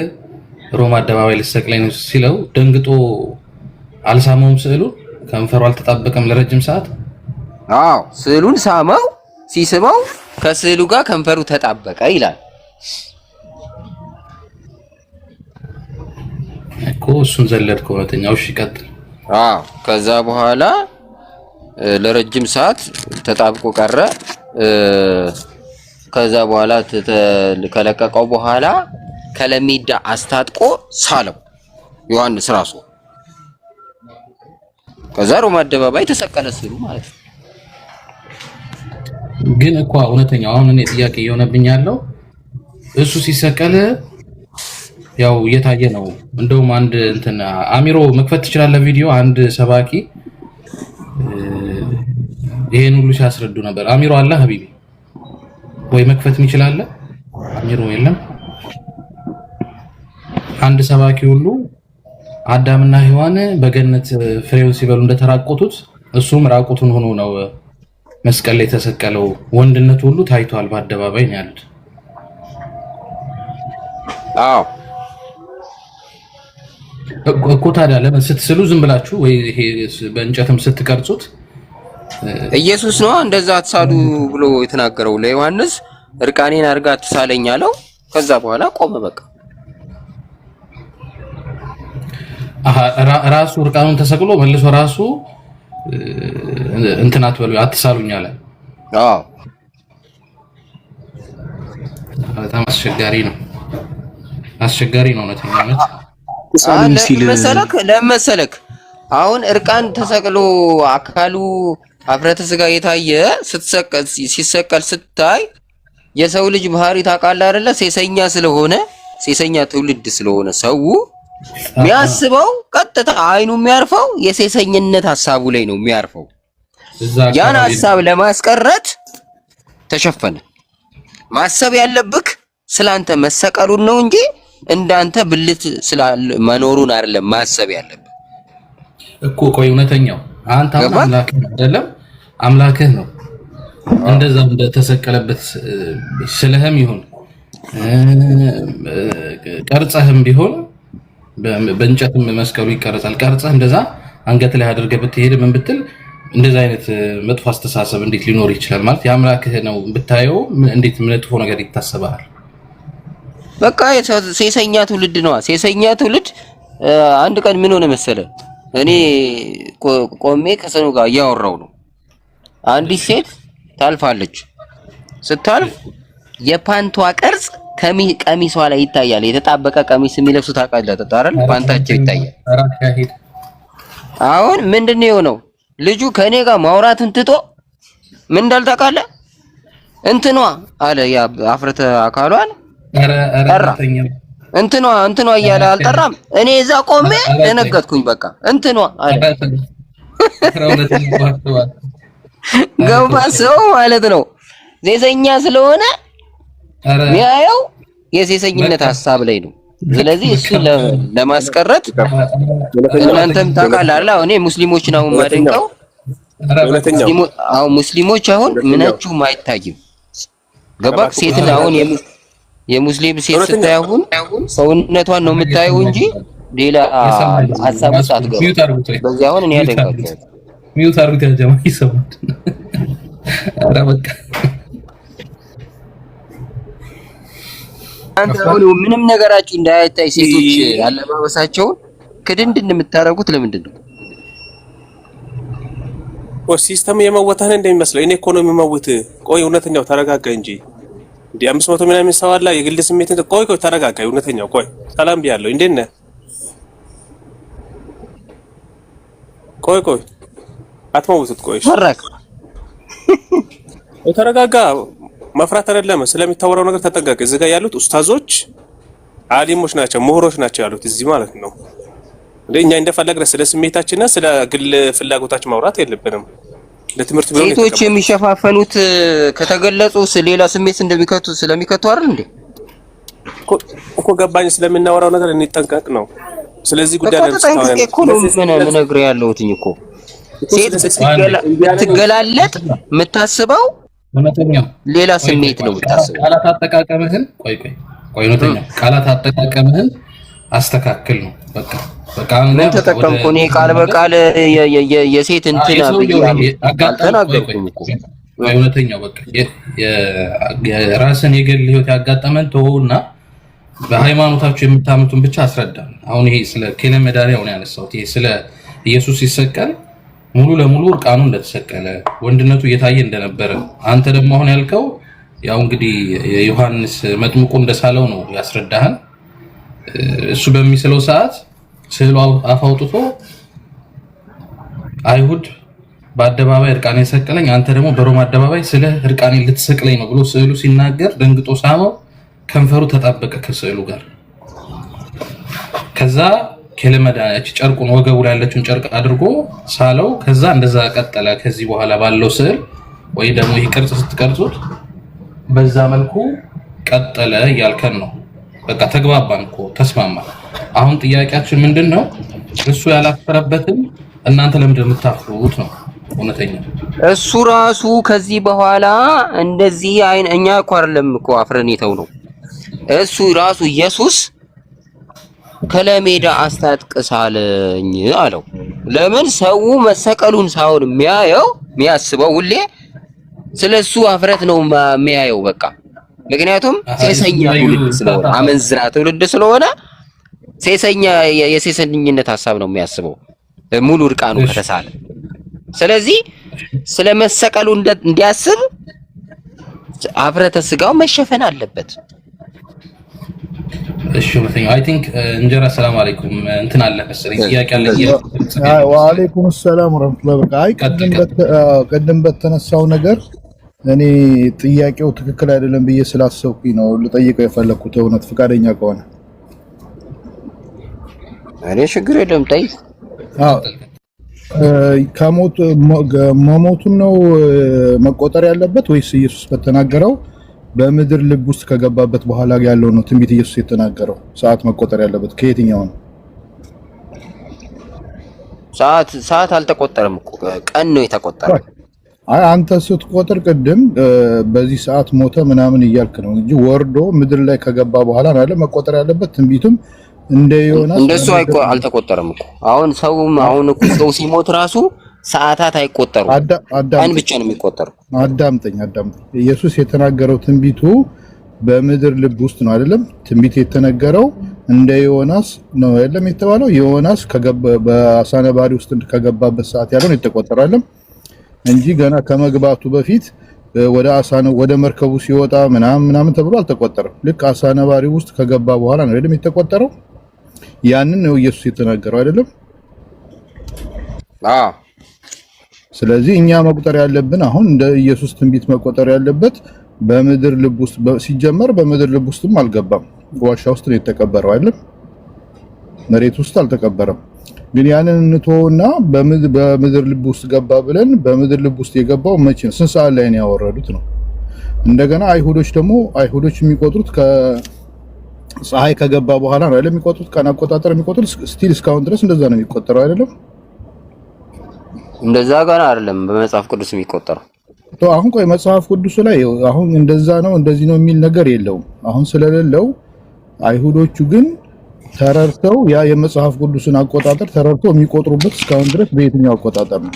ሮም አደባባይ ልሰቅለኝ ነው ሲለው ደንግጦ አልሳመውም። ስዕሉ ከንፈሩ አልተጣበቀም ለረጅም ሰዓት። አዎ ስዕሉን ሳመው፣ ሲስመው ከስዕሉ ጋር ከንፈሩ ተጣበቀ ይላል እኮ። እሱን ዘለድከው እውነተኛው። እሺ ቀጥል። አዎ ከዛ በኋላ ለረጅም ሰዓት ተጣብቆ ቀረ። ከዛ በኋላ ከለቀቀው በኋላ ከለሜዳ አስታጥቆ ሳለው ዮሐንስ ራሱ። ከዛ ሮም አደባባይ ተሰቀለ ስዕሉ ማለት ነው። ግን እኮ እውነተኛው አሁን እኔ ጥያቄ እየሆነብኝ ያለው እሱ ሲሰቀል ያው እየታየ ነው። እንደውም አንድ እንትን አሚሮ መክፈት ትችላለህ ቪዲዮ፣ አንድ ሰባኪ ይሄን ሁሉ ሲያስረዱ ነበር። አሚሮ አለ ሀቢቢ ወይ መክፈት ይችላል? አሚሮ የለም። አንድ ሰባኪ ሁሉ አዳምና ሔዋን በገነት ፍሬውን ሲበሉ እንደተራቆቱት እሱም ራቁቱን ሆኖ ነው መስቀል ላይ የተሰቀለው። ወንድነቱ ሁሉ ታይቷል በአደባባይ ነው ያሉት። አዎ እኮ ታዲያ ለምን ስትስሉ ዝም ብላችሁ ወይ ይሄ በእንጨትም ስትቀርጹት ኢየሱስ ነው እንደዛ አትሳሉ ብሎ የተናገረው ለዮሐንስ እርቃኔን አድርጋ አትሳለኝ አለው። ከዛ በኋላ ቆመ በቃ። ራሱ እርቃኑን ተሰቅሎ መልሶ ራሱ እንትን አትበሉ አትሳሉኝ አለ። አዎ በጣም አስቸጋሪ ነው እውነተኛነት። ለመሰለክ አሁን እርቃን ተሰቅሎ አካሉ አፍረተ ስጋ የታየ ሲሰቀል ስታይ የሰው ልጅ ባህሪ ታውቃለህ አይደለ? ሴሰኛ ትውልድ ስለሆነ ሰው የሚያስበው ቀጥታ አይኑ የሚያርፈው የሴሰኝነት ሐሳቡ ላይ ነው የሚያርፈው። ያን ሐሳብ ለማስቀረት ተሸፈነ። ማሰብ ያለብክ ስላንተ መሰቀሉን ነው እንጂ እንዳንተ ብልት መኖሩን አይደለም ማሰብ ያለብህ እኮ። ቆይ እውነተኛው አንተ አምላክህ አይደለም? አምላክህ ነው። እንደዛ እንደተሰቀለበት ስለህም ይሁን ቀርጸህም ቢሆን በእንጨትም መስቀሉ ይቀርጻል። ቀርጸህ እንደዛ አንገት ላይ አድርገህ ብትሄድ ምን ብትል እንደዛ አይነት መጥፎ አስተሳሰብ እንዴት ሊኖር ይችላል? ማለት የአምላክህ ነው ብታየው እንዴት መጥፎ ነገር ይታሰባል? በቃ ሴሰኛ ትውልድ ነው። ሴሰኛ ትውልድ አንድ ቀን ምን ሆነ መሰለ? እኔ ቆሜ ከሰኑ ጋር እያወራው ነው። አንዲት ሴት ታልፋለች። ስታልፍ የፓንቷ ቅርጽ ቀሚሷ ላይ ይታያል። የተጣበቀ ቀሚስ የሚለብሱ ታውቃለህ አይደል? ፓንታቸው ይታያል። አሁን ምንድነው የሆነው? ልጁ ከኔ ጋር ማውራቱን ትቶ ምን እንዳልታውቃለህ እንትኗ አለ ያ አፍረተ አካሏን ጠራ። እንትኗ እያለ አልጠራም። እኔ እዛ ቆሜ ደነገጥኩኝ። በቃ እንትኗ አለ ገባ ሰው ማለት ነው። ሴሰኛ ስለሆነ ሚያየው የሴሰኝነት ሐሳብ ላይ ነው። ስለዚህ እሱን ለማስቀረት እናንተም ታውቃላችሁ። እኔ ሙስሊሞች ነው የማደንቀው። ሙስሊሞች አሁን ምናችሁም አይታይም። ገባክ? ሴትን አሁን የሙስሊም ሴት ስታይ አሁን ሰውነቷን ነው የምታየው እንጂ ሌላ ሐሳብ ውስጥ አትገባም። በዚህ አሁን እኔ ያደንቃለሁ። ሚውት አርጉት ያ ጀማ ይሰማል። ኧረ በቃ አንተ አሁን ምንም ነገራችሁ እንዳይታይ ሴቶች አለባበሳቸውን ክድንድን የምታረጉት ለምንድን ነው? ሲስተም የመወታን እንደሚመስለው እኔ እኮ ነው የምመውት። ቆይ እውነተኛው ተረጋጋ እንጂ እንዴ 500 ምናምን ሰው አለ። የግል ስሜት ቆይ ተረጋጋ። እውነተኛው ቆይ ሰላም ብያለሁ። እንዴት ነህ? ቆይ አትመውቱት። ቆይ ተረጋጋ። መፍራት አይደለም ስለሚታወራው ነገር ተጠንቀቅ። እዚህ ጋር ያሉት ኡስታዞች አሊሞች ናቸው፣ ምሁሮች ናቸው ያሉት እዚህ ማለት ነው። እኛ እንደፈለግን ስለ ስሜታችንና ስለ ግል ፍላጎታችን ማውራት የለብንም። ለትምህርት ቢሆን ሴቶች የሚሸፋፈኑት ከተገለጹ ሌላ ስሜት እንደሚከቱ ስለሚከቱ አይደል እንዴ? እኮ ገባኝ። ስለምናወራው ነገር እንጠንቀቅ ነው። ስለዚህ ጉዳይ ላይ ተጠንቀቅ እኮ ነው ምን ነገር ያለውት እኮ ሴት ስትገላለጥ የምታስበው እውነተኛው ሌላ ስሜት ነው የምታስበው። ቃላት አጠቃቀምህን ቆይ እውነተኛው ቃላት አጠቃቀምህን አስተካክል ነው በቃ ምን ተጠቀምኩ እኔ ቃል በቃል የሴት እንትና አልተናገርኩም እኮ እውነተኛው በቃ የራስን የግል ህይወት ያጋጠመን ተውና በሃይማኖታችሁ የምታምኑትን ብቻ አስረዳን። አሁን ይሄ ስለ ኬለ መዳሪያው ነው ያነሳሁት። ይሄ ስለ ኢየሱስ ሲሰቀል ሙሉ ለሙሉ እርቃኑ እንደተሰቀለ ወንድነቱ እየታየ እንደነበረ አንተ ደግሞ አሁን ያልከው ያው እንግዲህ ዮሐንስ መጥምቁ እንደሳለው ነው ያስረዳህን። እሱ በሚስለው ሰዓት ስዕሉ አፍ አውጥቶ አይሁድ በአደባባይ እርቃኔ ሰቀለኝ፣ አንተ ደግሞ በሮማ አደባባይ ስለ እርቃኔ ልትሰቅለኝ ነው ብሎ ስዕሉ ሲናገር ደንግጦ ሳመው፣ ከንፈሩ ተጣበቀ ከስዕሉ ጋር። ከዛ ከለመዳች ጨርቁን ወገቡ ላይ ያለችውን ጨርቅ አድርጎ ሳለው። ከዛ እንደዛ ቀጠለ። ከዚህ በኋላ ባለው ስዕል ወይ ደግሞ ይሄ ቅርጽ ስትቀርጹት በዛ መልኩ ቀጠለ እያልከን ነው። በቃ ተግባባን እኮ ተስማማ። አሁን ጥያቄያችን ምንድነው? እሱ ያላፈረበትን እናንተ ለምንድን ነው የምታፍሩት ነው እውነተኛ። እሱ ራሱ ከዚህ በኋላ እንደዚህ እኛ እኮ አይደለም እኮ አፍረን የተው ነው። እሱ ራሱ ኢየሱስ ከለሜዳ አስታጥቅሳለኝ አለው። ለምን ሰው መሰቀሉን ሳይሆን የሚያስበው ሁሌ ስለሱ አፍረት ነው የሚያየው በቃ። ምክንያቱም ሴሰኛ ትውልድ ስለሆነ አመንዝራ ትውልድ ስለሆነ ሴሰኛ የሴሰኝነት ሐሳብ ነው የሚያስበው ሙሉ እርቃኑ ከተሳለ። ስለዚህ ስለመሰቀሉ እንዲያስብ አፍረተ ስጋው መሸፈን አለበት። እሺ ወተኛው አይ ቲንክ እንጀራ ሰላም አለይኩም እንትን አለ መሰለኝ ጥያቄ አለ። ወአለይኩም ሰላም ወራህመቱላሂ ወበረካቱ። ቀደም በተነሳው ነገር እኔ ጥያቄው ትክክል አይደለም ብዬ ስላሰብኩኝ ነው ልጠይቀው የፈለኩት። እውነት ፍቃደኛ ከሆነ እኔ ችግር የለም ጠይቅ። ከሞት መሞቱን ነው መቆጠር ያለበት ወይስ ኢየሱስ በተናገረው በምድር ልብ ውስጥ ከገባበት በኋላ ያለው ነው ትንቢት ኢየሱስ የተናገረው ሰዓት መቆጠር ያለበት ከየትኛው ነው? ሰዓት አልተቆጠረም እኮ ቀን ነው የተቆጠረው። አይ አንተ ስትቆጥር ቅድም በዚህ ሰዓት ሞተ ምናምን እያልክ ነው እንጂ ወርዶ ምድር ላይ ከገባ በኋላ ነው አይደል መቆጠር ያለበት። ትንቢቱም እንደ ዮናስ እንደሱ አልተቆጠረም እኮ። አሁን እኮ ሰው ሲሞት ራሱ ሰዓታት አይቆጠሩም፣ ቀን ብቻ ነው የሚቆጠረው። አዳምጠኝ። ኢየሱስ የተናገረው ትንቢቱ በምድር ልብ ውስጥ ነው አይደለም? ትንቢት የተነገረው እንደ ዮናስ ነው አይደለም የተባለው? ዮናስ በአሳ ነባሪ ውስጥ ከገባበት ሰዓት ያለው ነው የተቆጠረው አይደለም? እንጂ ገና ከመግባቱ በፊት ወደ መርከቡ ሲወጣ ምናምን ተብሎ አልተቆጠረም። ልክ አሳ ነባሪ ውስጥ ከገባ በኋላ ነው አይደለም የተቆጠረው? ያንን ነው ኢየሱስ የተናገረው አይደለም? ስለዚህ እኛ መቁጠር ያለብን አሁን እንደ ኢየሱስ ትንቢት መቆጠር ያለበት በምድር ልብ ውስጥ ሲጀመር በምድር ልብ ውስጥም አልገባም። ዋሻ ውስጥ ነው የተቀበረው አይደል? መሬት ውስጥ አልተቀበረም። ግን ያንን እንተውና በምድር ልብ ውስጥ ገባ ብለን በምድር ልብ ውስጥ የገባው መቼ ነው? ስንት ሰዓት ላይ ነው ያወረዱት ነው? እንደገና አይሁዶች የሚቆጥሩት ከፀሐይ ከገባ በኋላ ነው አይደል የሚቆጥሩት? ቀን አቆጣጠር የሚቆጥሩት ስቲል እስካሁን ድረስ እንደዛ ነው የሚቆጠረው አይደለም? እንደዛ ጋር አይደለም በመጽሐፍ ቅዱስ የሚቆጠረው። አሁን ቆይ መጽሐፍ ቅዱስ ላይ አሁን እንደዛ ነው እንደዚህ ነው የሚል ነገር የለውም። አሁን ስለሌለው አይሁዶቹ ግን ተረርተው ያ የመጽሐፍ ቅዱስን አቆጣጠር ተረርተው የሚቆጥሩበት እስካሁን ድረስ በየትኛው አቆጣጠር ነው?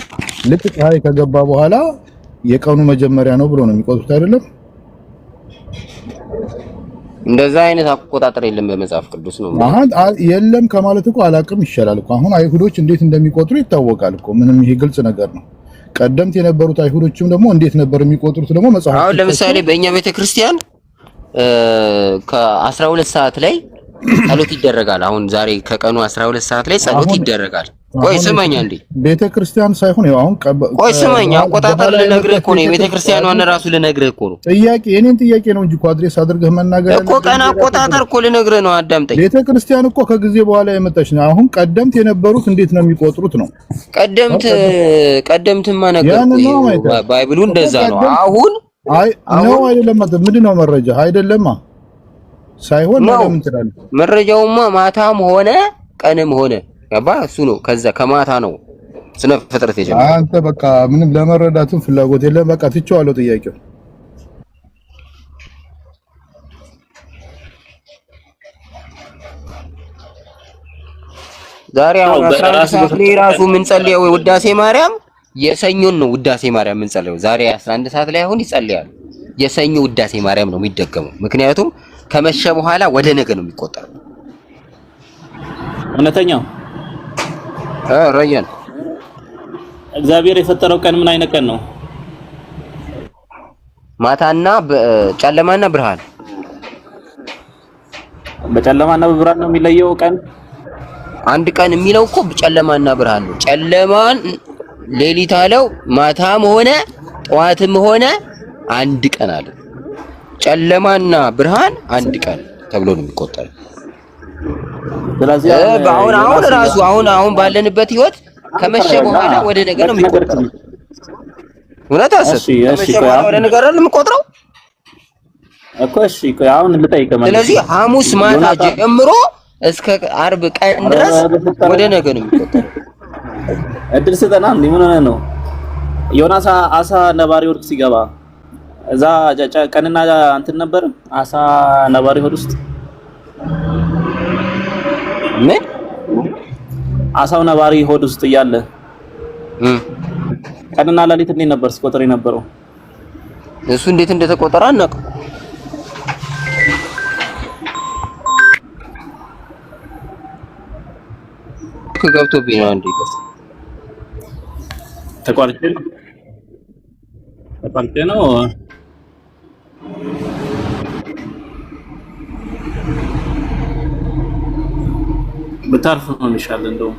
ልክ ፀሐይ ከገባ በኋላ የቀኑ መጀመሪያ ነው ብሎ ነው የሚቆጥሩት አይደለም? እንደዛ አይነት አቆጣጠር የለም በመጽሐፍ ቅዱስ ነው። የለም ከማለት እኮ አላቅም ይሻላል እኮ። አሁን አይሁዶች እንዴት እንደሚቆጥሩ ይታወቃል እኮ። ምንም ይሄ ግልጽ ነገር ነው። ቀደምት የነበሩት አይሁዶችም ደግሞ እንዴት ነበር የሚቆጥሩት ደግሞ መጽሐፍ። አሁን ለምሳሌ በእኛ ቤተክርስቲያን ከ12 ሰዓት ላይ ጸሎት ይደረጋል። አሁን ዛሬ ከቀኑ 12 ሰዓት ላይ ጸሎት ይደረጋል። ቆይ ስማኝ አንዴ ቤተክርስቲያን ሳይሆን ያው አሁን ቆይ ስማኝ አቆጣጠር ልነግርህ እኮ ነው ቤተክርስቲያኗን ራሱ ልነግርህ እኮ ነው የኔን ጥያቄ ነው እንጂ አድሬስ አድርገህ መናገር እኮ ቀን አቆጣጠር እኮ ልነግርህ ነው አዳምጠኝ ቤተክርስቲያን እኮ ከጊዜ በኋላ የመጣች ነው አሁን ቀደምት የነበሩት እንዴት ነው የሚቆጥሩት ነው ቀደምትማ ነገር ባይብሉ እንደዛ ነው አሁን ነው አይደለም ምንድነው መረጃ አይደለማ ሳይሆን ለምን ትላለህ መረጃውማ ማታም ሆነ ቀንም ሆነ ያባ እሱ ነው ከዛ ከማታ ነው ስነ ፍጥረት የጀመረው አንተ በቃ ምንም ለመረዳትም ፍላጎት የለም በቃ ትቼዋለሁ ጥያቄው ዛሬ አሁን 11 ሰዓት ላይ ራሱ ምን ጸልየው ውዳሴ ማርያም የሰኞን ነው ውዳሴ ማርያም ምን ጸልየው ዛሬ 11 ሰዓት ላይ አሁን ይጸልያል የሰኞ ውዳሴ ማርያም ነው የሚደገመው ምክንያቱም ከመሸ በኋላ ወደ ነገ ነው የሚቆጠረው እውነተኛው ረያን እግዚአብሔር የፈጠረው ቀን ምን አይነት ቀን ነው ማታና ጨለማና ብርሃን በጨለማና በብርሃን ነው የሚለየው ቀን አንድ ቀን የሚለው እኮ ጨለማና ብርሃን ነው ጨለማን ሌሊት አለው ማታም ሆነ ጠዋትም ሆነ አንድ ቀን አለ ጨለማና ብርሃን አንድ ቀን ተብሎ ነው የሚቆጠረው ስለዚህ አሁን ራሱ አሁን ባለንበት ህይወት ከመሸ በኋላ ወደ ነገ ነው የሚቆጠረው ወላታ እሺ ወደ ነገ ነው የሚቆጥረው እኮ እሺ አሁን ልጠይቅህ ማለት ስለዚህ ሐሙስ ማታ ጀምሮ እስከ ዓርብ ቀን ድረስ ወደ ነገ ነው የሚቆጠረው እድል ስጠና ምን ሆነ ነው ዮናስ አሳ ነባሪ ወርቅ ሲገባ እዛ ቀንና እንትን ነበር አሳ ነባሪ ሆድ ውስጥ ምን አሳው ነባሪ ሆድ ውስጥ እያለ ቀንና ሌሊት እንዴት ነበር ሲቆጥር የነበረው እሱ እንዴት እንደተቆጠረ አናውቅም ከገብቶብኝ ነው አንዴ ተቋርጬ ነው በታርፍ ነው የሚሻለው እንደውም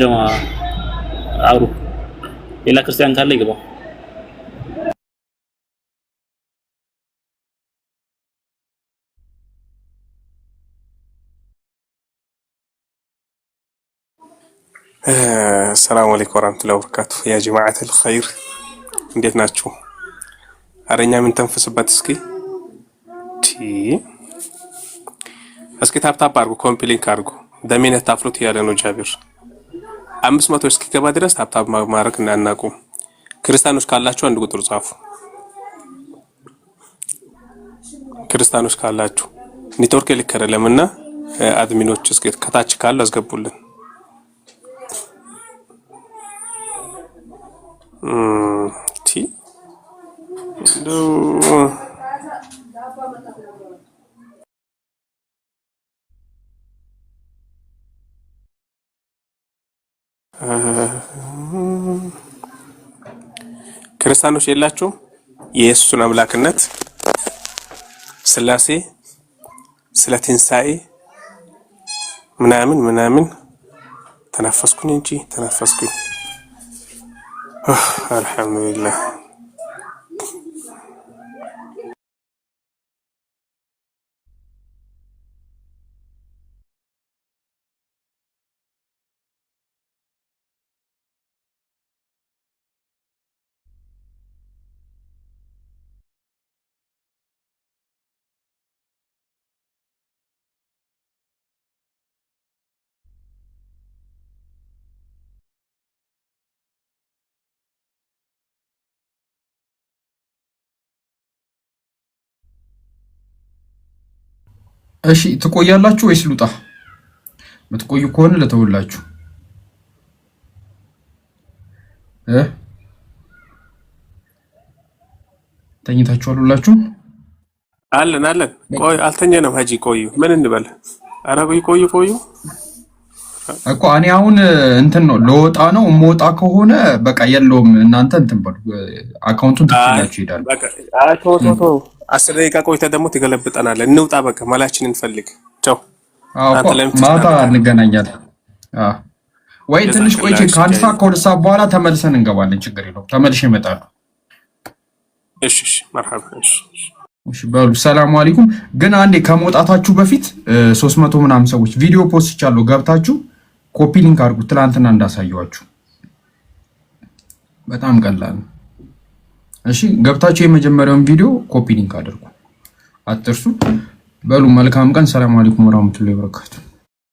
ጀማ አውሩ ሌላ ክርስቲያን ካለ ይገባው السلام عليكم ورحمة الله وبركاته يا جماعة الخير እንዴት ናችሁ አረኛ ምን ተንፈስበት እስኪ ታፕታፕ አድርጉ ኮምፕሊንክ አድርጉ ደሜነት ታፍሉት ያለ ነው ጃቢር 500 እስኪገባ ድረስ ታፕታፕ ማድረግ እናናቁ ክርስቲያኖች ካላችሁ አንድ ቁጥር ጻፉ ክርስቲያኖች ካላችሁ ኔትወርክ ልክ አይደለምና አድሚኖች እስኪ ከታች ካሉ አስገቡልን ቲ ክርስቲያኖች የላችሁ የኢየሱስን አምላክነት ስላሴ ስለ ትንሳኤ ምናምን ተነፈስኩኝ እንጂ ተነፈስኩኝ አልሐምዱሊላህ እሺ ትቆያላችሁ ወይስ ልውጣ? የምትቆዩ ከሆነ ለተውላችሁ ተኝታችኋል ሁላችሁ? አለን ቆይ አልተኛንም ሀጂ ቆዩ ምን እንበል? ኧረ ቆዩ እኮ እኔ አሁን እንትን ነው ለወጣ ነው የምወጣ ከሆነ በቃ የለውም እናንተ እንትን በሉ አካውንቱን ትክክላችሁ ይሄዳል። በቃ ቶቶ 10 ደቂቃ ቆይተህ ደግሞ ትገለብጠናለህ። እንውጣ በቃ መላችንን እንፈልግ። ቻው ማታ እንገናኛለን። ወይ ትንሽ ቆይቼ ከአንድ ሰዓት ከሁለት ሰዓት በኋላ ተመልሰን እንገባለን። ችግር የለውም ተመልሼ እመጣለሁ። እሺ መርሐባ እሺ በሉ ሰላም አለይኩም። ግን አንዴ ከመውጣታችሁ በፊት 300 ምናምን ሰዎች ቪዲዮ ፖስት ይቻላል ገብታችሁ ኮፒ ሊንክ አድርጉ። ትላንትና እንዳሳየዋችሁ በጣም ቀላል ነው። እሺ ገብታችሁ የመጀመሪያውን ቪዲዮ ኮፒ ሊንክ አድርጉ አትርሱ። በሉ መልካም ቀን። ሰላም አለይኩም ወራህመቱላሂ ወበረካቱ።